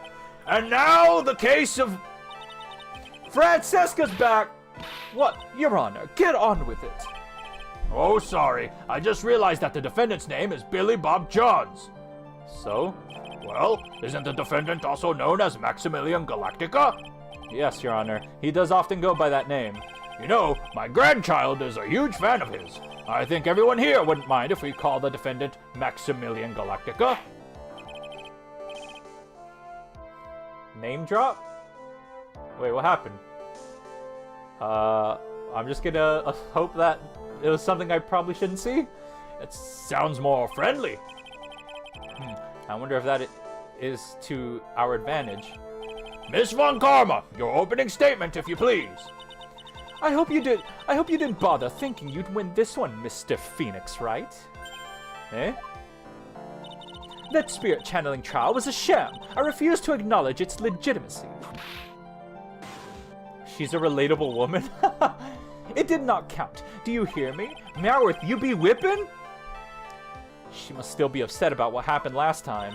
And now the case of Francesca's back. What? Your Honor, get on with it. Oh, sorry. I just realized that the defendant's name is Billy Bob Johns. So? Well, isn't the defendant also known as Maximilian Galactica? Yes, Your Honor. He does often go by that name. You know, my grandchild is a huge fan of his. I think everyone here wouldn't mind if we call the defendant Maximilian Galactica. Name drop? Wait, what happened? I'm just gonna hope that it was something I probably shouldn't see. It sounds more friendly. I wonder if that is to our advantage. Miss Von Karma, your opening statement, if you please. I hope you didn't bother thinking you'd win this one, Mr. Phoenix, right? Eh? That spirit channeling trial was a sham. I refuse to acknowledge its legitimacy. She's a relatable woman. It did not count. Do you hear me? Meowth, you be whipping? She must still be upset about what happened last time.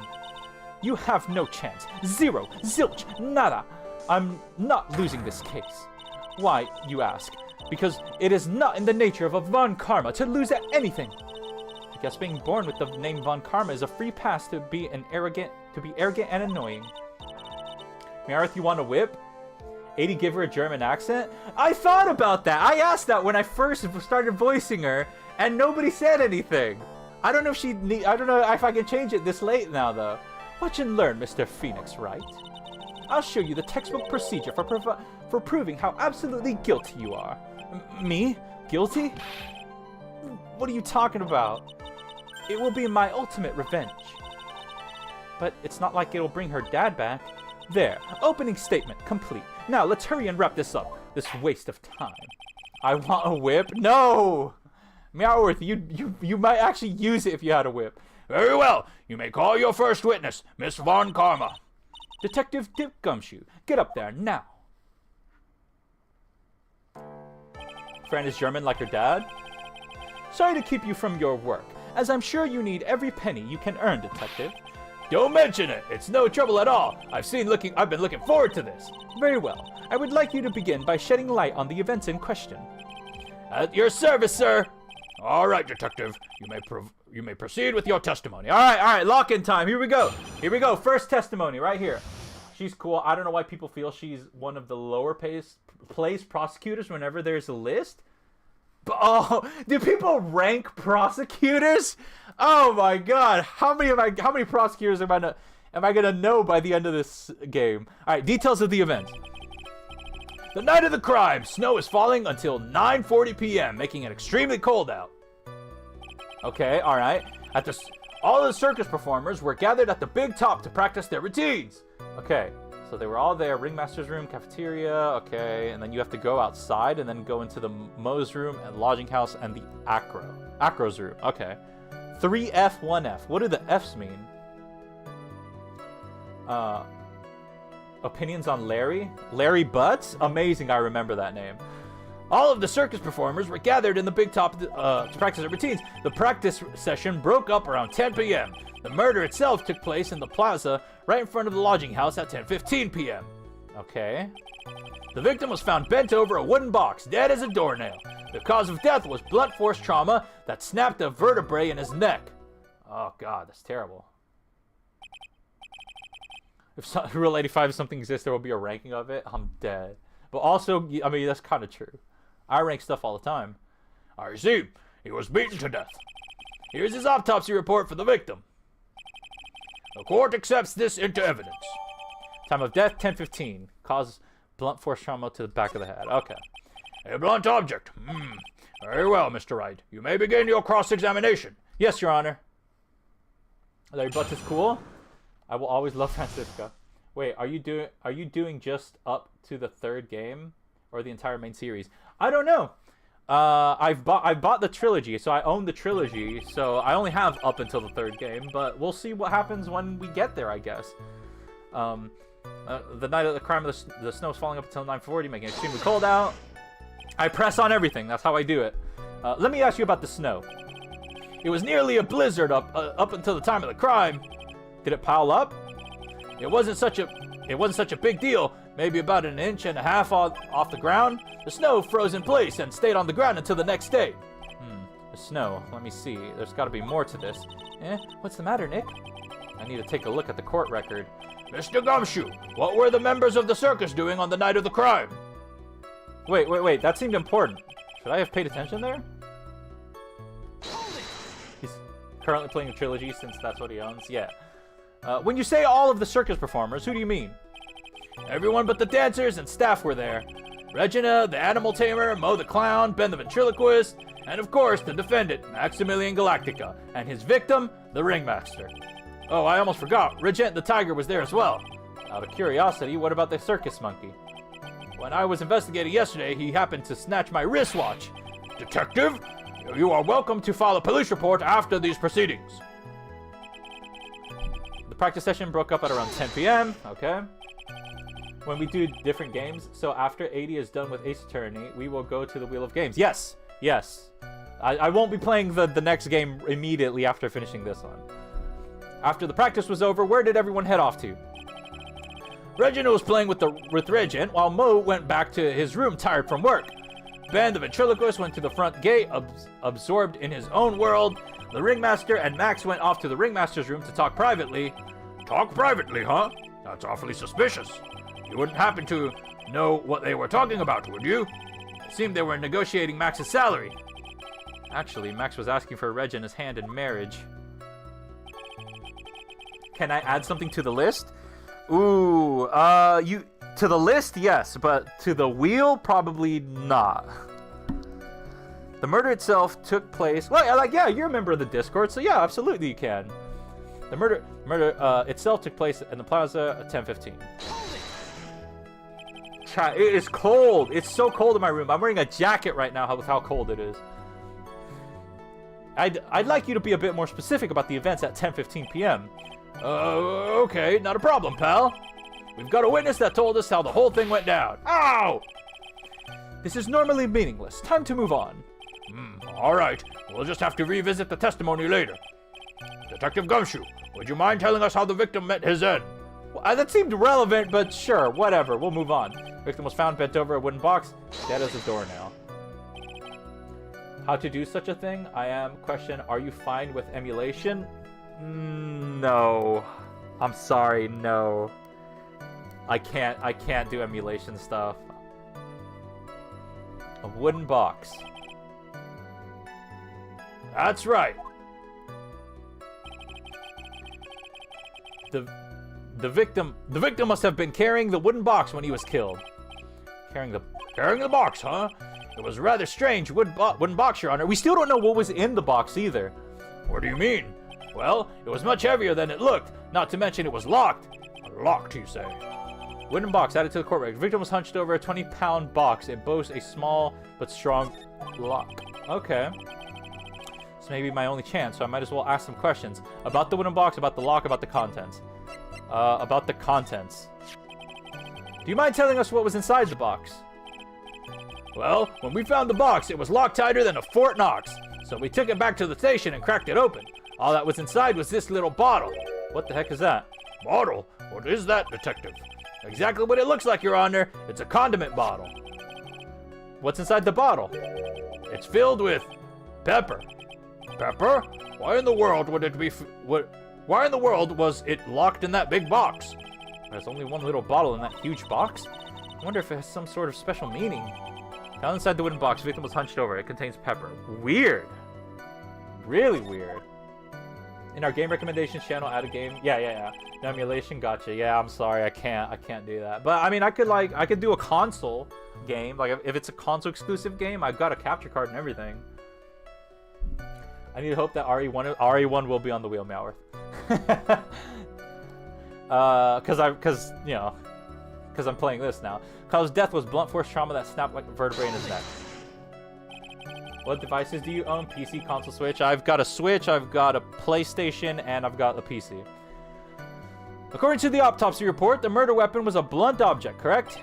You have no chance. Zero. Zilch. Nada. I'm not losing this case. Why, you ask? Because it is not in the nature of a Von Karma to lose at anything. I guess being born with the name Von Karma is a free pass to be arrogant and annoying. Meowth, you want a whip? A-Dee give her a German accent? I thought about that. I asked that when I first started voicing her, and nobody said anything. I don't know if I don't know if I can change it this late now, though. Watch and learn, Mr. Phoenix, right? I'll show you the textbook procedure for proving how absolutely guilty you are. Me? Guilty? What are you talking about? It will be my ultimate revenge. But it's not like it'll bring her dad back. There, opening statement complete. Now let's hurry and wrap this up. This waste of time. I want a whip? No! Meowth, you might actually use it if you had a whip. Very well. You may call your first witness, Miss Von Karma. Detective Dip Gumshoe, get up there now. Friend is German like her dad? Sorry to keep you from your work, as I'm sure you need every penny you can earn, Detective. Don't mention it. It's no trouble at all. I've been looking forward to this. Very well. I would like you to begin by shedding light on the events in question. At your service, sir. All right, Detective. You may proceed with your testimony. All right. Lock-in time. Here we go. First testimony right here. She's cool. I don't know why people feel she's one of the lower placed prosecutors whenever there's a list. But, oh, do people rank prosecutors? Oh my God! How many prosecutors am I gonna know by the end of this game? All right. Details of the event. The night of the crime, snow is falling until 9:40 p.m., making it extremely cold out. Okay, all right. All the circus performers were gathered at the big top to practice their routines. Okay, so they were all there. Ringmaster's room, cafeteria, okay. And then you have to go outside and then go into the Moe's room and lodging house and the Acro's room. Okay. 3F, 1F. What do the Fs mean? opinions on Larry? Larry Butts? Amazing, I remember that name. All of the circus performers were gathered in the big top to practice their routines. The practice session broke up around 10 p.m. The murder itself took place in the plaza right in front of the lodging house at 10:15 p.m. Okay. The victim was found bent over a wooden box, dead as a doornail. The cause of death was blunt force trauma that snapped a vertebrae in his neck. Oh god, that's terrible. If Rule 85 if something exists, there will be a ranking of it. I'm dead. But also, I mean, that's kind of true. I rank stuff all the time. I see. He was beaten to death. Here's his autopsy report for the victim. The court accepts this into evidence. Time of death, 10:15. Cause blunt force trauma to the back of the head. Okay. A blunt object. Very well, Mr. Wright. You may begin your cross-examination. Yes, Your Honor. Larry Butts is cool. I will always love Francisca. Wait, are you doing just up to the 3rd game, or the entire main series? I don't know. I bought the trilogy, so I own the trilogy. So I only have up until the 3rd game, but we'll see what happens when we get there, I guess. The night of the crime, the snow is falling up until 9:40, making it extremely cold out. I press on everything. That's how I do it. Let me ask you about the snow. It was nearly a blizzard up until the time of the crime. Did it pile up? It wasn't such a big deal. Maybe about 1.5 inches off the ground. The snow froze in place and stayed on the ground until the next day. The snow. Let me see. There's got to be more to this. What's the matter, Nick? I need to take a look at the court record. Mr. Gumshoe, what were the members of the circus doing on the night of the crime? Wait. That seemed important. Should I have paid attention there? He's currently playing a trilogy since that's what he owns. Yeah. When you say all of the circus performers, who do you mean? Everyone but the dancers and staff were there. Regina, the animal tamer, Mo the clown, Ben the ventriloquist, and of course the defendant, Maximilian Galactica, and his victim, the ringmaster. Oh, I almost forgot, Regent the tiger was there as well. Out of curiosity, what about the circus monkey? When I was investigating yesterday, he happened to snatch my wristwatch. Detective, you are welcome to file a police report after these proceedings. The practice session broke up at around 10 p.m. Okay. When we do different games, so after A-Dee is done with Ace Attorney, we will go to the Wheel of Games. Yes. I won't be playing the next game immediately after finishing this one. After the practice was over, where did everyone head off to? Regina was playing with Regent, while Mo went back to his room tired from work. Ben, the ventriloquist, went to the front gate, absorbed in his own world. The ringmaster and Max went off to the ringmaster's room to talk privately. Talk privately, huh? That's awfully suspicious. You wouldn't happen to know what they were talking about, would you? It seemed they were negotiating Max's salary. Actually, Max was asking for Regina's hand in marriage. Can I add something to the list? Ooh, to the list, yes, but to the wheel, probably not. The murder itself took place. Well, yeah, you're a member of the Discord, so yeah, absolutely you can. The murder itself took place in the plaza at 10:15. Chat, it is cold. It's so cold in my room. I'm wearing a jacket right now with how cold it is. I'd like you to be a bit more specific about the events at 10:15 p.m. Okay, not a problem, pal. We've got a witness that told us how the whole thing went down. Ow! This is normally meaningless. Time to move on. All right. We'll just have to revisit the testimony later. Detective Gumshoe, would you mind telling us how the victim met his end? Well, that seemed relevant, but sure, whatever. We'll move on. Victim was found bent over a wooden box, dead as a doornail. How to do such a thing? Question, are you fine with emulation? No. I'm sorry, no. I can't do emulation stuff. A wooden box. That's right. The victim must have been carrying the wooden box when he was killed. Carrying the box, huh? It was a rather strange wooden box, Your Honor. We still don't know what was in the box either. What do you mean? Well, it was much heavier than it looked, not to mention it was locked. Locked, you say? Wooden box added to the court record. The victim was hunched over a 20-pound box. It boasts a small but strong lock. Okay. This may be my only chance, so I might as well ask some questions. About the wooden box, about the lock, about the contents. About the contents. Do you mind telling us what was inside the box? Well, when we found the box, it was locked tighter than a Fort Knox. So we took it back to the station and cracked it open. All that was inside was this little bottle. What the heck is that? Bottle? What is that, detective? Exactly what it looks like, Your Honor. It's a condiment bottle. What's inside the bottle? It's filled with pepper. Pepper? Why in the world would it be... Why in the world was it locked in that big box? There's only one little bottle in that huge box? I wonder if it has some sort of special meaning. Found inside the wooden box, the victim was hunched over. It contains pepper. Weird. Really weird. In our game recommendations channel, add a game. Yeah. No emulation, gotcha. Yeah, I'm sorry, I can't do that. But I mean, I could do a console game. Like if it's a console exclusive game, I've got a capture card and everything. I need to hope that RE1 will be on the wheel, Meowth. Because I'm playing this now. Kyle's death was blunt force trauma that snapped like a vertebrae in his neck. What devices do you own? PC, console, Switch? I've got a Switch, I've got a PlayStation, and I've got a PC. According to the autopsy report, the murder weapon was a blunt object, correct?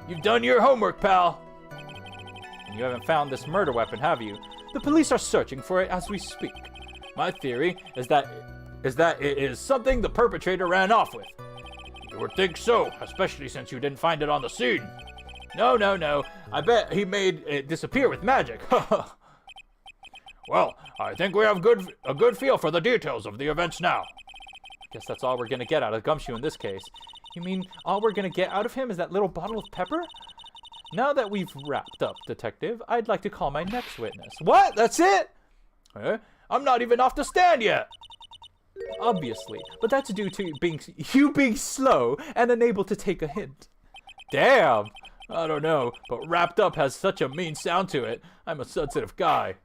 You've done your homework, pal. And you haven't found this murder weapon, have you? The police are searching for it as we speak. My theory is that it is something the perpetrator ran off with. You would think so, especially since you didn't find it on the scene. No. I bet he made it disappear with magic. Well, I think we have a good feel for the details of the events now. Guess that's all we're gonna get out of Gumshoe in this case. You mean all we're gonna get out of him is that little bottle of pepper? Now that we've wrapped up, Detective, I'd like to call my next witness. What? That's it? I'm not even off the stand yet. Obviously, but that's due to you being slow and unable to take a hint. Damn. I don't know, but wrapped up has such a mean sound to it. I'm a sensitive guy.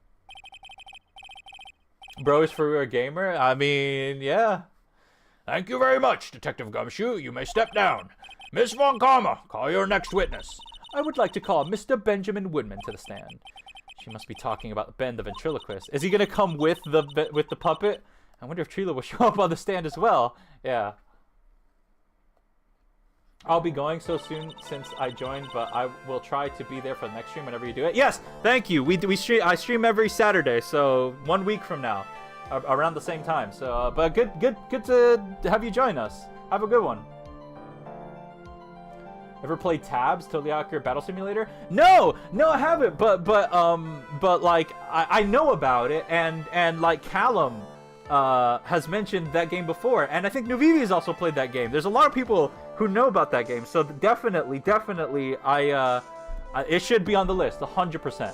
Bro is for a gamer? I mean, yeah. Thank you very much, Detective Gumshoe. You may step down. Miss Von Karma, call your next witness. I would like to call Mr. Benjamin Woodman to the stand. She must be talking about Ben the ventriloquist. Is he gonna come with the puppet? I wonder if Trilo will show up on the stand as well. Yeah. I'll be going so soon since I joined, but I will try to be there for the next stream whenever you do it. Yes, thank you. I stream every Saturday, so 1 week from now, around the same time. So, but good to have you join us. Have a good one. Ever played Tabs, Totally Accurate Battle Simulator? No, I haven't. But like I know about it, and like Callum has mentioned that game before, and I think Nuvivi has also played that game. There's a lot of people who know about that game, so definitely, it should be on the list, 100%.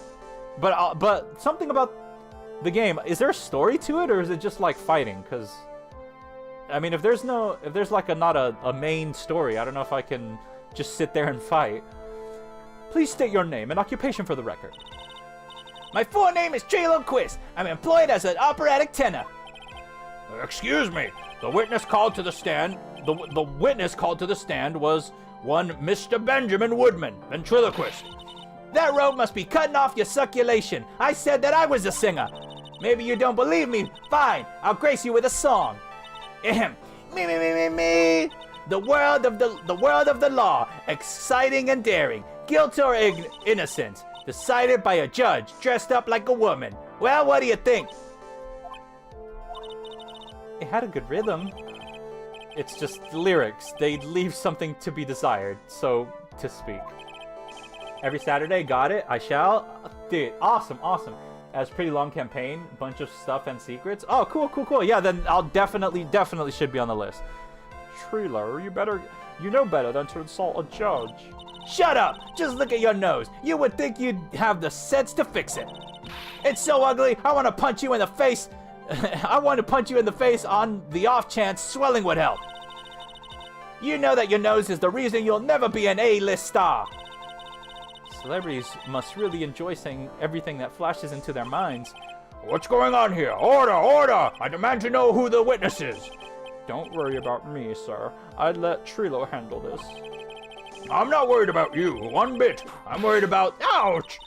But something about the game, is there a story to it, or is it just like fighting? Because I mean, if there's like not a main story, I don't know if I can just sit there and fight. Please state your name and occupation for the record. My full name is J-Lo Quiz. I'm employed as an operatic tenor. Excuse me. The witness called to the stand. The witness called to the stand was one Mr. Benjamin Woodman, ventriloquist. That rope must be cutting off your circulation. I said that I was a singer. Maybe you don't believe me. Fine, I'll grace you with a song. Ahem. Me. The world of the law, exciting and daring, guilt or innocence, decided by a judge dressed up like a woman. Well, what do you think? It had a good rhythm. It's just the lyrics. They leave something to be desired, so to speak. Every Saturday, got it? I shall. Dude, awesome. As pretty long campaign, bunch of stuff and secrets. Oh, cool. Yeah, then I'll definitely should be on the list. Trilo, you know better than to insult a judge. Shut up! Just look at your nose. You would think you'd have the sense to fix it. It's so ugly, I want to punch you in the face. I want to punch you in the face on the off chance swelling would help. You know that your nose is the reason you'll never be an A-list star. Celebrities must really enjoy saying everything that flashes into their minds. What's going on here? Order! I demand to know who the witness is. Don't worry about me, sir. I'd let Trilo handle this. I'm not worried about you, one bit. I'm worried about... Ouch!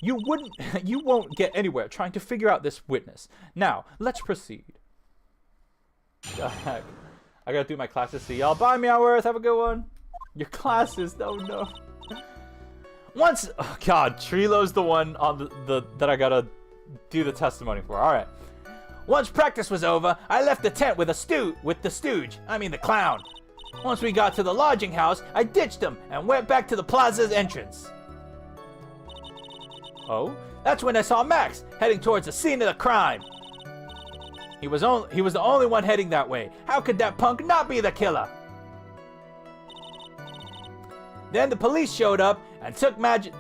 You won't get anywhere trying to figure out this witness. Now, let's proceed. The heck? I gotta do my classes. See y'all. Bye, Meowth. Have a good one. Your classes, oh no. Once, oh god, Trilo's the one on that I gotta do the testimony for. All right. Once practice was over, I left the tent with the stooge. I mean the clown. Once we got to the lodging house, I ditched him and went back to the plaza's entrance. Oh, that's when I saw Max heading towards the scene of the crime. He was the only one heading that way. How could that punk not be the killer? Then the police showed up and took Magic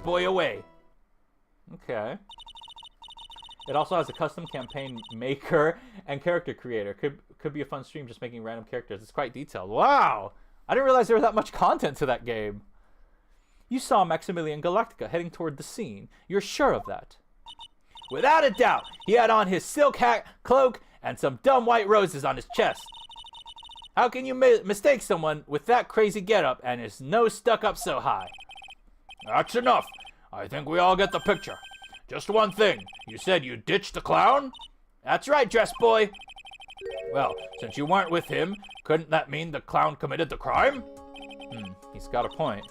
Boy away. Okay. It also has a custom campaign maker and character creator. Could be a fun stream just making random characters. It's quite detailed. Wow! I didn't realize there was that much content to that game. You saw Maximilian Galactica heading toward the scene. You're sure of that? Without a doubt. He had on his silk hat, cloak, and some dumb white roses on his chest. How can you mistake someone with that crazy getup and his nose stuck up so high? That's enough. I think we all get the picture. Just one thing. You said you ditched the clown? That's right, dress boy. Well, since you weren't with him, couldn't that mean the clown committed the crime? He's got a point.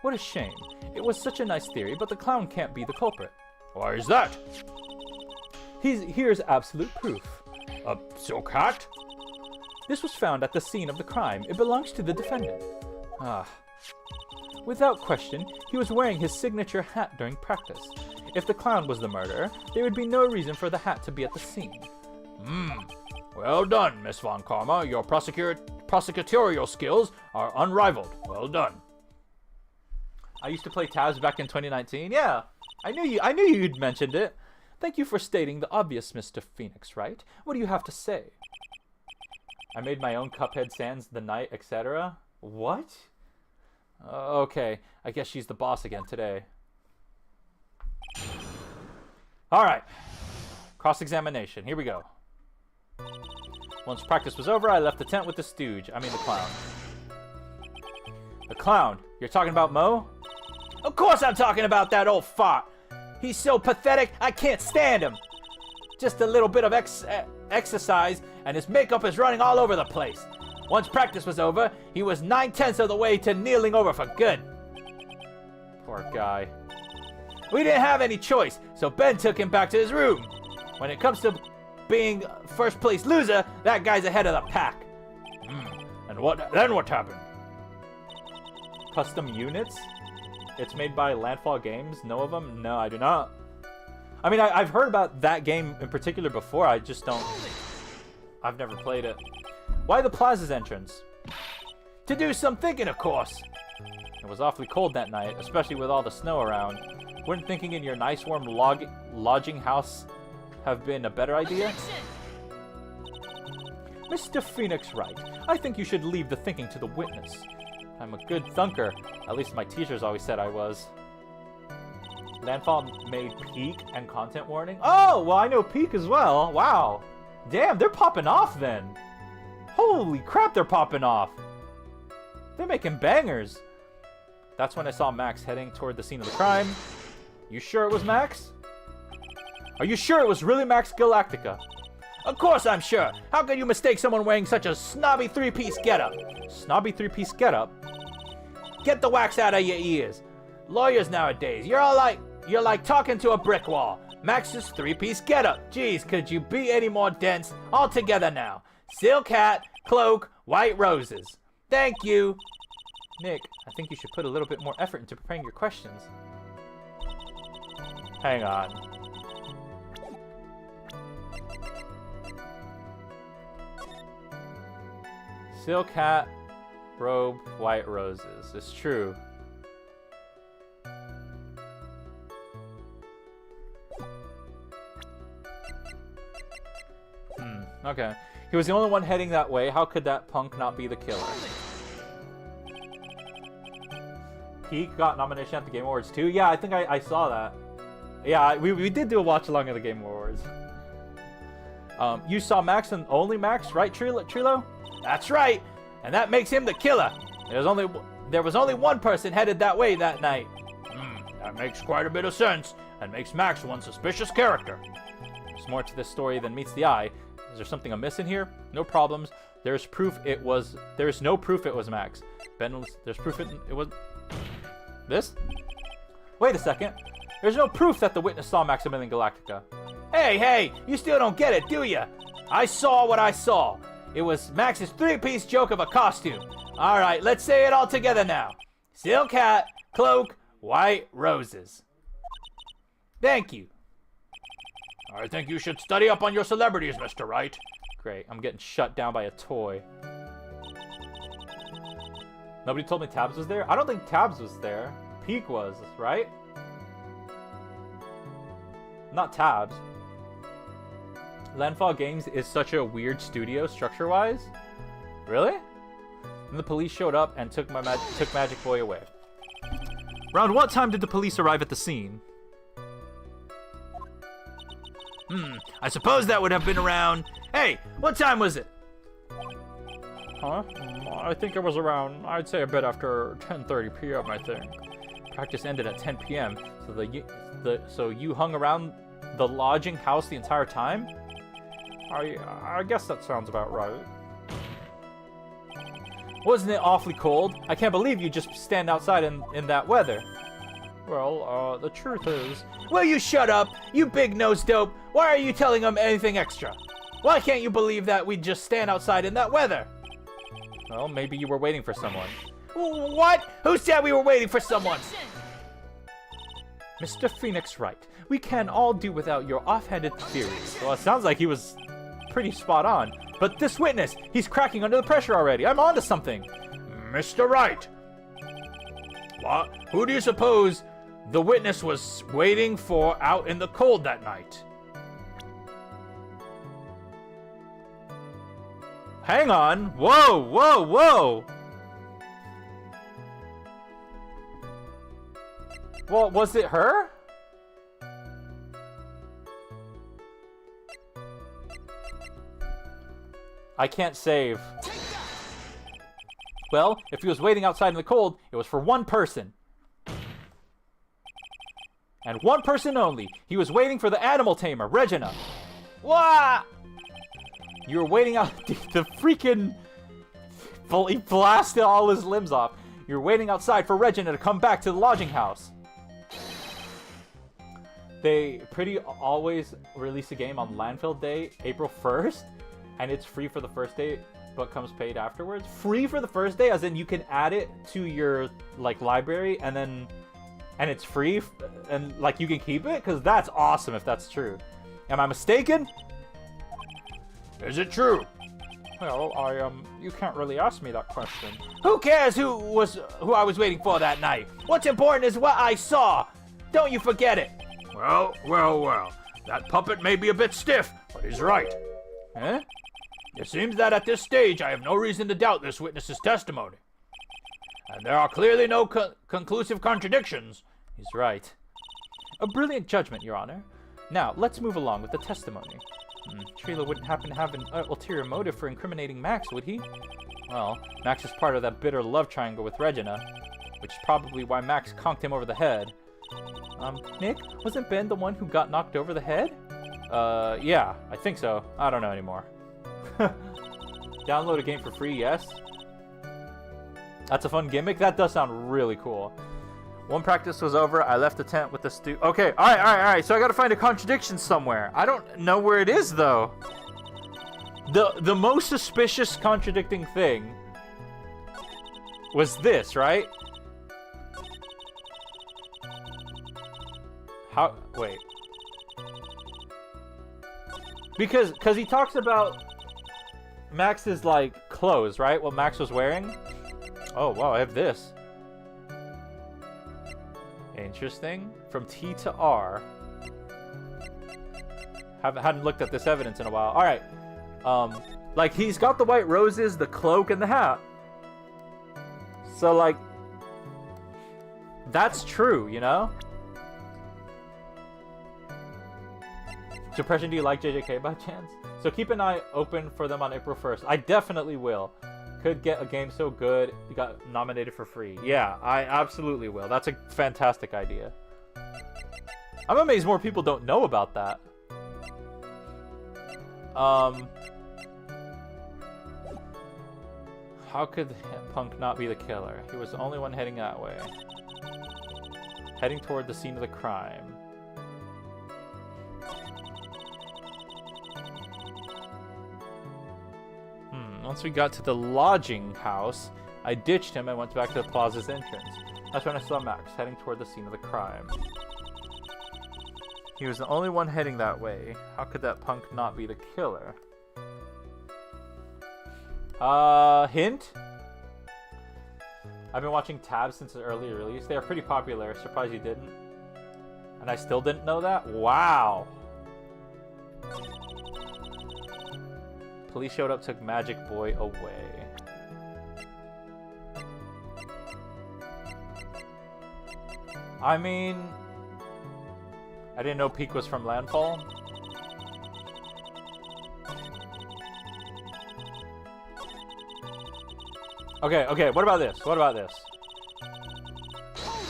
What a shame. It was such a nice theory, but the clown can't be the culprit. Why is that? Here's absolute proof. A silk hat? This was found at the scene of the crime. It belongs to the defendant. Without question, he was wearing his signature hat during practice. If the clown was the murderer, there would be no reason for the hat to be at the scene. Well done, Miss Von Karma. Your prosecutorial skills are unrivaled. Well done. I used to play Taz back in 2019. Yeah, I knew you'd mentioned it. Thank you for stating the obvious, Mr. Phoenix, right? What do you have to say? I made my own Cuphead Sans the night, etc. What? Okay, I guess she's the boss again today. Alright. Cross-examination. Here we go. Once practice was over, I left the tent with the stooge. I mean the clown. The clown? You're talking about Mo? Of course I'm talking about that old fart. He's so pathetic, I can't stand him. Just a little bit of exercise, and his makeup is running all over the place. Once practice was over, he was 9/10 of the way to kneeling over for good. Poor guy. We didn't have any choice, so Ben took him back to his room. When it comes to being first place loser, that guy's ahead of the pack. And then what happened? Custom units? It's made by Landfall Games. Know of them? No, I do not. I mean, I've heard about that game in particular before. I just don't... I've never played it. Why the plaza's entrance? To do some thinking, of course. It was awfully cold that night, especially with all the snow around. Wouldn't thinking in your nice warm lodging house have been a better idea? Mr. Phoenix, right. I think you should leave the thinking to the witness. I'm a good thunker. At least my teachers always said I was. Landfall made Peak and content warning. Oh, well, I know Peak as well. Wow. Damn, they're popping off then. Holy crap, they're popping off. They're making bangers. That's when I saw Max heading toward the scene of the crime. You sure it was Max? Are you sure it was really Max Galactica? Of course I'm sure. How could you mistake someone wearing such a snobby three-piece getup? Snobby three-piece getup? Get the wax out of your ears. Lawyers nowadays, you're like talking to a brick wall. Max's three-piece getup. Geez, could you be any more dense? All together now. Silk hat, cloak, white roses. Thank you. Nick, I think you should put a little bit more effort into preparing your questions. Hang on. Silk hat, robe, white roses. It's true. Okay. He was the only one heading that way. How could that punk not be the killer? Peak got nomination at the Game Awards too. Yeah, I think I saw that. Yeah, we did do a watch along at the Game Awards. You saw Max and only Max, right, Trilo? That's right, and that makes him the killer. There was only one person headed that way that night. That makes quite a bit of sense, and makes Max one suspicious character. There's more to this story than meets the eye. Is there something amiss in here? No problems. There's no proof it was Max. There's proof it was... This? Wait a second. There's no proof that the witness saw Maximilian Galactica. Hey, you still don't get it, do ya? I saw what I saw. It was Max's three-piece joke of a costume. All right, let's say it all together now. Silk hat, cloak, white roses. Thank you. I think you should study up on your celebrities, Mr. Wright. Great, I'm getting shut down by a toy. Nobody told me Tabs was there? I don't think Tabs was there. Peak was, right? Not Tabs. Landfall Games is such a weird studio structure-wise. Really? And the police showed up and took Magic Boy away. Around what time did the police arrive at the scene? I suppose that would have been around... Hey, what time was it? Huh? I think it was around, I'd say a bit after 10:30 p.m., I think. Practice ended at 10 p.m., so you hung around the lodging house the entire time? I guess that sounds about right. Wasn't it awfully cold? I can't believe you just stand outside in that weather. Well, the truth is... Will you shut up, you big-nosed dope? Why are you telling them anything extra? Why can't you believe that we'd just stand outside in that weather? Well, maybe you were waiting for someone. What? Who said we were waiting for someone? Mr. Phoenix Wright, we can all do without your offhanded theories. Well, it sounds like he was pretty spot on. But this witness, he's cracking under the pressure already. I'm onto something. Mr. Wright. What? Who do you suppose the witness was waiting for out in the cold that night? Hang on. Whoa. Well, was it her? I can't save. Well, if he was waiting outside in the cold, it was for one person. And one person only. He was waiting for the animal tamer, Regina. Wah! You were waiting out the freaking... He blasted all his limbs off. You were waiting outside for Regina to come back to the lodging house. They pretty always release a game on Landfill Day, April 1st. And it's free for the first day, but comes paid afterwards. Free for the first day, as in you can add it to your library, and it's free, and you can keep it, because that's awesome if that's true. Am I mistaken? Is it true? Well, you can't really ask me that question. Who cares who I was waiting for that night? What's important is what I saw. Don't you forget it. Well. That puppet may be a bit stiff, but he's right. Huh? It seems that at this stage, I have no reason to doubt this witness's testimony. And there are clearly no conclusive contradictions. He's right. A brilliant judgment, Your Honor. Now, let's move along with the testimony. Trila wouldn't happen to have an ulterior motive for incriminating Max, would he? Well, Max is part of that bitter love triangle with Regina, which is probably why Max conked him over the head. Nick, wasn't Ben the one who got knocked over the head? Yeah, I think so. I don't know anymore. Download a game for free, yes? That's a fun gimmick. That does sound really cool. One practice was over. I left the tent with the Okay, all right. So I gotta find a contradiction somewhere. I don't know where it is, though. The most suspicious contradicting thing was this, right? How? Wait. Because he talks about Max's clothes, right? What Max was wearing. Oh wow, I have this. Interesting. From T to R. Hadn't looked at this evidence in a while. All right. He's got the white roses, the cloak, and the hat. So that's true, you know. Depression, do you like JJK by chance? So keep an eye open for them on April 1st. I definitely will. Could get a game so good, you got nominated for free. Yeah, I absolutely will. That's a fantastic idea. I'm amazed more people don't know about that. How could Punk not be the killer? He was the only one heading that way. Heading toward the scene of the crime. Once we got to the lodging house, I ditched him and went back to the plaza's entrance. That's when I saw Max heading toward the scene of the crime. He was the only one heading that way. How could that Punk not be the killer? Hint? I've been watching Tabs since its early release. They are pretty popular. Surprised you didn't. And I still didn't know that? Wow! Police showed up, took Magic Boy away. I mean... I didn't know Peak was from Landfall. Okay, what about this? What about this?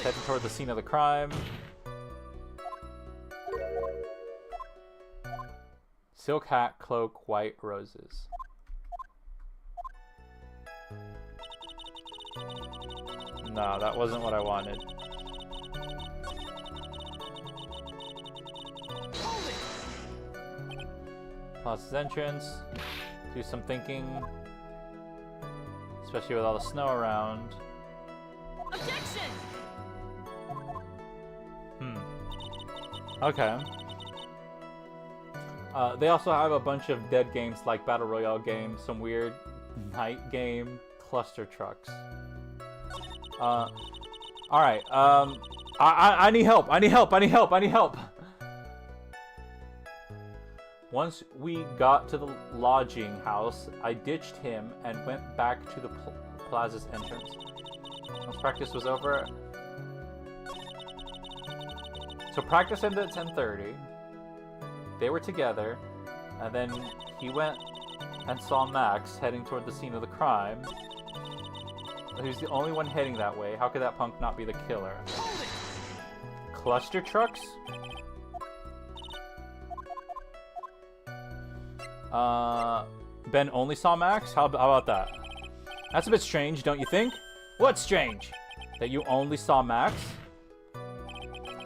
Heading toward the scene of the crime. Silk hat, cloak, white roses. No, that wasn't what I wanted. Plaza's entrance. Do some thinking. Especially with all the snow around. Objection! Okay. They also have a bunch of dead games like Battle Royale games, some weird night game, cluster trucks. Alright, I need help, I need help, I need help, I need help! Once we got to the lodging house, I ditched him and went back to the plaza's entrance. Once practice was over... So practice ended at 10:30. They were together, and then he went and saw Max heading toward the scene of the crime. He was the only one heading that way. How could that Punk not be the killer? Cluster trucks? Ben only saw Max? How about that? That's a bit strange, don't you think? What's strange? That you only saw Max?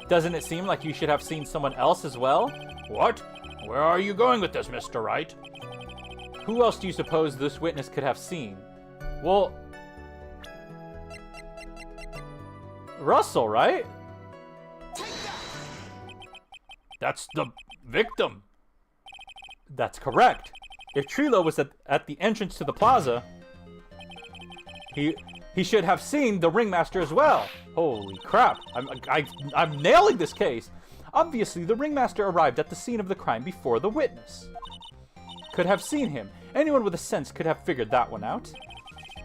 Doesn't it seem like you should have seen someone else as well? What? Where are you going with this, Mr. Wright? Who else do you suppose this witness could have seen? Well... Russell, right? That's the victim. That's correct. If Trilo was at the entrance to the plaza, he should have seen the ringmaster as well. Holy crap. I'm nailing this case. Obviously, the ringmaster arrived at the scene of the crime before the witness. Could have seen him. Anyone with a sense could have figured that one out.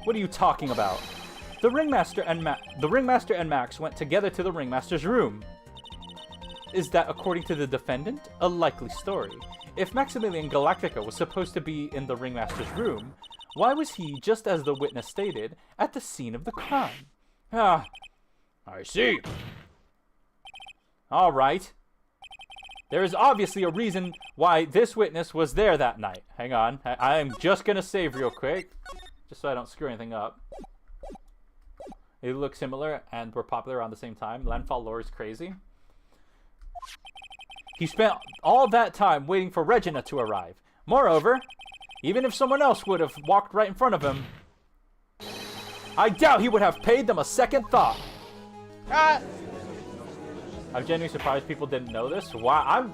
What are you talking about? The ringmaster and Max went together to the ringmaster's room. Is that, according to the defendant, a likely story? If Maximilian Galactica was supposed to be in the ringmaster's room, why was he, just as the witness stated, at the scene of the crime? Ah, I see. All right. There is obviously a reason why this witness was there that night. Hang on. I am just going to save real quick, just so I don't screw anything up. They look similar and were popular around the same time. Landfall lore is crazy. He spent all that time waiting for Regina to arrive. Moreover, even if someone else would have walked right in front of him, I doubt he would have paid them a second thought. I'm genuinely surprised people didn't know this. Why?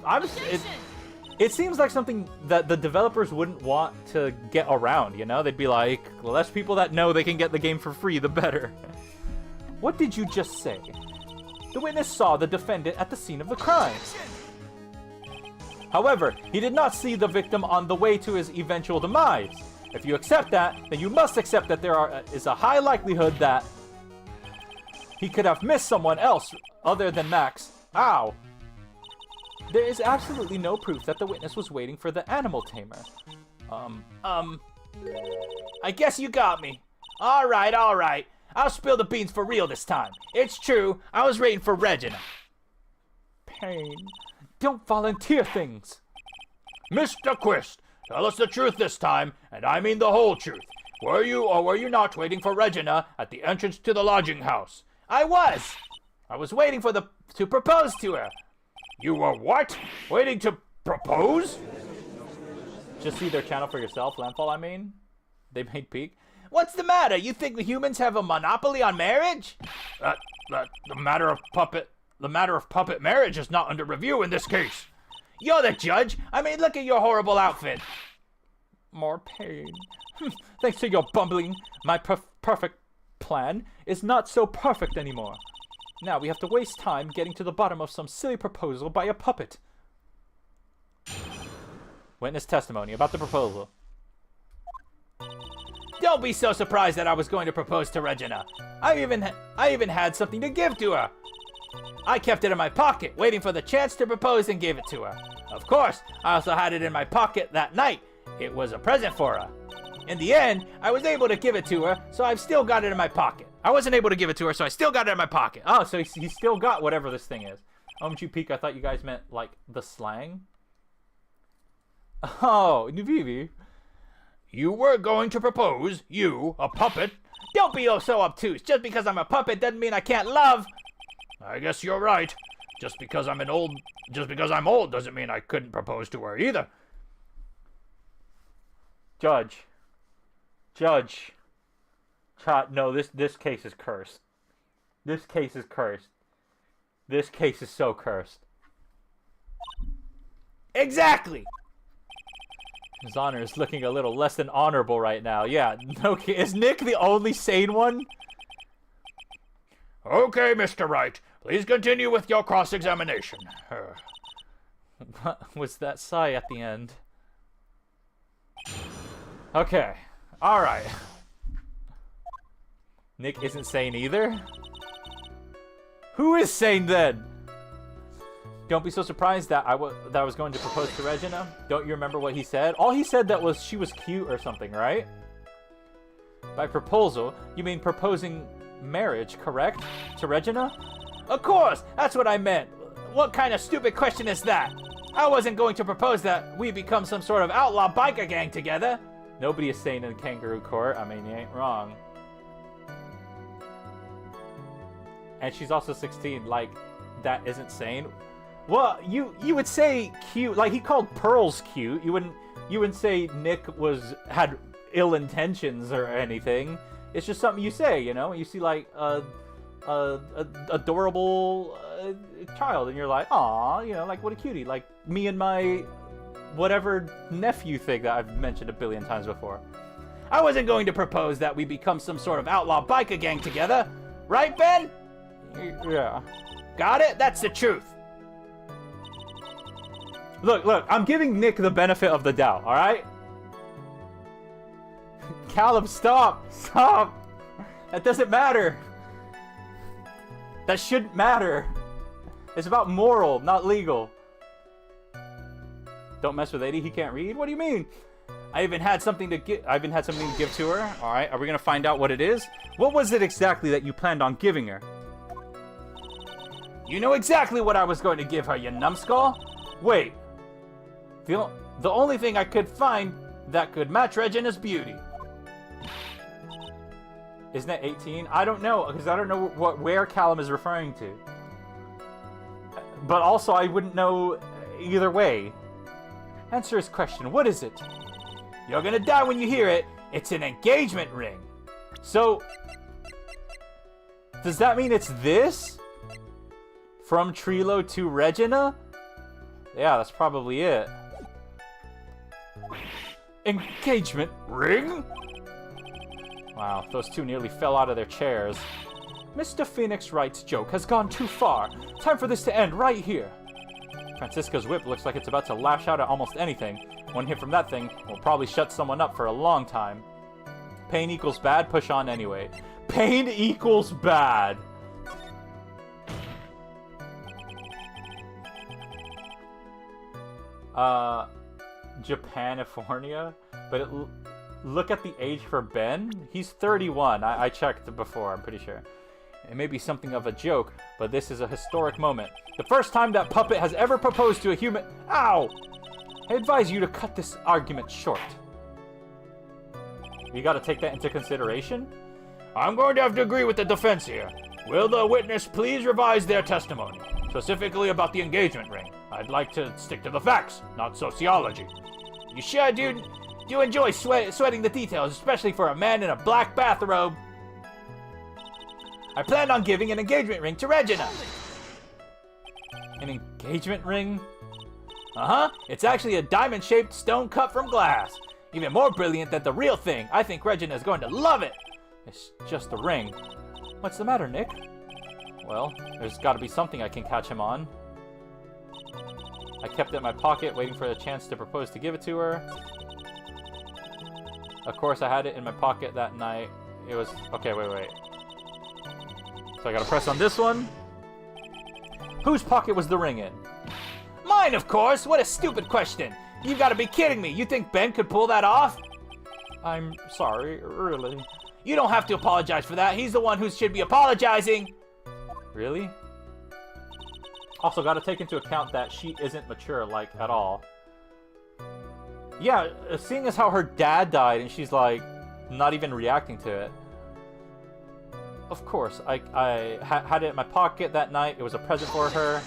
It seems like something that the developers wouldn't want to get around, you know? They'd be like, the less people that know they can get the game for free, the better. What did you just say? The witness saw the defendant at the scene of the crime. However, he did not see the victim on the way to his eventual demise. If you accept that, then you must accept that there is a high likelihood that he could have missed someone else other than Max. Ow! There is absolutely no proof that the witness was waiting for the animal tamer. I guess you got me. Alright. I'll spill the beans for real this time. It's true, I was waiting for Regina. Pain. Don't volunteer things. Mr. Quist, Tell us the truth this time, and I mean the whole truth. Were you or were you not waiting for Regina at the entrance to the lodging house? I was. I was waiting to propose to her. You were what? Waiting to propose? Just see their channel for yourself, Landfall, I mean. They made peak. What's the matter? You think the humans have a monopoly on marriage? The matter of puppet marriage is not under review in this case. You're the judge. I mean, look at your horrible outfit. More pain. Thanks to your bumbling, my perfect plan is not so perfect anymore. Now we have to waste time getting to the bottom of some silly proposal by a puppet. Witness testimony about the proposal. Don't be so surprised that I was going to propose to Regina. I even had something to give to her. I kept it in my pocket, waiting for the chance to propose and gave it to her. Of course, I also had it in my pocket that night. It was a present for her. In the end, I was able to give it to her, so I've still got it in my pocket. I wasn't able to give it to her, so I still got it in my pocket. Oh, so he still got whatever this thing is. OMG Peak, I thought you guys meant, like, the slang. Oh, Nubibi. You were going to propose, you, a puppet? Don't be so obtuse. Just because I'm a puppet doesn't mean I can't love. I guess you're right. Just because I'm old doesn't mean I couldn't propose to her either. Judge. No, this case is cursed. This case is cursed. This case is so cursed. Exactly! His honor is looking a little less than honorable right now. Yeah, okay. Is Nick the only sane one? Okay, Mr. Wright. Please continue with your cross-examination. What was that sigh at the end? Okay. Alright. Nick isn't sane either? Who is sane then? Don't be so surprised that I was going to propose to Regina. Don't you remember what he said? All he said that was she was cute or something, right? By proposal, you mean proposing marriage, correct? To Regina? Of course! That's what I meant! What kind of stupid question is that? I wasn't going to propose that we become some sort of outlaw biker gang together. Nobody is sane in kangaroo court. I mean, you ain't wrong. And she's also 16. Like, that isn't sane. Well, you would say cute. Like, he called Pearls cute. You wouldn't say Nick had ill intentions or anything. It's just something you say, you know? You see, like, a adorable child, and you're like, aw, you know, like, what a cutie. Like, me and my whatever nephew thing that I've mentioned a billion times before. I wasn't going to propose that we become some sort of outlaw biker gang together. Right, Ben? Yeah. Got it? That's the truth. Look, I'm giving Nick the benefit of the doubt, alright? Callum, stop! That doesn't matter. That shouldn't matter. It's about moral, not legal. Don't mess with A-Dee, he can't read? What do you mean? I even had something to give to her. Alright, are we gonna find out what it is? What was it exactly that you planned on giving her? You know exactly what I was going to give her, you numbskull. Wait. The only thing I could find that could match Regina's beauty. Isn't it 18? I don't know, because I don't know where Callum is referring to. But also, I wouldn't know either way. Answer his question. What is it? You're gonna die when you hear it. It's an engagement ring. So, does that mean it's this? From Trilo to Regina? Yeah, that's probably it. Engagement ring? Wow, those two nearly fell out of their chairs. Mr. Phoenix Wright's joke has gone too far. Time for this to end right here. Francisco's whip looks like it's about to lash out at almost anything. One hit from that thing will probably shut someone up for a long time. Pain equals bad, push on anyway. Pain equals bad. Japanifornia? But look at the age for Ben. He's 31. I checked before, I'm pretty sure. It may be something of a joke, but this is a historic moment. The first time that puppet has ever proposed to a human... Ow! I advise you to cut this argument short. You gotta take that into consideration? I'm going to have to agree with the defense here. Will the witness please revise their testimony, specifically about the engagement ring? I'd like to stick to the facts, not sociology. You sure do enjoy sweating the details, especially for a man in a black bathrobe. I plan on giving an engagement ring to Regina. An engagement ring? Uh-huh. It's actually a diamond-shaped stone cut from glass. Even more brilliant than the real thing. I think Regina's going to love it. It's just a ring. What's the matter, Nick? Well, there's got to be something I can catch him on. I kept it in my pocket, waiting for a chance to propose to give it to her. Of course, I had it in my pocket that night. It was... Okay, wait. So I gotta press on this one. Whose pocket was the ring in? Mine, of course! What a stupid question! You gotta be kidding me! You think Ben could pull that off? I'm sorry, really. You don't have to apologize for that. He's the one who should be apologizing! Really? Also, gotta take into account that she isn't mature, like, at all. Yeah, seeing as how her dad died and she's, like, not even reacting to it. Of course, I had it in my pocket that night. It was a present for her.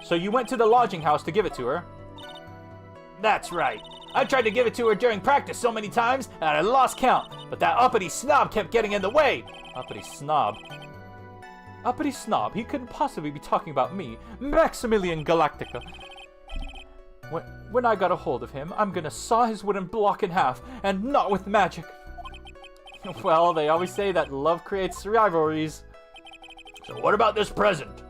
So you went to the lodging house to give it to her? That's right. I tried to give it to her during practice so many times that I lost count. But that uppity snob kept getting in the way. Uppity snob? Uppity snob? He couldn't possibly be talking about me, Maximilian Galactica. When I got a hold of him, I'm gonna saw his wooden block in half, and not with magic. Well, they always say that love creates rivalries. So what about this present?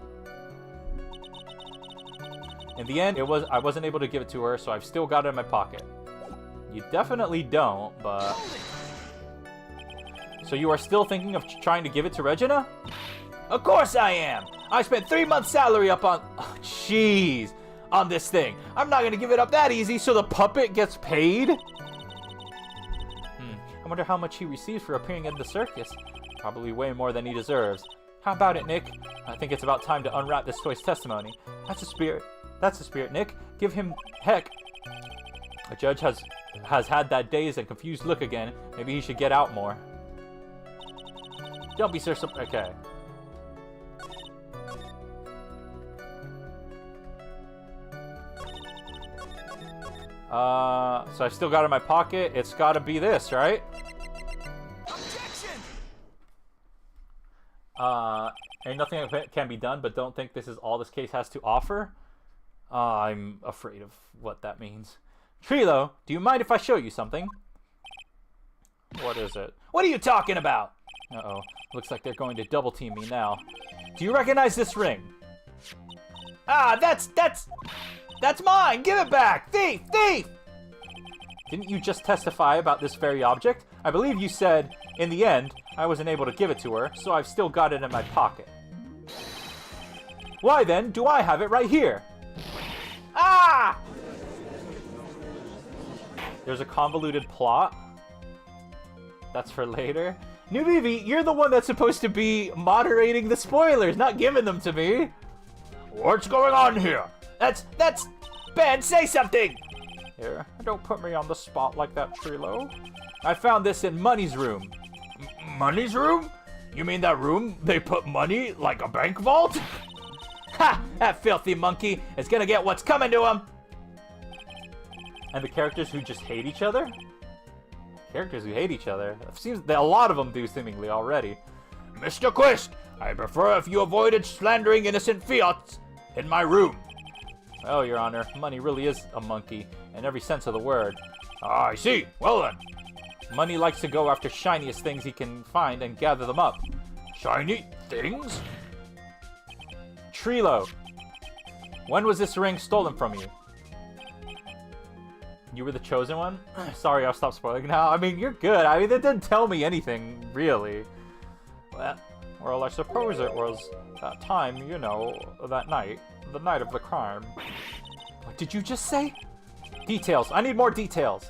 In the end, I wasn't able to give it to her, so I've still got it in my pocket. You definitely don't, but... So you are still thinking of trying to give it to Regina? Of course I am! I spent 3 months' salary up on... Oh, jeez! On this thing. I'm not gonna give it up that easy, so the puppet gets paid? I wonder how much he receives for appearing in the circus. Probably way more than he deserves. How about it, Nick? I think it's about time to unwrap this toy's testimony. That's the spirit. That's the spirit, Nick. Give him heck. The judge has had that dazed and confused look again. Maybe he should get out more. Don't be so... Okay. So I still got it in my pocket. It's gotta be this, right? Objection! Ain't nothing that can be done, but don't think this is all this case has to offer. I'm afraid of what that means. Trilo, do you mind if I show you something? What is it? What are you talking about? Uh-oh. Looks like they're going to double team me now. Do you recognize this ring? Ah, that's mine! Give it back! Thief! Thief! Didn't you just testify about this very object? I believe you said, in the end, I wasn't able to give it to her, so I've still got it in my pocket. Why then, do I have it right here? Ah! There's a convoluted plot. That's for later. New Vivi, you're the one that's supposed to be moderating the spoilers, not giving them to me. What's going on here? That's... Ben, say something! Here, don't put me on the spot like that, Trilo. I found this in Money's room. Money's room? You mean that room they put money like a bank vault? Ha! That filthy monkey is gonna get what's coming to him! And the characters who just hate each other? Characters who hate each other? It seems that a lot of them do, seemingly, already. Mr. Quist, I prefer if you avoided slandering innocent fiats in my room. Oh, Your Honor, Money really is a monkey, in every sense of the word. Ah, I see. Well then. Money likes to go after shiniest things he can find and gather them up. Shiny things? Trilo, when was this ring stolen from you? You were the chosen one? Sorry, I'll stop spoiling now. I mean, you're good. I mean, it didn't tell me anything, really. Well, I suppose it was that time, you know, that night. The night of the crime. What did you just say? Details. I need more details.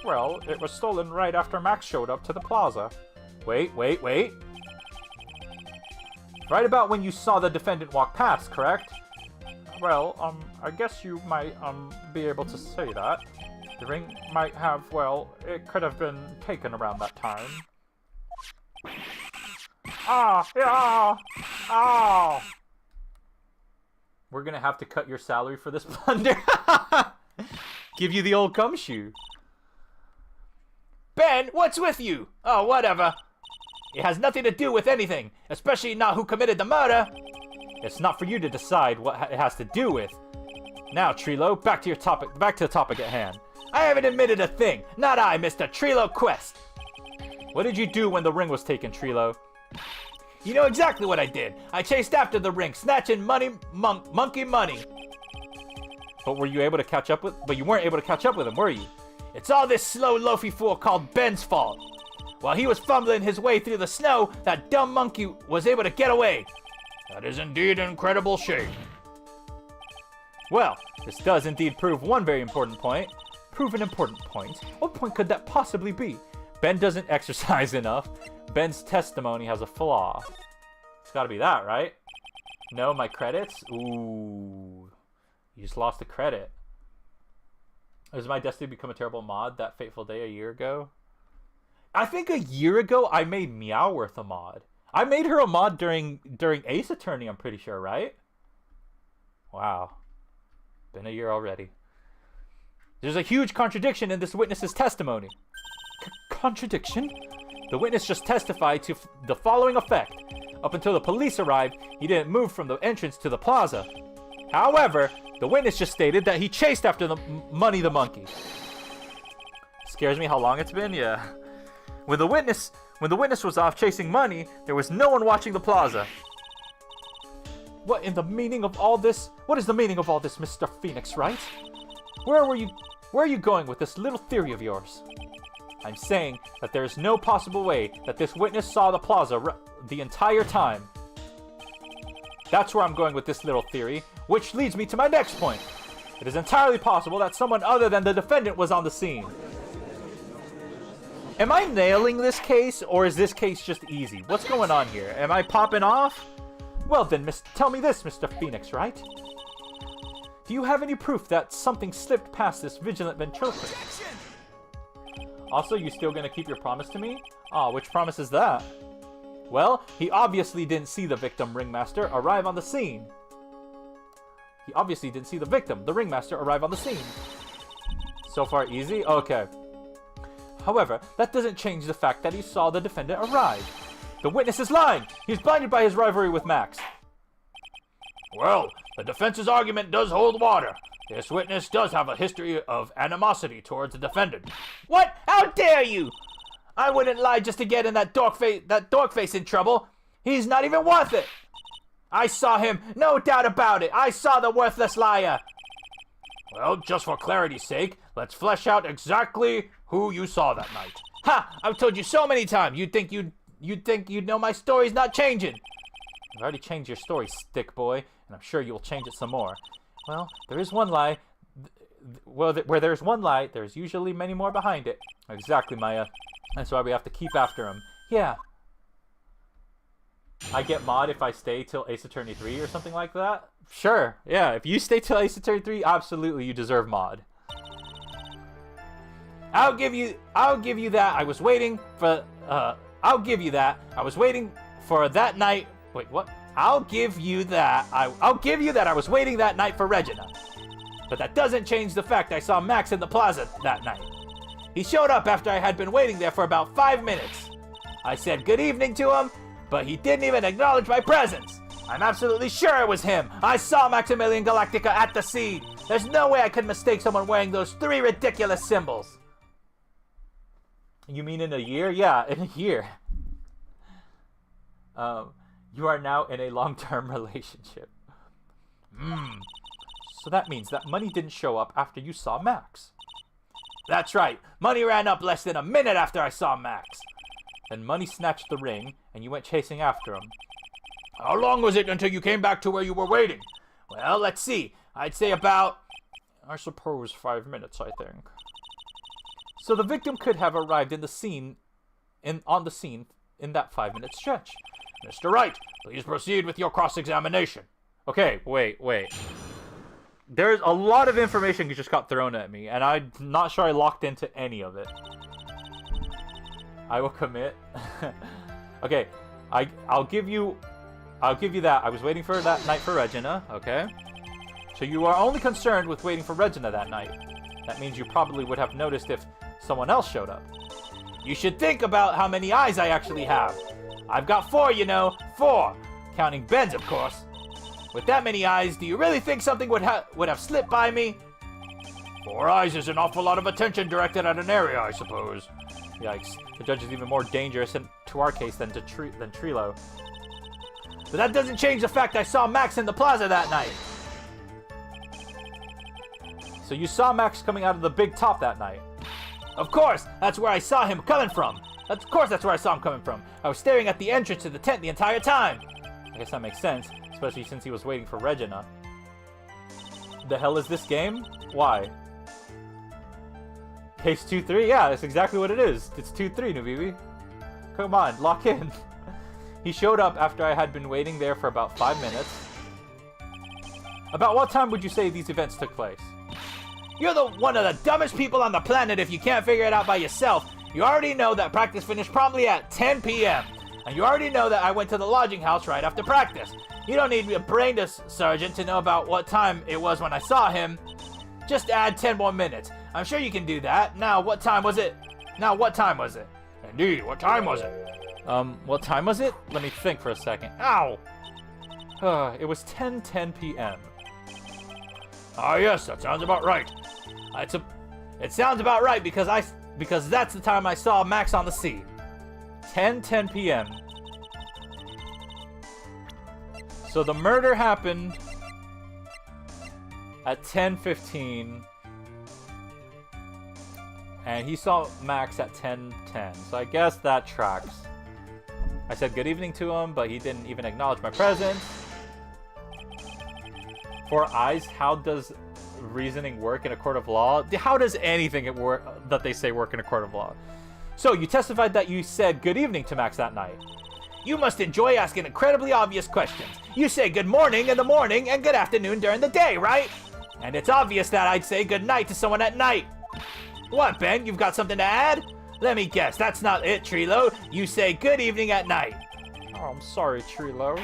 Well, it was stolen right after Max showed up to the plaza. Wait. Right about when you saw the defendant walk past, correct? well, I guess you might, be able to say that. The ring might have, well, it could have been taken around that time. Ah! Yeah! Ah! We're gonna have to cut your salary for this plunder. Give you the old gumshoe. Ben, what's with you? Oh, whatever. It has nothing to do with anything, especially not who committed the murder. It's not for you to decide what it has to do with. Now, Trilo, back to the topic at hand. I haven't admitted a thing. Not I, Mr. Trilo Quest. What did you do when the ring was taken, Trilo? You know exactly what I did. I chased after the ring, snatching monkey money. But were you able to catch up with? But you weren't able to catch up with him, were you? It's all this slow loafy fool called Ben's fault. While he was fumbling his way through the snow, that dumb monkey was able to get away. That is indeed an incredible shame. Well, this does indeed prove one very important point. Prove an important point? What point could that possibly be? Ben doesn't exercise enough. Ben's testimony has a flaw. It's gotta be that, right? No, my credits? Ooh. You just lost a credit. Was my destiny to become a terrible mod that fateful day a year ago? I think a year ago I made Meowworth a mod. I made her a mod during Ace Attorney, I'm pretty sure, right? Wow. Been a year already. There's a huge contradiction in this witness's testimony. Contradiction? The witness just testified to the following effect. Up until the police arrived, he didn't move from the entrance to the plaza. However, the witness just stated that he chased after the Money the monkey. Scares me how long it's been, yeah. When the witness was off chasing Money, there was no one watching the plaza. What is the meaning of all this, Mr. Phoenix, right? Where are you going with this little theory of yours? I'm saying that there is no possible way that this witness saw the plaza the entire time. That's where I'm going with this little theory, which leads me to my next point. It is entirely possible that someone other than the defendant was on the scene. Am I nailing this case, or is this case just easy? What's going on here? Am I popping off? Well then, tell me this, Mr. Phoenix, right? Do you have any proof that something slipped past this vigilant ventriloquist? Objection! Also, you still gonna keep your promise to me? Aw, which promise is that? Well, he obviously didn't see the victim ringmaster arrive on the scene. The ringmaster, arrive on the scene. So far, easy? Okay. However, that doesn't change the fact that he saw the defendant arrive. The witness is lying! He's blinded by his rivalry with Max. Well, the defense's argument does hold water. This witness does have a history of animosity towards the defendant. What? How dare you? I wouldn't lie just to get in that dog face in trouble. He's not even worth it. I saw him, no doubt about it. I saw the worthless liar. Well, just for clarity's sake, let's flesh out exactly who you saw that night. Ha! I've told you so many times. You'd think you'd know my story's not changing. You've already changed your story, stick boy, and I'm sure you'll change it some more. Well, there is one lie. Where there's one lie, there's usually many more behind it. Exactly, Maya. That's why we have to keep after him. Yeah. I get mod if I stay till Ace Attorney 3 or something like that? Sure. Yeah, if you stay till Ace Attorney 3, absolutely you deserve mod. I'll give you that. I was waiting for I'll give you that. I was waiting for that night. Wait, what? I'll give you that. I'll give you that I was waiting that night for Regina. But that doesn't change the fact I saw Max in the plaza that night. He showed up after I had been waiting there for about 5 minutes. I said good evening to him, but he didn't even acknowledge my presence. I'm absolutely sure it was him. I saw Maximilian Galactica at the scene. There's no way I could mistake someone wearing those 3 ridiculous symbols. You mean in a year? Yeah, in a year. You are now in a long-term relationship. So that means that Money didn't show up after you saw Max. That's right. Money ran up less than a minute after I saw Max. Then Money snatched the ring, and you went chasing after him. How long was it until you came back to where you were waiting? Well, let's see. I'd say about... I suppose 5 minutes, I think. So the victim could have arrived on the scene in that 5-minute stretch. Mr. Wright, please proceed with your cross-examination. Okay, wait. There's a lot of information just got thrown at me, and I'm not sure I locked into any of it. I will commit. Okay, I'll give you that. I was waiting for that night for Regina, okay? So you are only concerned with waiting for Regina that night. That means you probably would have noticed if someone else showed up. You should think about how many eyes I actually have. I've got 4, you know, 4. Counting Ben's, of course. With that many eyes, do you really think something would have slipped by me? 4 eyes is an awful lot of attention directed at an area, I suppose. Yikes. The judge is even more dangerous to our case than Trilo. But that doesn't change the fact I saw Max in the plaza that night. So you saw Max coming out of the big top that night? Of course! That's where I saw him coming from! Of course that's where I saw him coming from! I was staring at the entrance to the tent the entire time! I guess that makes sense, especially since he was waiting for Regina. The hell is this game? Why? Case 2-3? Yeah, that's exactly what it is. It's 2-3, Nubibi. Come on, lock in. He showed up after I had been waiting there for about 5 minutes. About what time would you say these events took place? You're one of the dumbest people on the planet if you can't figure it out by yourself. You already know that practice finished promptly at 10 p.m. And you already know that I went to the lodging house right after practice. You don't need a brain surgeon to know about what time it was when I saw him. Just add 10 more minutes. I'm sure you can do that. Now, what time was it? Indeed, what time was it? What time was it? Let me think for a second. Ow! It was 10:10 p.m. Ah, yes, that sounds about right. It sounds about right because that's the time I saw Max on the scene. 10:10 p.m. So the murder happened at 10:15, and he saw Max at 10:10. So I guess that tracks. I said good evening to him, but he didn't even acknowledge my presence. 4 eyes? How does reasoning work in a court of law? How does anything that they say work in a court of law? So, you testified that you said good evening to Max that night. You must enjoy asking incredibly obvious questions. You say good morning in the morning and good afternoon during the day, right? And it's obvious that I'd say good night to someone at night. What, Ben? You've got something to add? Let me guess, that's not it, Trilo. You say good evening at night. Oh, I'm sorry, Trilo.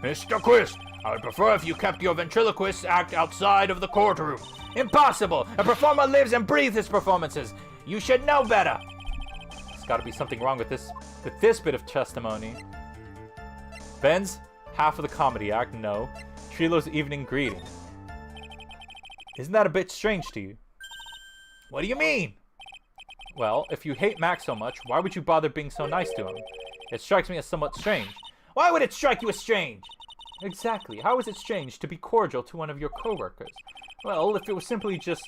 Mr. Quist, I would prefer if you kept your ventriloquist act outside of the courtroom. Impossible! A performer lives and breathes his performances. You should know better. There's got to be something wrong with this bit of testimony. Ben's half of the comedy act, no. Trilo's evening greeting. Isn't that a bit strange to you? What do you mean? Well, if you hate Max so much, why would you bother being so nice to him? It strikes me as somewhat strange. Why would it strike you as strange? Exactly. How is it strange to be cordial to one of your coworkers? Well, if it was simply just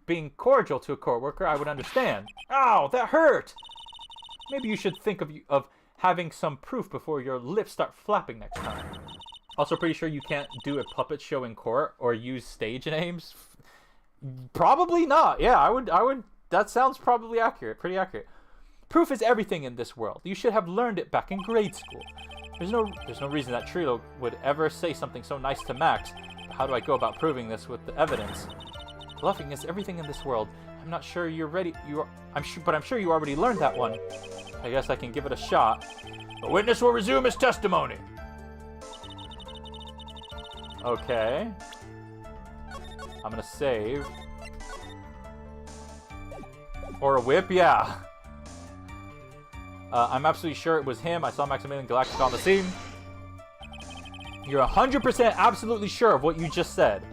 being cordial to a coworker, I would understand. Ow, that hurt! Maybe you should think of having some proof before your lips start flapping next time. Also, pretty sure you can't do a puppet show in court or use stage names. Probably not. Yeah, I would. That sounds probably accurate. Pretty accurate. Proof is everything in this world. You should have learned it back in grade school. There's no reason that Trilo would ever say something so nice to Max. But how do I go about proving this with the evidence? Bluffing is everything in this world. I'm not sure you're ready. I'm sure you already learned that one. I guess I can give it a shot. The witness will resume his testimony. Okay. I'm gonna save. Or a whip, yeah. I'm absolutely sure it was him. I saw Maximilian Galactic on the scene. You're 100% absolutely sure of what you just said.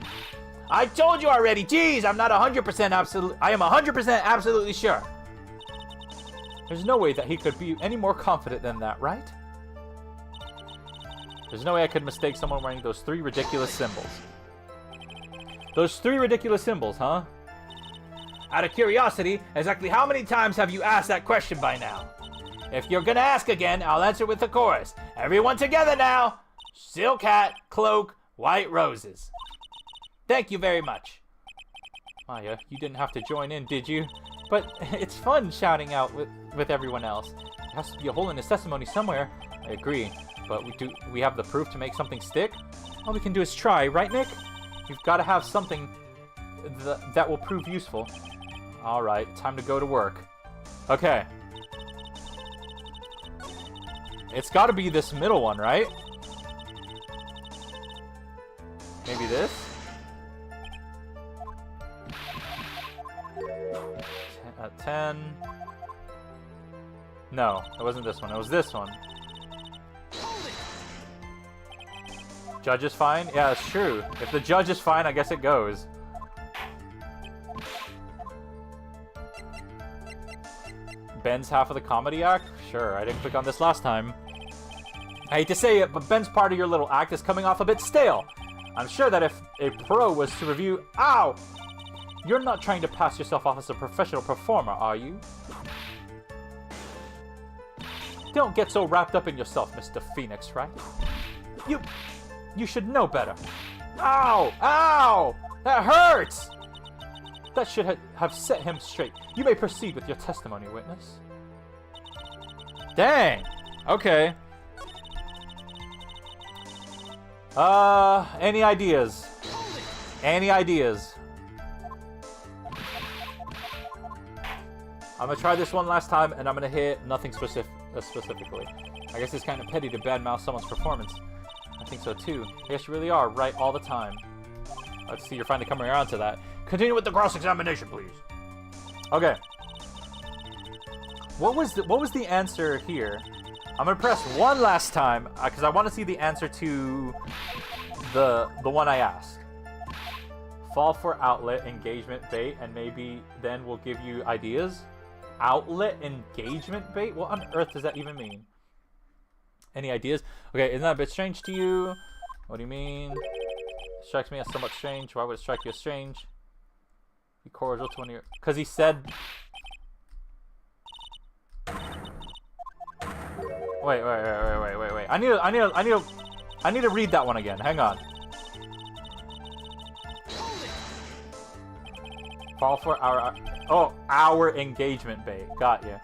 I told you already. Jeez, I'm not 100% absolute. I am 100% absolutely sure. There's no way that he could be any more confident than that, right? There's no way I could mistake someone wearing those 3 ridiculous symbols. Those 3 ridiculous symbols, huh? Out of curiosity, exactly how many times have you asked that question by now? If you're gonna ask again, I'll answer with the chorus. Everyone together now. Silk hat, cloak, white roses. Thank you very much. Maya, you didn't have to join in, did you? But it's fun shouting out with everyone else. There has to be a hole in his testimony somewhere. I agree. But we have the proof to make something stick? All we can do is try, right, Nick? You've got to have something that will prove useful. Alright, time to go to work. Okay. It's got to be this middle one, right? Maybe this? 10. No, it wasn't this one. It was this one. Judge is fine? Yeah, it's true. If the judge is fine, I guess it goes. Ben's half of the comedy act? Sure, I didn't click on this last time. I hate to say it, but Ben's part of your little act is coming off a bit stale. I'm sure that if a pro was to review... Ow! You're not trying to pass yourself off as a professional performer, are you? Don't get so wrapped up in yourself, Mr. Phoenix, right? You should know better. Ow! Ow! That hurts! That should have set him straight. You may proceed with your testimony, witness. Dang! Okay. Any ideas? Any ideas? I'm gonna try this one last time, and I'm gonna hit nothing specifically. I guess it's kind of petty to badmouth someone's performance. I think so too. I guess you really are right all the time. Let's see, you're finally coming around to that. Continue with the cross-examination, please. Okay. What was the answer here? I'm gonna press 1 last time because I want to see the answer to the one I asked. Fall for outlet, engagement bait, and maybe then we'll give you ideas. Outlet engagement bait? What on earth does that even mean? Any ideas? Okay, isn't that a bit strange to you? What do you mean? It strikes me as somewhat strange. Why would it strike you as strange? Be cordial to one of your... Because he said... Wait. I need to read that one again. Hang on. Fall for our... Oh, our engagement bait. Got you.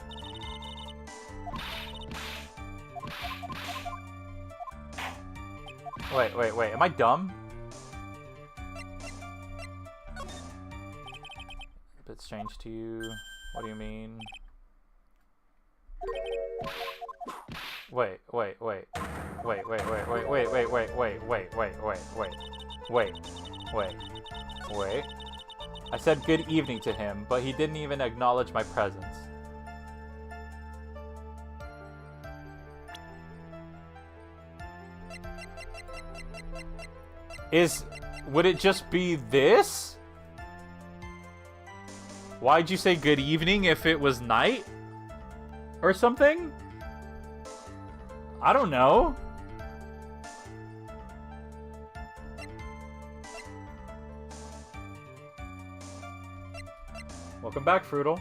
Wait. Am I dumb? A bit strange to you. What do you mean? Wait. I said good evening to him, but he didn't even acknowledge my presence. Would it just be this? Why'd you say good evening if it was night? Or something? I don't know. Welcome back, Fruital.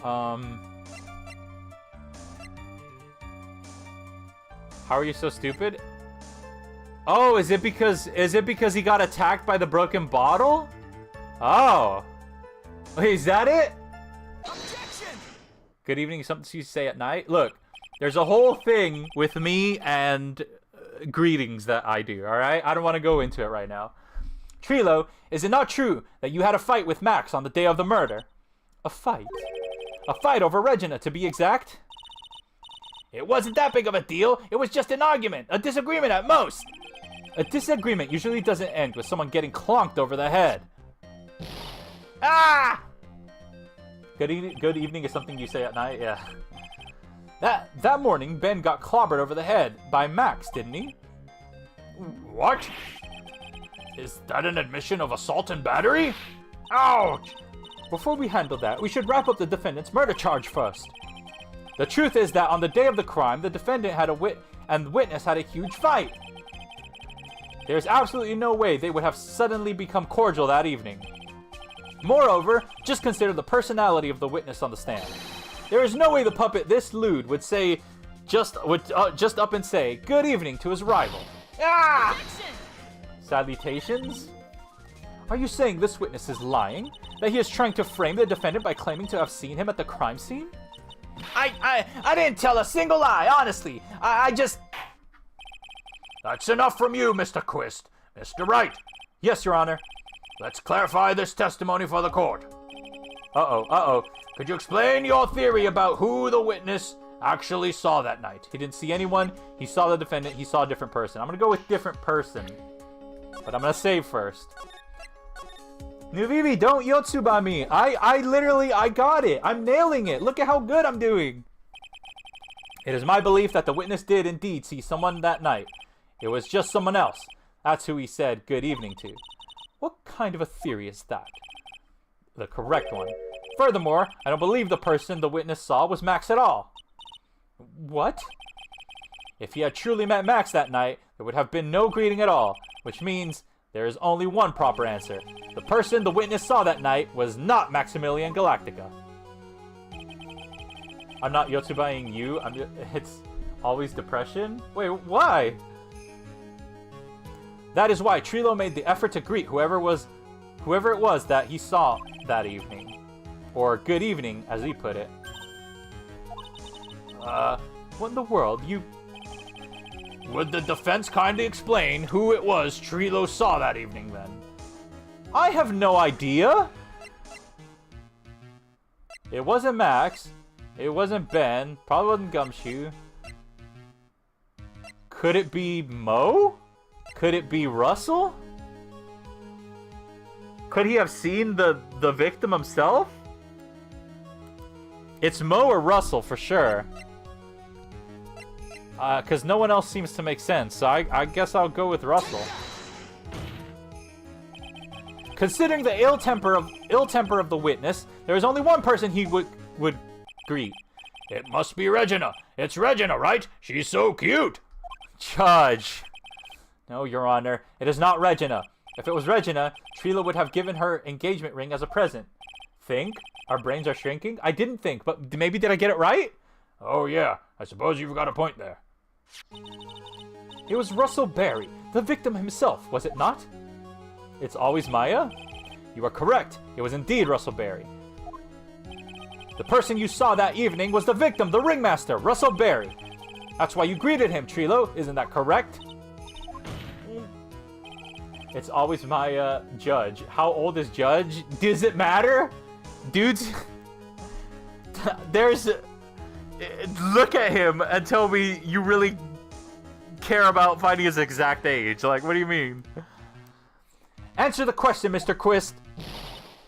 How are you so stupid? Oh, is it because he got attacked by the broken bottle? Oh. Wait, is that it? Objection! Good evening, something you say at night? Look, there's a whole thing with me and greetings that I do, alright? I don't want to go into it right now. Trilo, is it not true that you had a fight with Max on the day of the murder? A fight? A fight over Regina, to be exact? It wasn't that big of a deal. It was just an argument, a disagreement at most. A disagreement usually doesn't end with someone getting clonked over the head. Ah! Good evening is something you say at night, yeah. That morning, Ben got clobbered over the head by Max, didn't he? What? Is that an admission of assault and battery? Ouch! Before we handle that, we should wrap up the defendant's murder charge first. The truth is that on the day of the crime, the defendant had and the witness had a huge fight. There's absolutely no way they would have suddenly become cordial that evening. Moreover, just consider the personality of the witness on the stand. There is no way the puppet this lewd would just up and say good evening to his rival. Ah! Salutations? Are you saying this witness is lying? That he is trying to frame the defendant by claiming to have seen him at the crime scene? I didn't tell a single lie, honestly. I just... That's enough from you, Mr. Quist. Mr. Wright, Yes, Your Honor. let's clarify this testimony for the court. Uh-oh. Could you explain your theory about who the witness actually saw that night? He didn't see anyone. He saw the defendant. He saw a different person. I'm gonna go with different person. But I'm gonna save first. Nuvivi, don't Yotsuba me. I got it. I'm nailing it. Look at how good I'm doing. It is my belief that the witness did indeed see someone that night. It was just someone else. That's who he said good evening to. What kind of a theory is that? The correct one. Furthermore, I don't believe the person the witness saw was Max at all. What? If he had truly met Max that night, there would have been no greeting at all, which means there is only one proper answer. The person the witness saw that night was not Maximilian Galactica. I'm not Yotsubaing you. It's always depression? Wait, why? That is why Trilo made the effort to greet whoever it was that he saw that evening. Or good evening, as he put it. What in the world? Would the defense kindly explain who it was Trilo saw that evening, then? I have no idea. It wasn't Max. It wasn't Ben. Probably wasn't Gumshoe. Could it be Mo? Could it be Russell? Could he have seen the victim himself? It's Mo or Russell for sure. Because no one else seems to make sense, so I guess I'll go with Russell. Considering the ill temper of the witness, there is only one person he would greet. It must be Regina. It's Regina, right? She's so cute. Judge. No, Your Honor. It is not Regina. If it was Regina, Trilo would have given her engagement ring as a present. Think? Our brains are shrinking? I didn't think, but maybe did I get it right? Oh yeah, I suppose you've got a point there. It was Russell Barry, the victim himself, was it not? It's always Maya? You are correct. It was indeed Russell Barry. The person you saw that evening was the victim, the ringmaster, Russell Barry. That's why you greeted him, Trilo. Isn't that correct? It's always Maya, Judge. How old is Judge? Does it matter? Dudes, there's... Look at him and tell me you really care about finding his exact age. Like, what do you mean? Answer the question, Mr. Quist.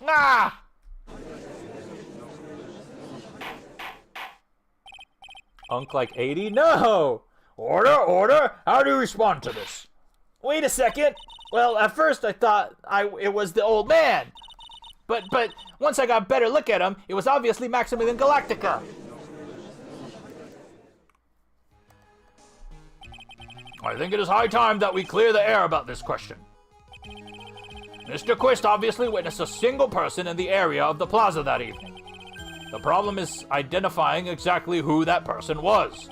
Ah! Unk like A-Dee? No! Order! How do you respond to this? Wait a second. Well, at first I thought it was the old man. But once I got a better look at him, it was obviously Maximilian Galactica. I think it is high time that we clear the air about this question. Mr. Quist obviously witnessed a single person in the area of the plaza that evening. The problem is identifying exactly who that person was.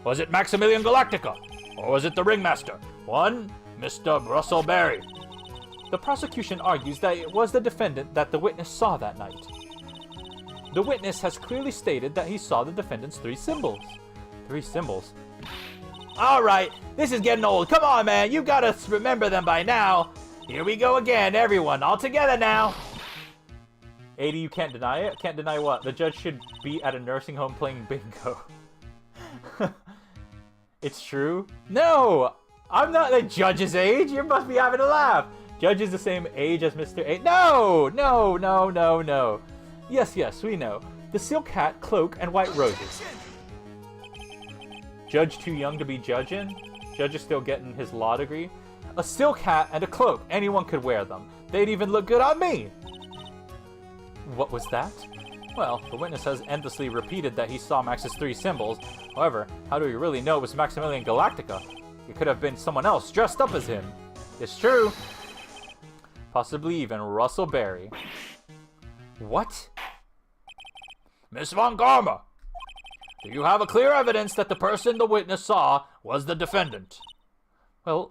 Was it Maximilian Galactica? Or was it the ringmaster? One, Mr. Russell Barry. The prosecution argues that it was the defendant that the witness saw that night. The witness has clearly stated that he saw the defendant's 3 symbols. 3 symbols? Alright, this is getting old. Come on, man, you gotta remember them by now. Here we go again, everyone, all together now. A-Dee, you can't deny it? Can't deny what? The judge should be at a nursing home playing bingo. It's true? No! I'm not the judge's age! You must be having a laugh! Judge is the same age as Mr. A. No! Yes, we know. The silk hat, cloak, and white roses. Judge too young to be judging? Judge is still getting his law degree? A silk hat and a cloak. Anyone could wear them. They'd even look good on me! What was that? Well, the witness has endlessly repeated that he saw Max's 3 symbols. However, how do we really know it was Maximilian Galactica? It could have been someone else dressed up as him. It's true. Possibly even Russell Barry. What? Miss Von Karma, do you have a clear evidence that the person the witness saw was the defendant? Well,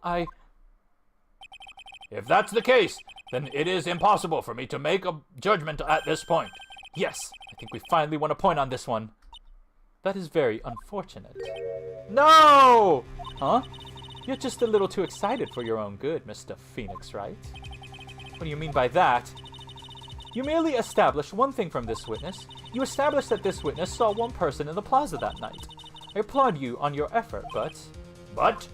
If that's the case, then it is impossible for me to make a judgment at this point. Yes, I think we finally won a point on this one. That is very unfortunate. No! Huh? You're just a little too excited for your own good, Mr. Phoenix, right? What do you mean by that? You merely established one thing from this witness. You established that this witness saw one person in the plaza that night. I applaud you on your effort, but... But?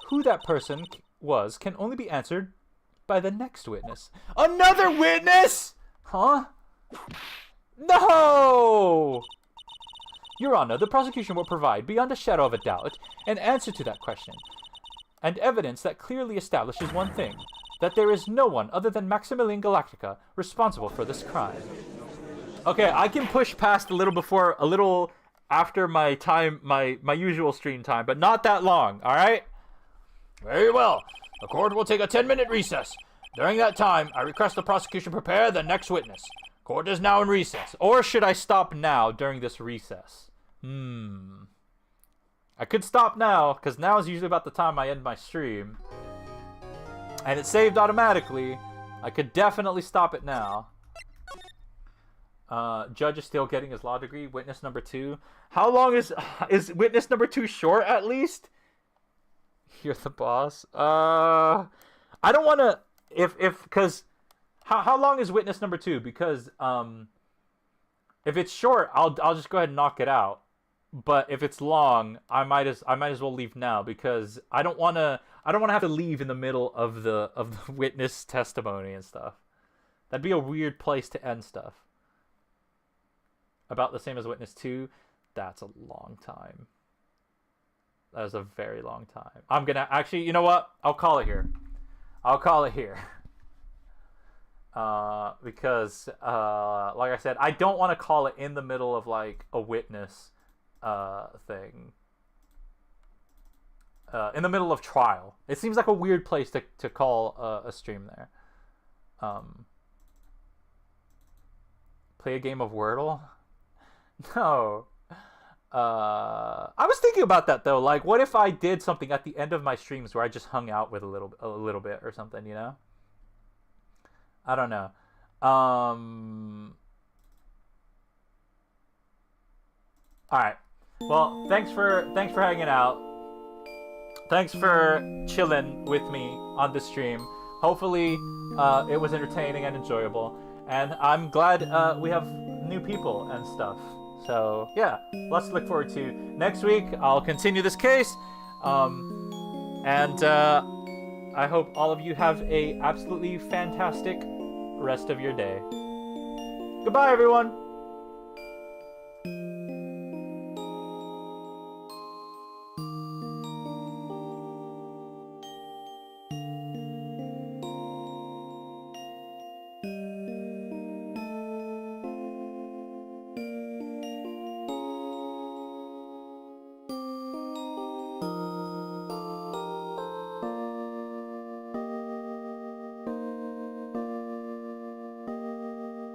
Who that person was can only be answered by the next witness. Another witness?! Huh? No! Your Honor, the prosecution will provide, beyond a shadow of a doubt, an answer to that question, and evidence that clearly establishes one thing, that there is no one other than Maximilian Galactica responsible for this crime. Okay, I can push past a little after my time, my usual stream time, but not that long, alright? Very well. The court will take a 10-minute recess. During that time, I request the prosecution prepare the next witness. Court is now in recess. Or should I stop now during this recess? I could stop now, because now is usually about the time I end my stream. And it saved automatically. I could definitely stop it now. Judge is still getting his law degree. Witness number 2. How long is witness number 2 short at least? You're the boss. I don't want to... Because... How long is witness number 2? Because, if it's short, I'll just go ahead and knock it out. But if it's long, I might as well leave now, because I don't want to have to leave in the middle of the witness testimony and stuff. That'd be a weird place to end stuff. About the same as witness 2. That's a long time. That is a very long time. I'm gonna actually, you know what? I'll call it here. Because, like I said, I don't want to call it in the middle of, like, a witness, thing. In the middle of trial. It seems like a weird place to call a stream there. Play a game of Wordle? No. I was thinking about that, though. Like, what if I did something at the end of my streams where I just hung out with a little bit or something, you know? I don't know. Alright. Well, thanks for hanging out. Thanks for chilling with me on the stream. Hopefully, it was entertaining and enjoyable. And I'm glad we have new people and stuff. So, yeah. Lots to look forward to. Next week, I'll continue this case. And I hope all of you have a absolutely fantastic rest of your day. Goodbye, everyone!